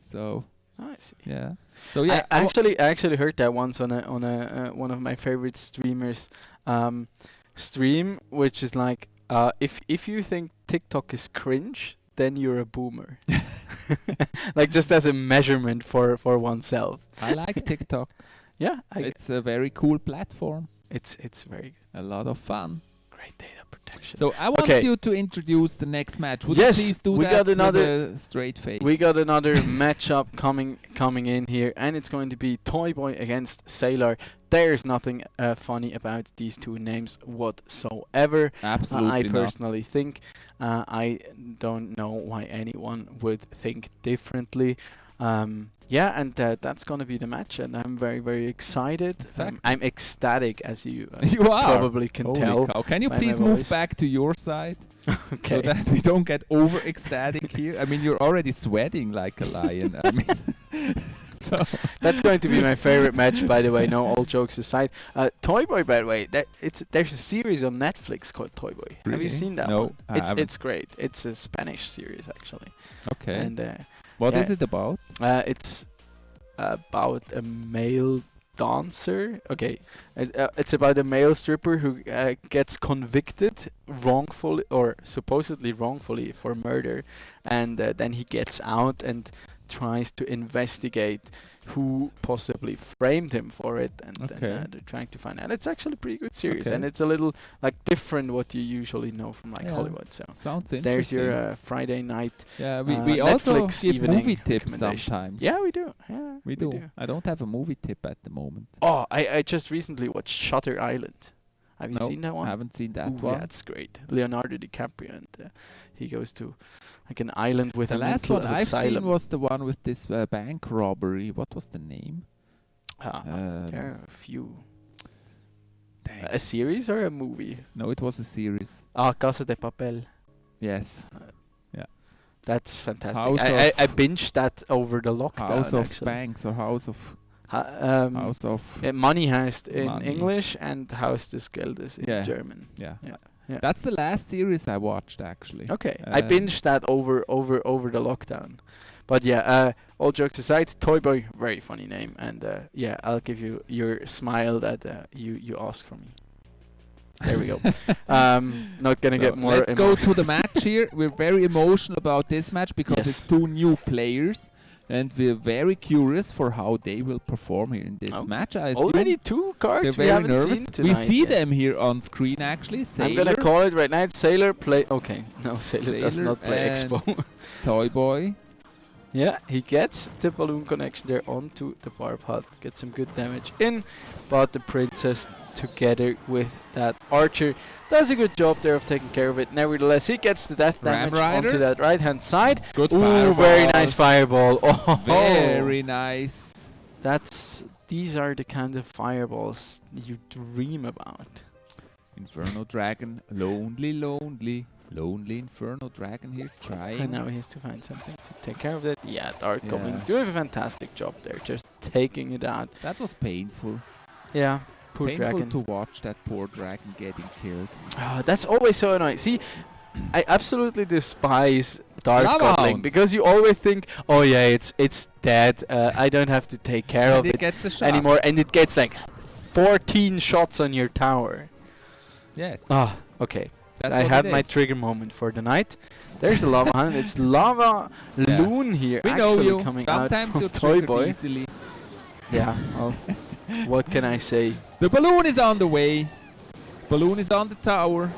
So nice. Yeah. So yeah, I actually heard that once on a one of my favorite streamers stream, which is like if you think TikTok is cringe, then you're a boomer. Like just as a measurement for oneself. I like TikTok. Yeah, it's a very cool platform. It's very good. A lot of fun. Great data protection. So I want you to introduce the next match. Would you please do we that got another with a straight face? We got another matchup coming in here, and it's going to be Toy Boy against Sailor. There's nothing funny about these two names whatsoever. Absolutely I not. personally think. I don't know why anyone would think differently. Yeah, and that's going to be the match, and I'm very, very excited. I'm ecstatic, as you, you are. probably can Holy tell. cow. Can you by my please move voice. back to your side? Okay. So that we don't get over ecstatic here. I mean, you're already sweating like a lion. I mean, so that's going to be my favorite match, by the way. No, all jokes aside. Toy Boy, by the way, there's a series on Netflix called Toy Boy. Have you Really? seen that No, one? I haven't. It's great. It's a Spanish series, actually. Okay. And what yeah, is it about? It's about a male dancer. Okay, it's about a male stripper who gets convicted wrongfully or supposedly wrongfully for murder, and then he gets out and tries to investigate who possibly framed him for it, and then, they're trying to find out. It's actually a pretty good series, and it's a little like different what you usually know from like Hollywood. So sounds interesting. there's your Friday night. Yeah, we also Netflix give evening movie tips recommendation. sometimes. Yeah, we do. Yeah, we do. I don't have a movie tip at the moment. Oh, I just recently watched Shutter Island. Have you No, seen that one? I haven't seen that Ooh, one. Yeah, it's great. Leonardo DiCaprio, and he goes to like an island with The a last mental one I've asylum. seen was the one with this bank robbery. What was the name? There are a few. A series or a movie? No, it was a series. Casa de Papel. Yes. Yeah. That's fantastic. House I of binged that over the lockdown. House of actually. Banks or House of House of Money Heist in Money. English and Haus des Geldes in Yeah. German. Yeah. Yeah. That's the last series I watched actually. Okay, I binged that over the lockdown. But yeah, all jokes aside, Toy Boy, very funny name, and yeah, I'll give you your smile that you asked for me. There we go. Not gonna get more. Let's go to the match here. We're very emotional about this match because it's two new players, and we're very curious for how they will perform here in this match. I assume Already two cards they're we very haven't nervous. seen We tonight see yet. them here on screen actually. I'm gonna Sailor, call it right now. It's Sailor play. Okay, no, Sailor does Sailor not play and Expo. Toy Boy. Yeah, he gets the balloon connection there onto the barb hut, gets some good damage in, but the princess together with that archer does a good job there of taking care of it. Nevertheless, he gets the death Ram damage Rider. onto that right hand side. Good Ooh, fireball. very nice fireball. Oh, Very nice. These are the kind of fireballs you dream about. Inferno Dragon, lonely Inferno Dragon here trying. And now he has to find something to take care of it. Yeah, Dark Yeah. Goblin doing a fantastic job there, just taking it out. That was painful. Yeah, poor Painful dragon. to watch that poor dragon getting killed. That's always so annoying. See, I absolutely despise Dark Lava Goblin Hound. because you always think, oh yeah, it's dead. I don't have to take care And of it it gets a shot. anymore, and it gets like 14 shots on your tower. Yes. Ah, okay. That's I what had it my is. trigger moment for the night. There's a lava hunt. It's lava Yeah. loon here. We know actually you. coming Sometimes out you're from Toy triggered Boy. easily. Yeah. Well, what can I say? The balloon is on the way. Balloon is on the tower.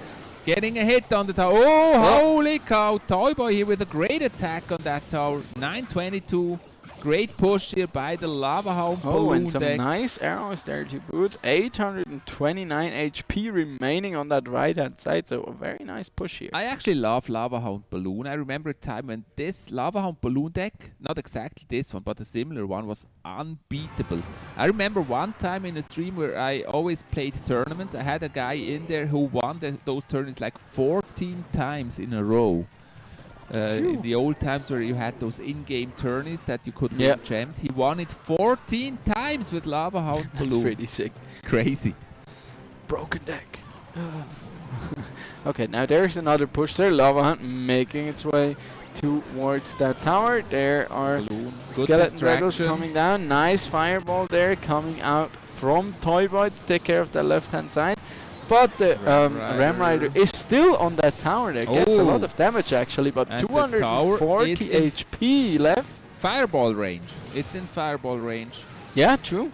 Getting a hit on the tower. Oh, holy cow. Toy Boy here with a great attack on that tower. 922. Great push here by the Lava Hound Oh, balloon and some deck. nice arrows there to boot. 829 HP remaining on that right-hand side, so a very nice push here. I actually love Lava Hound Balloon. I remember a time when this Lava Hound Balloon deck, not exactly this one, but a similar one, was unbeatable. I remember one time in a stream where I always played tournaments, I had a guy in there who won those tournaments like 14 times in a row. In the old times where you had those in-game tourneys that you could win gems, he won it 14 times with Lava Hound Balloon. That's pretty sick. Crazy. Broken deck. Okay, now there's another push there. Lava Hunt making its way towards that tower. There are skeleton dragons coming down. Nice fireball there coming out from Toy Boy to take care of the left-hand side. But the Ram Rider is still on that tower there. Gets a lot of damage actually, but And the 240 tower is HP left. Fireball range. It's in fireball range. Yeah, true.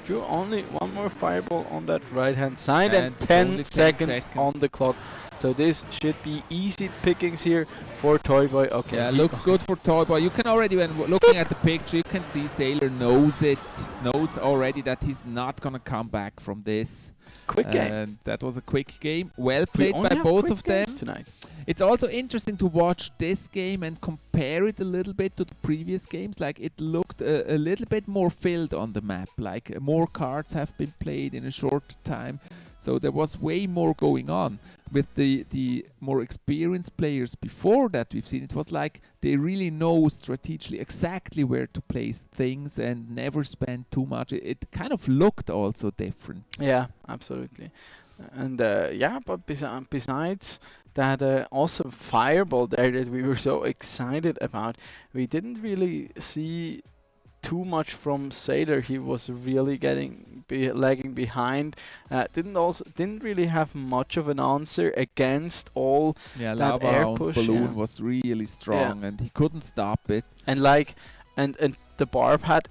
Only one more fireball on that right-hand side and And 10 only 10 seconds seconds. on the clock So this should be easy pickings here for Toy Boy. Okay. Yeah, looks good for Toy Boy. You can already, when looking at the picture, you can see Sailor knows already that he's not gonna come back from this. Quick game. And that was a quick game. Well played by both of them tonight. It's also interesting to watch this game and compare it a little bit to the previous games. Like, it looked a little bit more filled on the map. Like, more cards have been played in a short time. So there was way more going on. With the more experienced players before that we've seen, it was like they really know strategically exactly where to place things and never spend too much. It kind of looked also different. Yeah, absolutely. And yeah, but besides that awesome fireball there that we were so excited about, we didn't really see too much from Sailor. He was really lagging behind. Didn't really have much of an answer against all that Lava air Hound push. balloon was really strong, and he couldn't stop it. And and the barb hut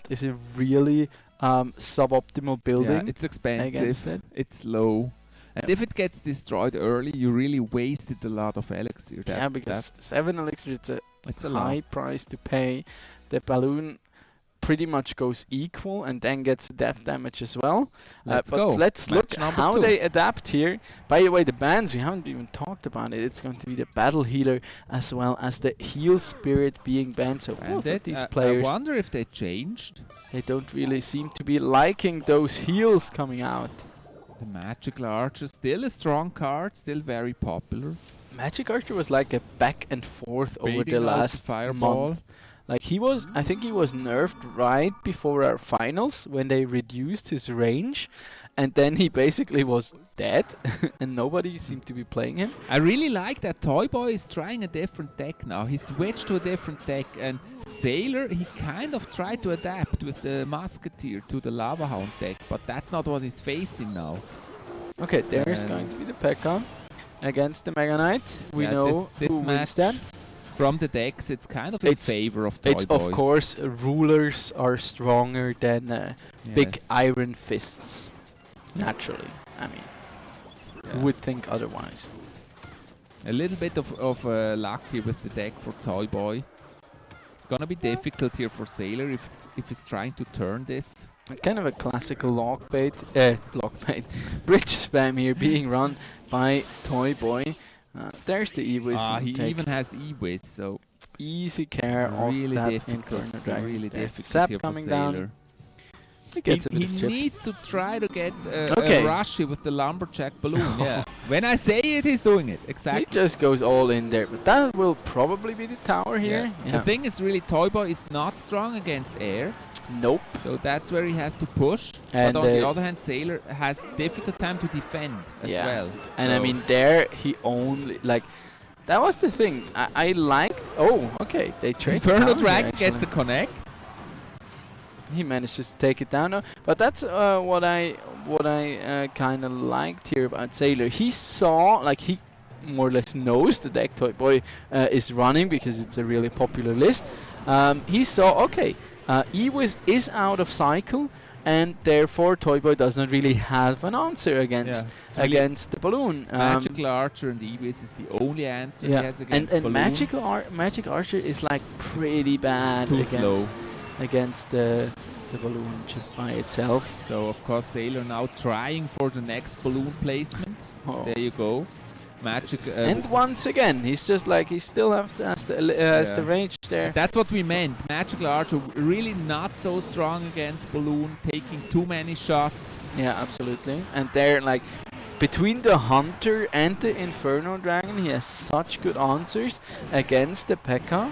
is a really suboptimal building. Yeah, it's expensive. It's low. And if it gets destroyed early, you really wasted a lot of elixir. Yeah, because 7 elixir, it's a high lot. price to pay. The balloon pretty much goes equal and then gets death damage as well. Let's but go. let's look Match number how 2. they adapt here. By the way, the bands, we haven't even talked about it. It's going to be the Battle Healer as well as the Heal Spirit being banned. So both of these players, I wonder if they changed. they don't really seem to be liking those heals coming out. The Magical Archer, still a strong card, still very popular. Magic Archer was like a back and forth over Baiting the out last fireball. month. Like I think he was nerfed right before our finals when they reduced his range, and then he basically was dead, and nobody seemed to be playing him. I really like that Toy Boy is trying a different deck now. He switched to a different deck, and Sailor, he kind of tried to adapt with the Musketeer to the Lava Hound deck, but that's not what he's facing now. Okay, there's going to be the P.E.K.K.A. against the Mega Knight. We know this who match wins then. From the decks, it's kind of in favor of Toy It's Boy. of course rulers are stronger than big iron fists. Naturally, I mean, who would think otherwise? A little bit of lucky with the deck for Toy Boy. It's gonna be difficult here for Sailor if he's trying to turn this. Kind of a classical lockbait, bridge spam here being run by Toy Boy. There's the E-Wiz. He even has E-Wiz, so easy care really of that difficult. Inferno Dragon. Really There's difficult Zap here coming for down. Sailor. He needs to try to get a rush with the lumberjack balloon. Yeah. When I say it, he's doing it. Exactly. He just goes all in there, but that will probably be the tower here. Yeah. The thing is, really, Toy Boy is not strong against air. Nope. So that's where he has to push. And but on the other hand, Sailor has difficult time to defend as well. And so I mean, there he only that was the thing. I liked. Oh, okay. They trade. Inferno Dragon gets a connect. He manages to take it down now. But that's what I kind of liked here about Sailor. He saw, he more or less knows the deck Toy Boy is running because it's a really popular list. He saw, okay, E-Wiz is out of cycle, and therefore Toy Boy does not really have an answer against the balloon. Magical Archer and E-Wiz is the only answer he has against and balloon. Magic Archer is pretty bad against the balloon just by itself. So of course Sailor now trying for the next balloon placement. Oh. There you go. Magic. And once again, he's just he still has the range there. That's what we meant. Magical Archer really not so strong against balloon, taking too many shots. Yeah, absolutely. And there, between the Hunter and the Inferno Dragon, he has such good answers against the P.E.K.K.A.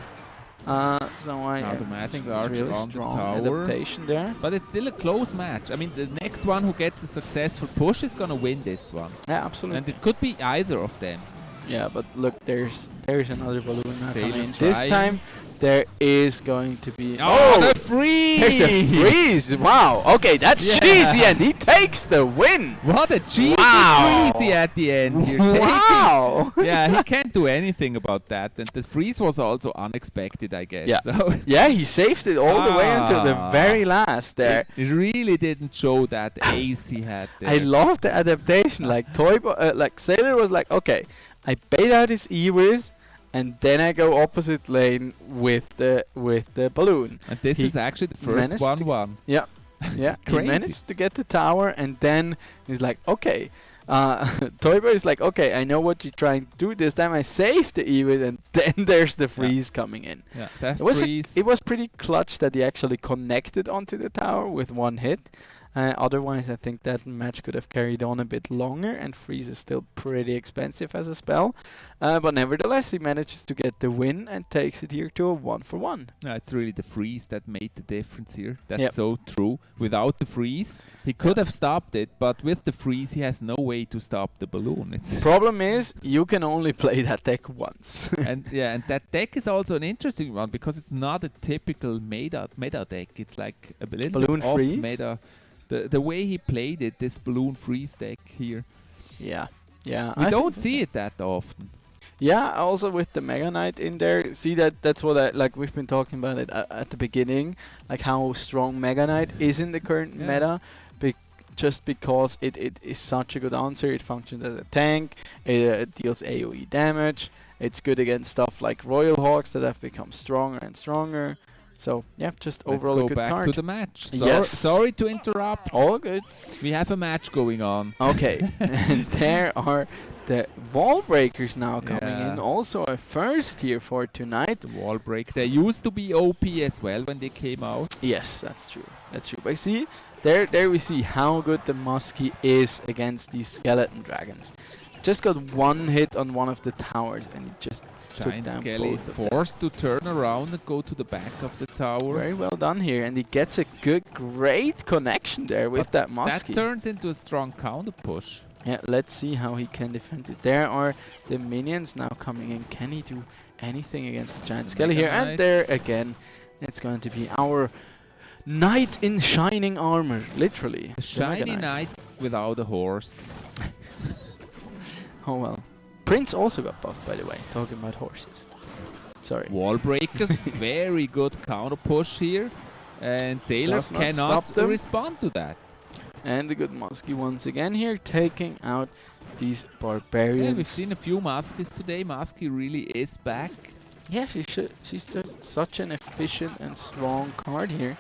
So I the Magic think Archer it's really on strong the tower. adaptation there. But it's still a close match. I mean, the next one who gets a successful push is gonna win this one. Yeah, absolutely. And it could be either of them. Yeah, but look, there's another balloon now coming in. Sailor This time there is going to be... Oh, the freeze! There's a freeze! Wow, okay, that's cheesy, and he takes the win! What a cheesy freezy at the end here. Wow! Yeah, he can't do anything about that, and the freeze was also unexpected, I guess. Yeah, So yeah, he saved it all the way until the very last there. It really didn't show that ace he had there. I love the adaptation, like like Sailor was like, okay, I bait out his E-Wiz, and then I go opposite lane with the balloon. And this is actually the first 1-1. Yeah, yeah. He managed to get the tower, and then he's like, okay. Toyboy is like, okay, I know what you're trying to do. This time I saved the E-Wiz, and then there's the freeze coming in. Yeah, that it was pretty clutch that he actually connected onto the tower with one hit. Otherwise, I think that match could have carried on a bit longer, and freeze is still pretty expensive as a spell. But nevertheless, he manages to get the win and takes it here to a 1-for-1. Yeah, it's really the freeze that made the difference here. That's so true. Without the freeze, he could have stopped it, but with the freeze, he has no way to stop the balloon. Problem is, you can only play that deck once. And that deck is also an interesting one because it's not a typical meta deck. It's like a little balloon bit off freeze? meta. The way he played it, this balloon freeze deck here. Yeah, yeah. We don't see it that often. Yeah, also with the Mega Knight in there. See, that's what I like. We've been talking about it at the beginning, like how strong Mega Knight is in the current meta. Just because it is such a good answer. It functions as a tank. It deals AoE damage. It's good against stuff like Royal Hawks that have become stronger and stronger. So yeah, just overall a good card. card. Let's go back to the match. Yes. Sorry to interrupt. All good. We have a match going on. Okay, and there are the wall breakers now coming in. Also a first here for tonight. The wall break. They used to be OP as well when they came out. Yes, that's true. That's true. But see, there we see how good the Muskie is against these skeleton dragons. Just got one hit on one of the towers, and he just Giant took down Skelly both of them. forced to turn around and go to the back of the tower. Very well done here, and he gets a great connection there with that Muskie. That turns into a strong counter push. Yeah, let's see how he can defend it. There are the minions now coming in. Can he do anything against the Giant Skelly here? And there again, it's going to be our knight in shining armor, literally. The shiny knight without a horse. Oh well. Prince also got buffed, by the way, talking about horses. Sorry. Wall breakers, very good counter push here. And Sailor Does not cannot stop them. respond to that. And the good Muskie once again here, taking out these barbarians. Yeah, we've seen a few Muskies today. Muskie really is back. Yeah, she's just such an efficient and strong card here.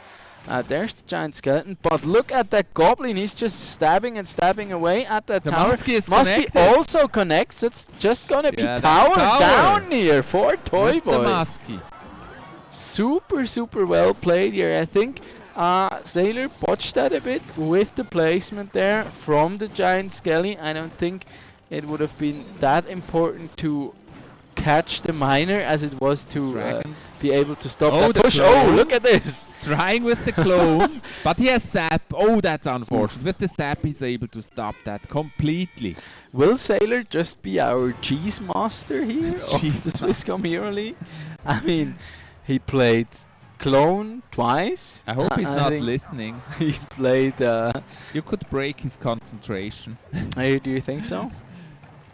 There's the giant skeleton, but look at that goblin. He's just stabbing and stabbing away at that The tower. Muskie is Muskie connected. also connects. It's just gonna be tower down here for Toy With the Boy. Muskie. Super well played here. I think Sailor botched that a bit with the placement there from the giant skelly. I don't think it would have been that important to catch the miner as it was to be able to stop that push. Oh, look at this! Trying with the clone, but he has sap. Oh, that's unfortunate. With the sap, he's able to stop that completely. Will Sailor just be our cheese master here of the Swisscom Heroleague? I mean, he played clone twice. I hope he's not think listening. He played... You could break his concentration. Do you think so?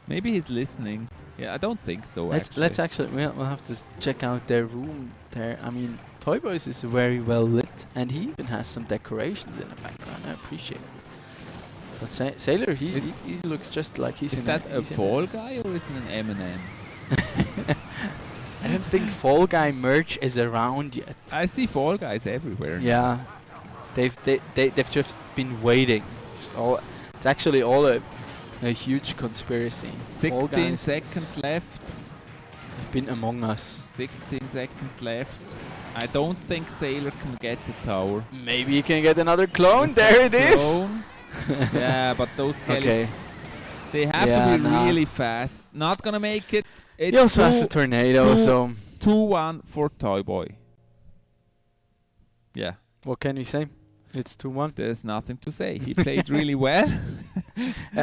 Maybe he's listening. Yeah, I don't think so. Let's actually we'll have to check out their room there. I mean, Toy Boys is very well lit, and he even has some decorations in the background. I appreciate it. But Sailor, he looks just like he's. Is that a Fall Guy or is it an M&M? I don't think Fall Guy merch is around yet. I see Fall Guys everywhere. Yeah, they've just been waiting. It's actually all a huge conspiracy. 16 seconds left. They've been among us. 16 seconds left. I don't think Sailor can get the tower. Maybe you can get another clone. There it is. Yeah, but those skellies, they have to be really fast. Not gonna make it. He also has a tornado, so 2-1 for Toy Boy. Yeah. What can we say? It's 2-1. There's nothing to say. He played really well.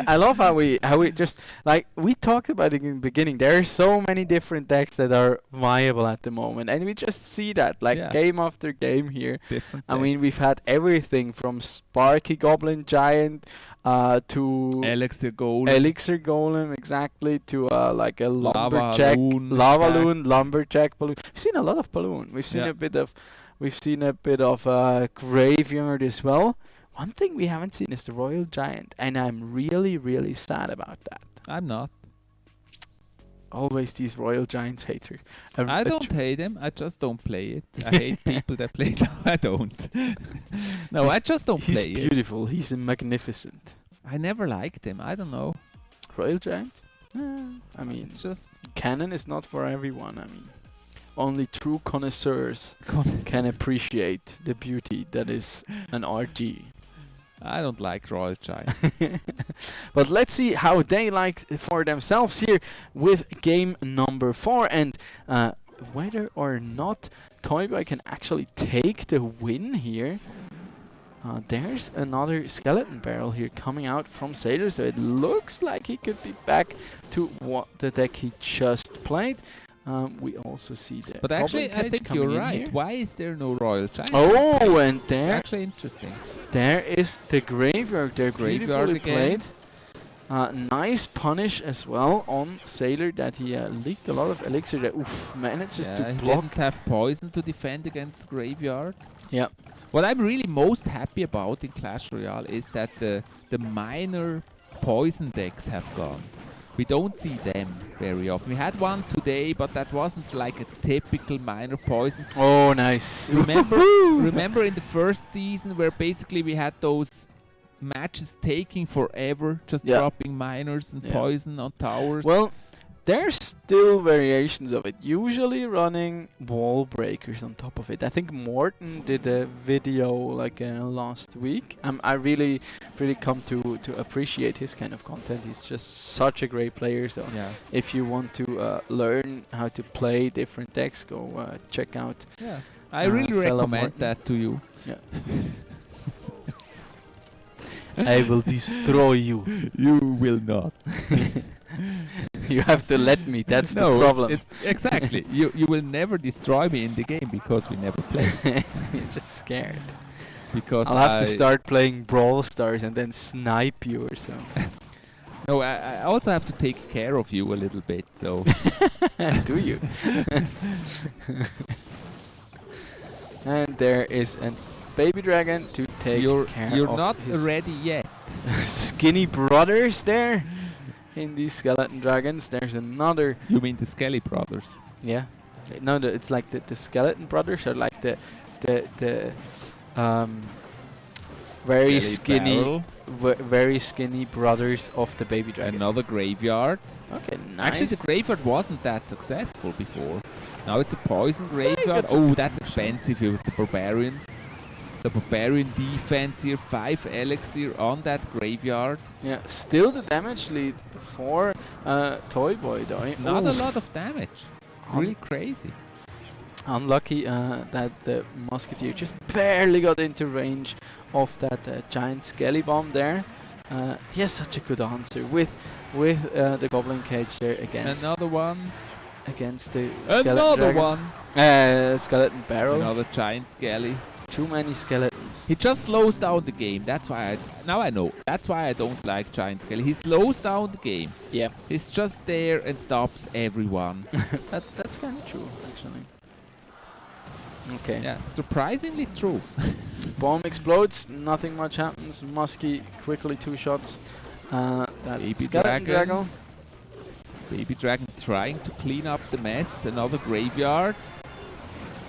I love how we just like we talked about it in the beginning. There are so many different decks that are viable at the moment, and we just see that like game after game here. Different I mean, we've had everything from Sparky Goblin Giant to Elixir Golem, exactly, to like a Lava lumberjack, lava Loon, loon, lumberjack balloon. We've seen a lot of balloon. We've seen a bit of graveyard as well. One thing we haven't seen is the Royal Giant, and I'm really, really sad about that. I'm not. Always these Royal Giants hater. I don't hate him. I just don't play it. I hate people that play it. No, I don't. No, I just don't play it. He's beautiful. He's magnificent. I never liked him. I don't know. Royal Giant? I mean, it's just canon is not for everyone. I mean, only true connoisseurs can appreciate the beauty that is an RG. I don't like Royal Giant. But let's see how they like for themselves here with game number 4, and whether or not Toyboy can actually take the win here. There's another skeleton barrel here coming out from Sailor, so it looks like he could be back to what the deck he just played. We also see the But actually, I think you're right. Here. Why is there no Royal Giant? Oh, and there... It's actually interesting. There is the graveyard. They're beautifully played. Nice punish as well on Sailor that he leaked a lot of elixir that manages to block. He didn't have poison to defend against graveyard. Yeah. What I'm really most happy about in Clash Royale is that the minor poison decks have gone. We don't see them very often. We had one today, but that wasn't like a typical minor poison. Oh, nice. Remember in the first season where basically we had those matches taking forever, just dropping minors and poison on towers? Well, there's still variations of it, usually running wall breakers on top of it. I think Morton did a video like last week. I really come to appreciate his kind of content. He's just such a great player. So if you want to learn how to play different decks, go check out. Yeah, I really recommend that to you. Yeah. I will destroy you. You will not. You have to let me. That's the problem. Exactly. You will never destroy me in the game because we never play. You're just scared. Because I'll have to start playing Brawl Stars and then snipe you or so. No, I also have to take care of you a little bit. So. Do you? And there is a baby dragon to take care of. You're not ready yet. Skinny brothers there. In these skeleton dragons, there's another. You mean the Skelly brothers? Yeah. No, it's like the skeleton brothers are like the very skinny, very skinny brothers of the baby dragon. Another graveyard. Okay, nice. Actually, the graveyard wasn't that successful before. Now it's a poison graveyard. Oh, that's expensive with the barbarians. The barbarian defense here, 5 elixir on that graveyard. Yeah, still the damage lead for Toyboy though. It's not a lot of damage. It's really crazy. Unlucky that the musketeer just barely got into range of that giant skelly bomb there. He has such a good answer with the goblin cage there against. Another one. Against the another one. Skeleton barrel. Another giant skelly. Too many skeletons. He just slows down the game. That's why now I know. That's why I don't like Giant Skelly. He slows down the game. Yeah. He's just there and stops everyone. That's kind of true, actually. Okay. Yeah, surprisingly true. Bomb explodes. Nothing much happens. Muskie quickly 2 shots. That Baby skeleton dragon. Baby dragon trying to clean up the mess. Another graveyard.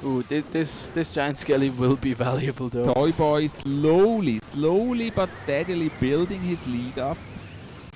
Ooh, this giant skelly will be valuable though. Toyboy slowly but steadily building his lead up.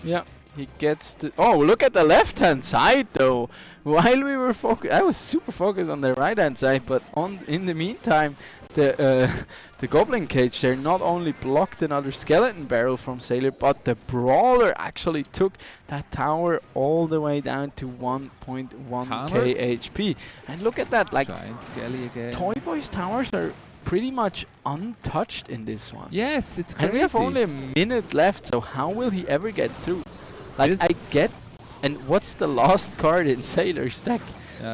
Yeah, he gets the... Oh, look at the left-hand side though. While we were I was super focused on the right-hand side, but in the meantime, the goblin cage there not only blocked another skeleton barrel from Sailor, but the brawler actually took that tower all the way down to 1.1k HP. And look at that, like Giant Skelly again. Toyboy's towers are pretty much untouched in this one. Yes, it's crazy. And we have only a minute left, so how will he ever get through? Like, I get... And what's the last card in Sailor's deck?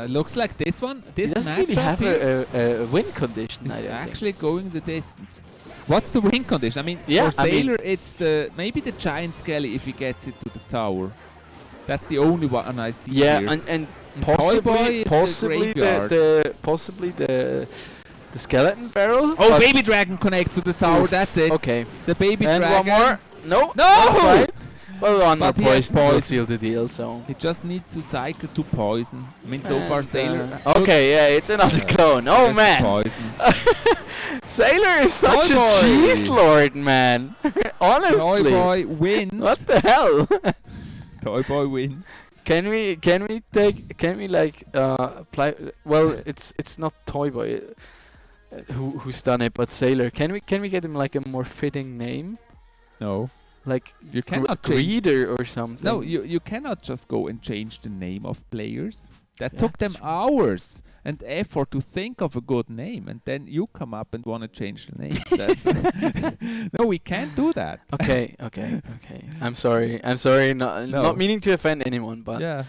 Looks like this one. This he doesn't matchup really have a win condition. It's actually going the distance. What's the win condition? I mean, yeah, for Sailor, it's maybe the Giant Skelly if he gets it to the tower. That's the only one I see here. Yeah, and possibly the skeleton barrel. Oh, Baby Dragon connects to the tower. Oof, that's it. Okay. The Baby and Dragon. One more. No. No. Well, one more But he has poison will poison. seal the deal. So He just needs to cycle to poison. I mean, so far Sailor. Okay, yeah, it's another clone. Oh man. Poison. Sailor is such Toy a Boy. cheese lord, man. Honestly. Toy Boy wins. What the hell? Toy Boy wins. Can we apply? Well, it's not Toy Boy who's done it, but Sailor. Can we get him like a more fitting name? No. Like You cannot change. Greeder or something. No, you cannot just go and change the name of players. That Yeah, took them that's hours and effort to think of a good name, and then you come up and want to change the name. That's no, we can't do that. Okay. I'm sorry. Not meaning to offend anyone, but Yeah.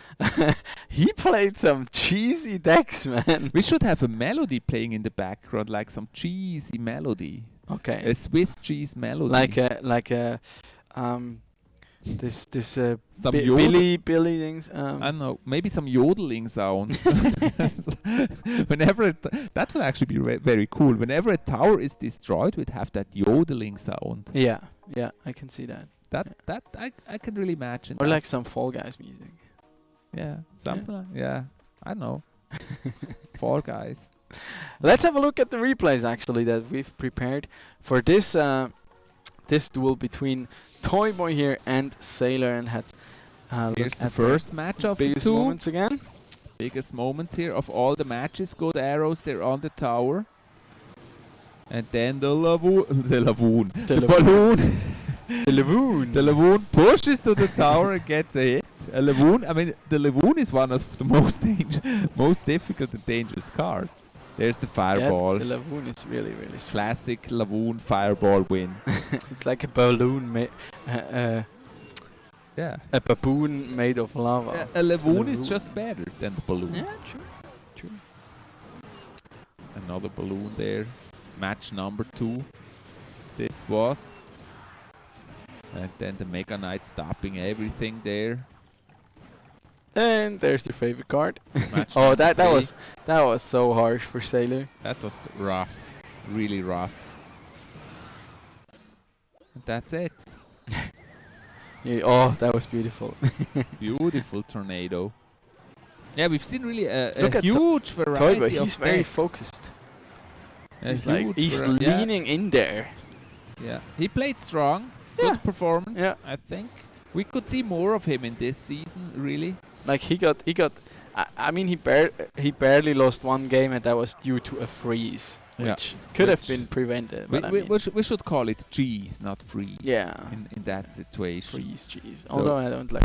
he played some cheesy decks, man. We should have a melody playing in the background, like some cheesy melody. Okay. A Swiss cheese melody. This Some Billy things. I don't know, maybe some yodeling sounds. Whenever that would actually be very cool. Whenever a tower is destroyed, we'd have that yodeling sound. Yeah, I can see that. That I can really imagine. Or that. like some Fall Guys music. Yeah, something like I don't know. Fall Guys. Let's have a look at the replays actually that we've prepared for this this duel between Toy Boy here and Sailor, and had Here's the first match of the biggest two. moments again. Biggest moments here of all the matches. Good arrows there on the tower. And then the balloon. The Lavoon pushes to the tower and gets a hit. A Lavoon, I mean, the Lavoon is one of the most difficult and dangerous cards. There's the fireball. Yeah, the Lavoon is really strong. Classic Lavoon fireball win. It's like a balloon Yeah. A baboon made of lava. Yeah, a Lavoon is just better than the balloon. Yeah, true. Another balloon there. Match number 2. This was. And then the Mega Knight stopping everything there. And there's your favorite card. Match oh, number that 3. was so harsh for Sailor. That was rough. Really rough. And that's it. Yeah, oh, that was beautiful. Beautiful tornado. Yeah, we've seen really a at huge variety Toy Boy, of he's very decks. focused. A huge He's yeah. leaning in there. Yeah, he played strong. Yeah. Good performance. Yeah. I think we could see more of him in this season. Really. Like he got. I mean, he barely lost one game, and that was due to a freeze, which could have been prevented. But We should call it cheese, not freeze. Yeah. In that situation. Freeze cheese. So Although I don't like.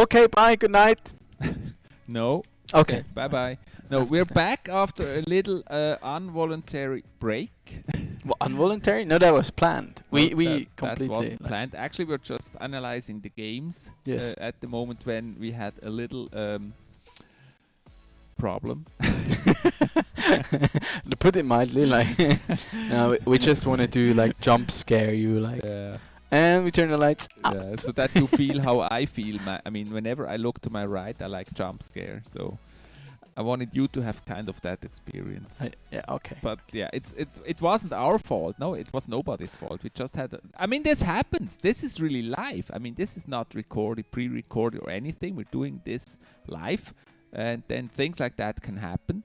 Okay, bye, good night. No. Okay. Bye bye. No, we're back after a little involuntary break. Involuntary? No, that was planned. No, We that completely wasn't planned. Actually, we're just analyzing the games at the moment when we had a little problem. To put it mildly, like no, we just want to do like jump scare you, like, and we turn the lights out. Yeah, so that you feel how I feel. I mean, whenever I look to my right, I like jump scare. So I wanted you to have kind of that experience. Yeah, okay. But yeah, it wasn't our fault. No, it was nobody's fault. We just had. I mean, this happens. This is really live. I mean, this is not recorded, pre-recorded or anything. We're doing this live, and then things like that can happen.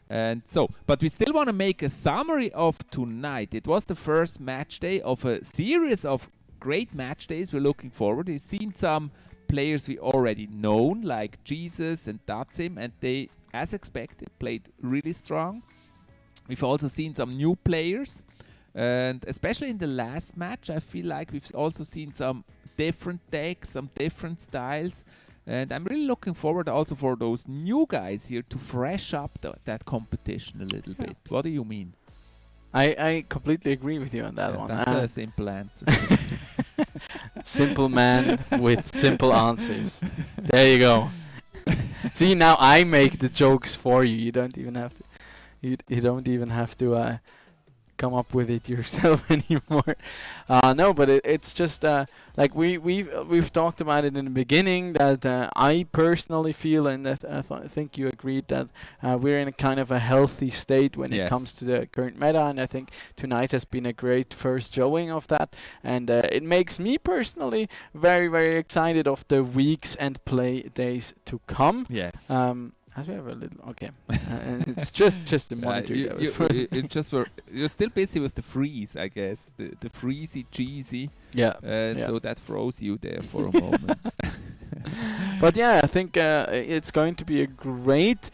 And so, but we still want to make a summary of tonight. It was the first match day of a series of great match days. We're looking forward. We've seen some players we already known, like Jesus and Datsim, and they, as expected, played really strong. We've also seen some new players, and especially in the last match, I feel like we've also seen some different decks, some different styles. And I'm really looking forward also for those new guys here to fresh up that competition a little bit. What do you mean? I completely agree with you on that one. That's a simple answer. Simple man with simple answers. There you go. See, now I make the jokes for you. You don't even have to. You don't even have to come up with it yourself anymore. No, but it's just like we've talked about it in the beginning, that I personally feel, and that I think you agreed, that we're in a kind of a healthy state when it comes to the current meta, and I think tonight has been a great first showing of that, and it makes me personally very, very excited of the weeks and play days to come. Yes. As we have a little, okay, it's just the monitor. You're still busy with the freeze, I guess, the freezy cheesy. Yeah. So that froze you there for a moment. But yeah, I think it's going to be a great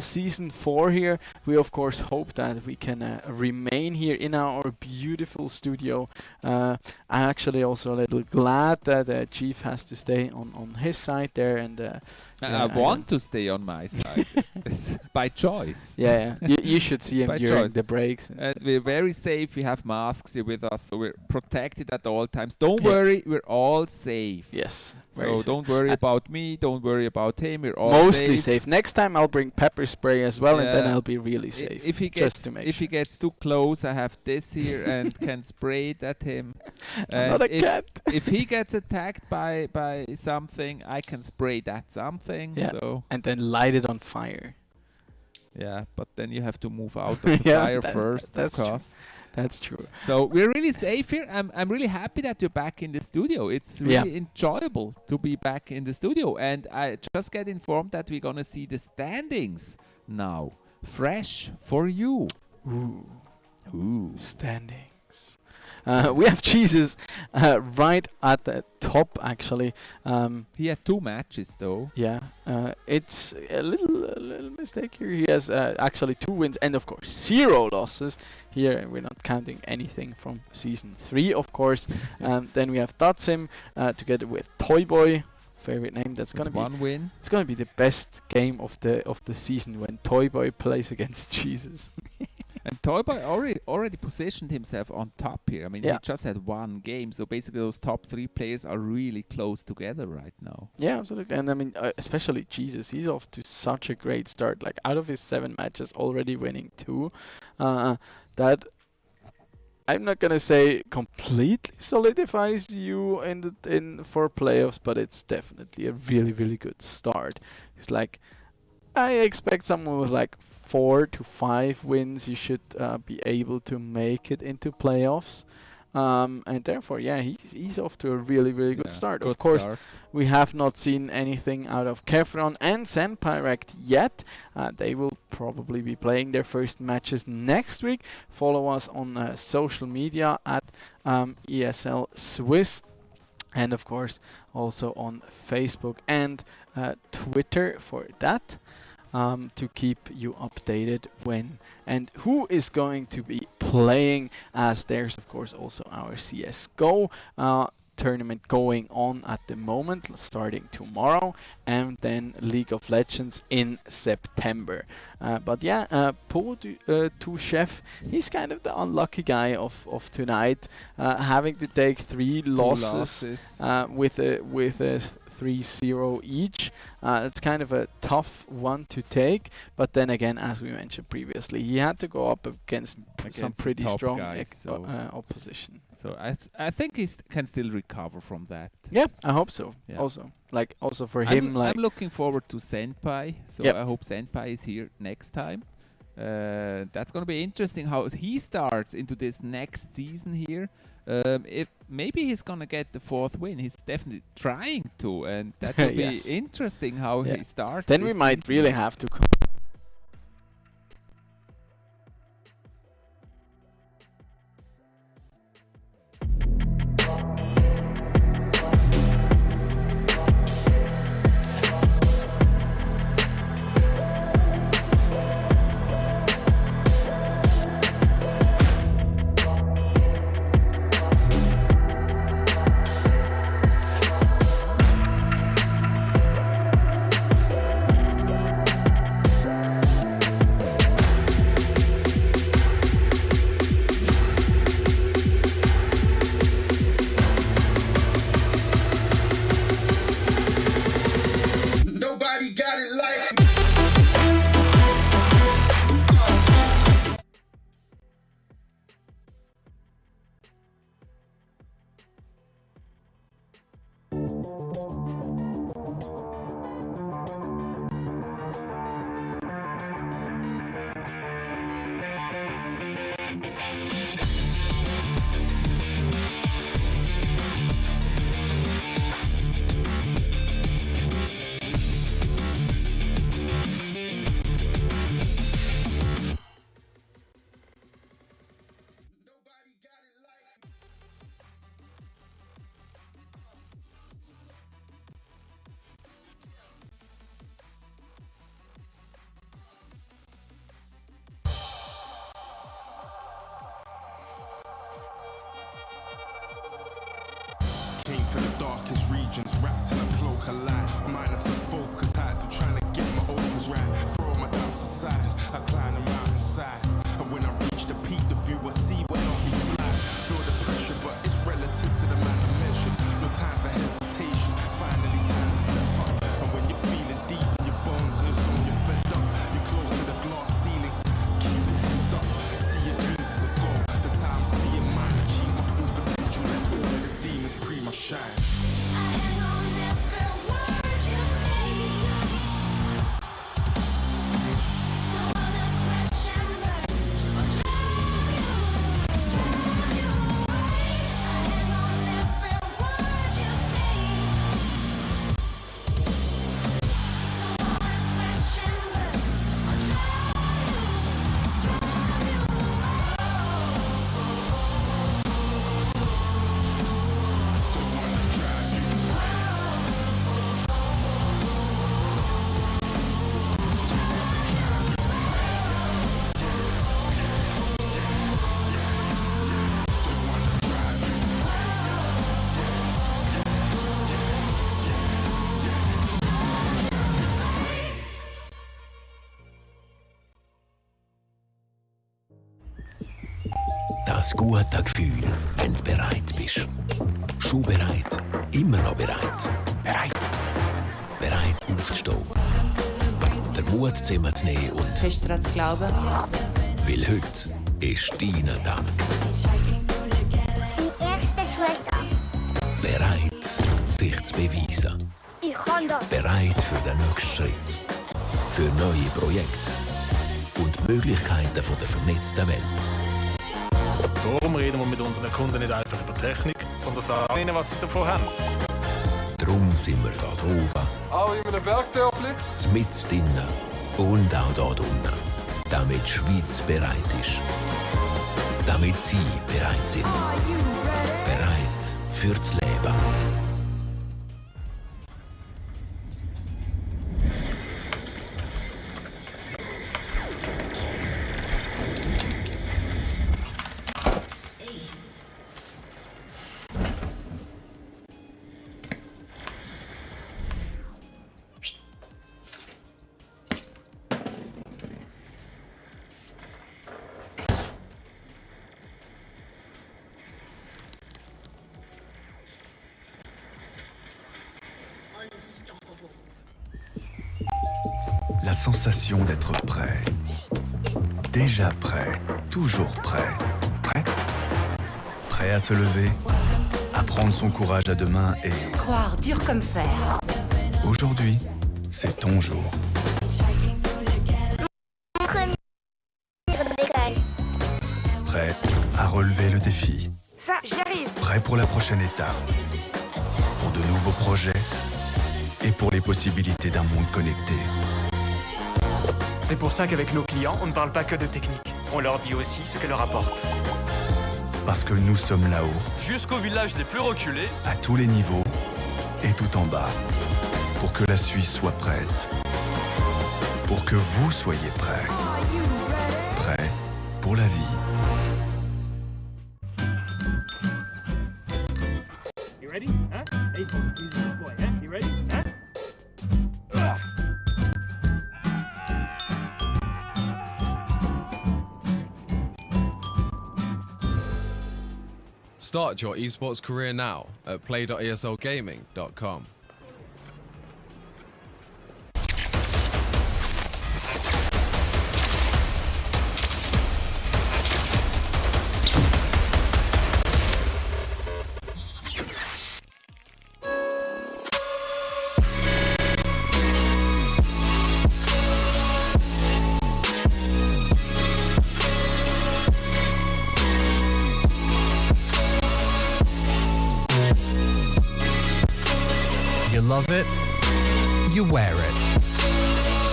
season 4 here. We of course hope that we can remain here in our beautiful studio. I'm actually also a little glad that Chief has to stay on his side there, and I want to stay on my side. It's by choice. Yeah. You should see him during the breaks. And we're very safe. We have masks here with us, so we're protected at all times. Don't worry, we're all safe. Yes. So don't worry about me. Don't worry about him. We're all mostly safe. Next time I'll bring pepper spray as well, and then I'll be really safe. If he gets too close, I have this here and can spray it at him. Not a cat. If he gets attacked by something, I can spray that something. Yeah. So and then light it on fire. Yeah, but then you have to move out of the fire first, of course. That's true. So we're really safe here. I'm really happy that you're back in the studio. It's really enjoyable to be back in the studio. And I just get informed that we're gonna see the standings now, fresh for you. Ooh. Standings. We have Jesus right at the top, actually. He had 2 matches, though. Yeah, it's a little mistake here. He has actually 2 wins and, of course, 0 losses. Here, we're not counting anything from Season 3, of course. Then we have Datsim together with Toyboy. Favorite name. That's gonna be 1 win. It's gonna be the best game of the season when Toyboy plays against Jesus. And Toyboy already positioned himself on top here. I mean, he just had 1 game, so basically those top 3 players are really close together right now. Yeah, absolutely. And I mean, especially Jesus, he's off to such a great start. Like, out of his 7 matches, already winning 2. That, I'm not gonna say completely solidifies you for playoffs, but it's definitely a really, really good start. It's like, I expect someone with like 4 to 5 wins, you should be able to make it into playoffs. And therefore, yeah, he's off to a really, really good start. Of course, we have not seen anything out of Kefron and Zenpyrect yet. They will probably be playing their first matches next week. Follow us on social media at ESL Swiss. And of course, also on Facebook and Twitter for that. To keep you updated when and who is going to be playing, as there's of course also our CSGO tournament going on at the moment, starting tomorrow, and then League of Legends in September. But yeah, Paul to Chef, he's kind of the unlucky guy of tonight, having to take 3 losses with a 3-0 each. It's kind of a tough one to take, but then again, as we mentioned previously, he had to go up against some pretty strong opposition. So I think he can still recover from that. Yeah, I hope so. Yeah. Also for him, I'm looking forward to Senpai. So I hope Senpai is here next time. That's gonna be interesting how he starts into this next season here. If maybe he's gonna get the 4th win, he's definitely trying to, and that will be interesting how he starts. Then we might really have to. Came for the darkest regions, wrapped in a cloak of light. Minus of focus heights, I'm trying to get my opens right. Throw my doubts aside, I climb the mountainside. And when I reach the peak, the view I see will not be flat. Feel the pressure, but it's relative to the man I measured. No time for hesitation, finally time to step up. And when you're feeling deep in your bones and it's on your fed up, you're close to the glass ceiling, keep your head up. See your dreams as a goal, that's how I'm seeing mine. Achieve my full potential, let all of the demons pre my shine. Das gute Gefühl, wenn du bereit bist. Schon bereit, immer noch bereit. Bereit aufzustehen. Den Mut zusammenzunehmen und fest daran zu glauben. weil heute ist dein Tag. Mein erster Schultag. Bereit, sich zu beweisen. Ich kann das. Bereit für den nächsten Schritt. Für neue Projekte und die Möglichkeiten der vernetzten Welt. Darum reden wir mit unseren Kunden nicht einfach über Technik, sondern sagen ihnen, was sie davon haben. Darum sind wir da oben. Auch in einem Bergdörfli. Mitten drinnen und auch da unten. Damit die Schweiz bereit ist. Damit Sie bereit sind. Bereit fürs Leben. la sensation d'être prêt. Déjà prêt, toujours prêt. Prêt? Prêt à se lever, à prendre son courage à deux mains et... Croire dur comme fer. Aujourd'hui, c'est ton jour. Prêt à relever le défi. Ça, j'arrive. Prêt pour la prochaine étape. Pour de nouveaux projets et pour les possibilités d'un monde connecté. C'est pour ça qu'avec nos clients, on ne parle pas que de technique. On leur dit aussi ce qu'elle leur apporte. Parce que nous sommes là-haut, jusqu'au village des plus reculés, à tous les niveaux et tout en bas, pour que la Suisse soit prête. Pour que vous soyez prêts. Prêts pour la vie. You ready? Huh? Hey, he's a good boy, huh? You ready? Huh? Start your esports career now at play.eslgaming.com. You love it, you wear it.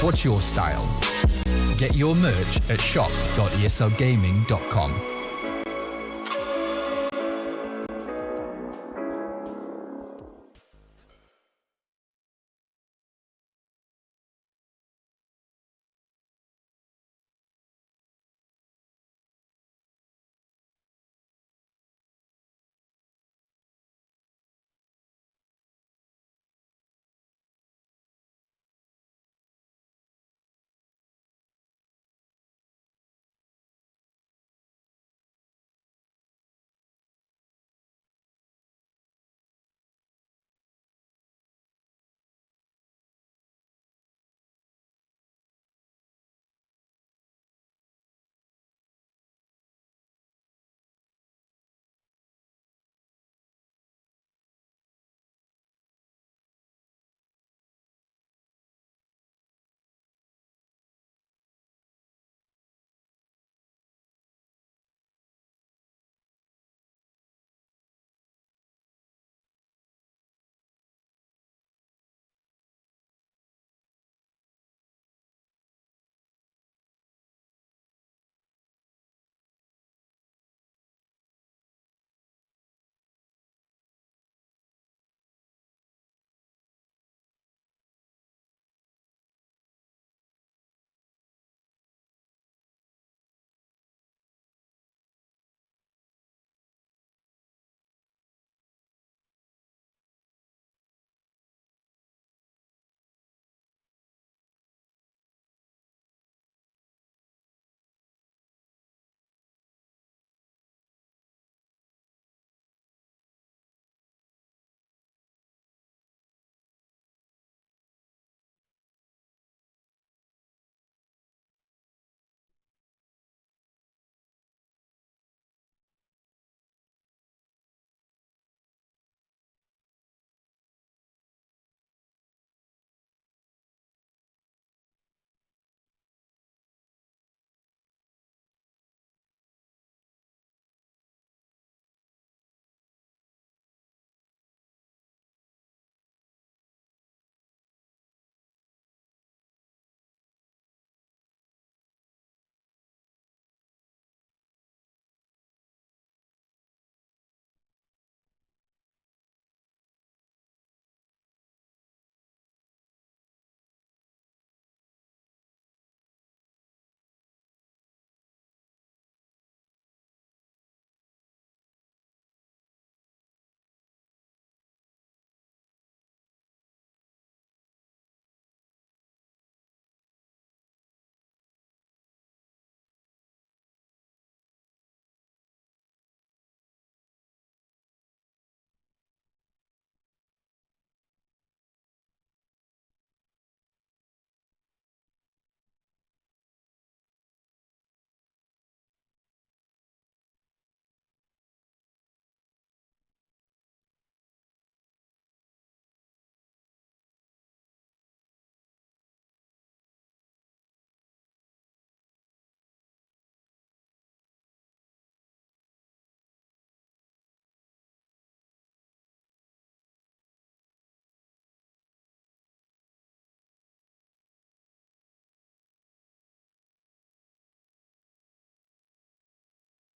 What's your style? Get your merch at shop.eslgaming.com.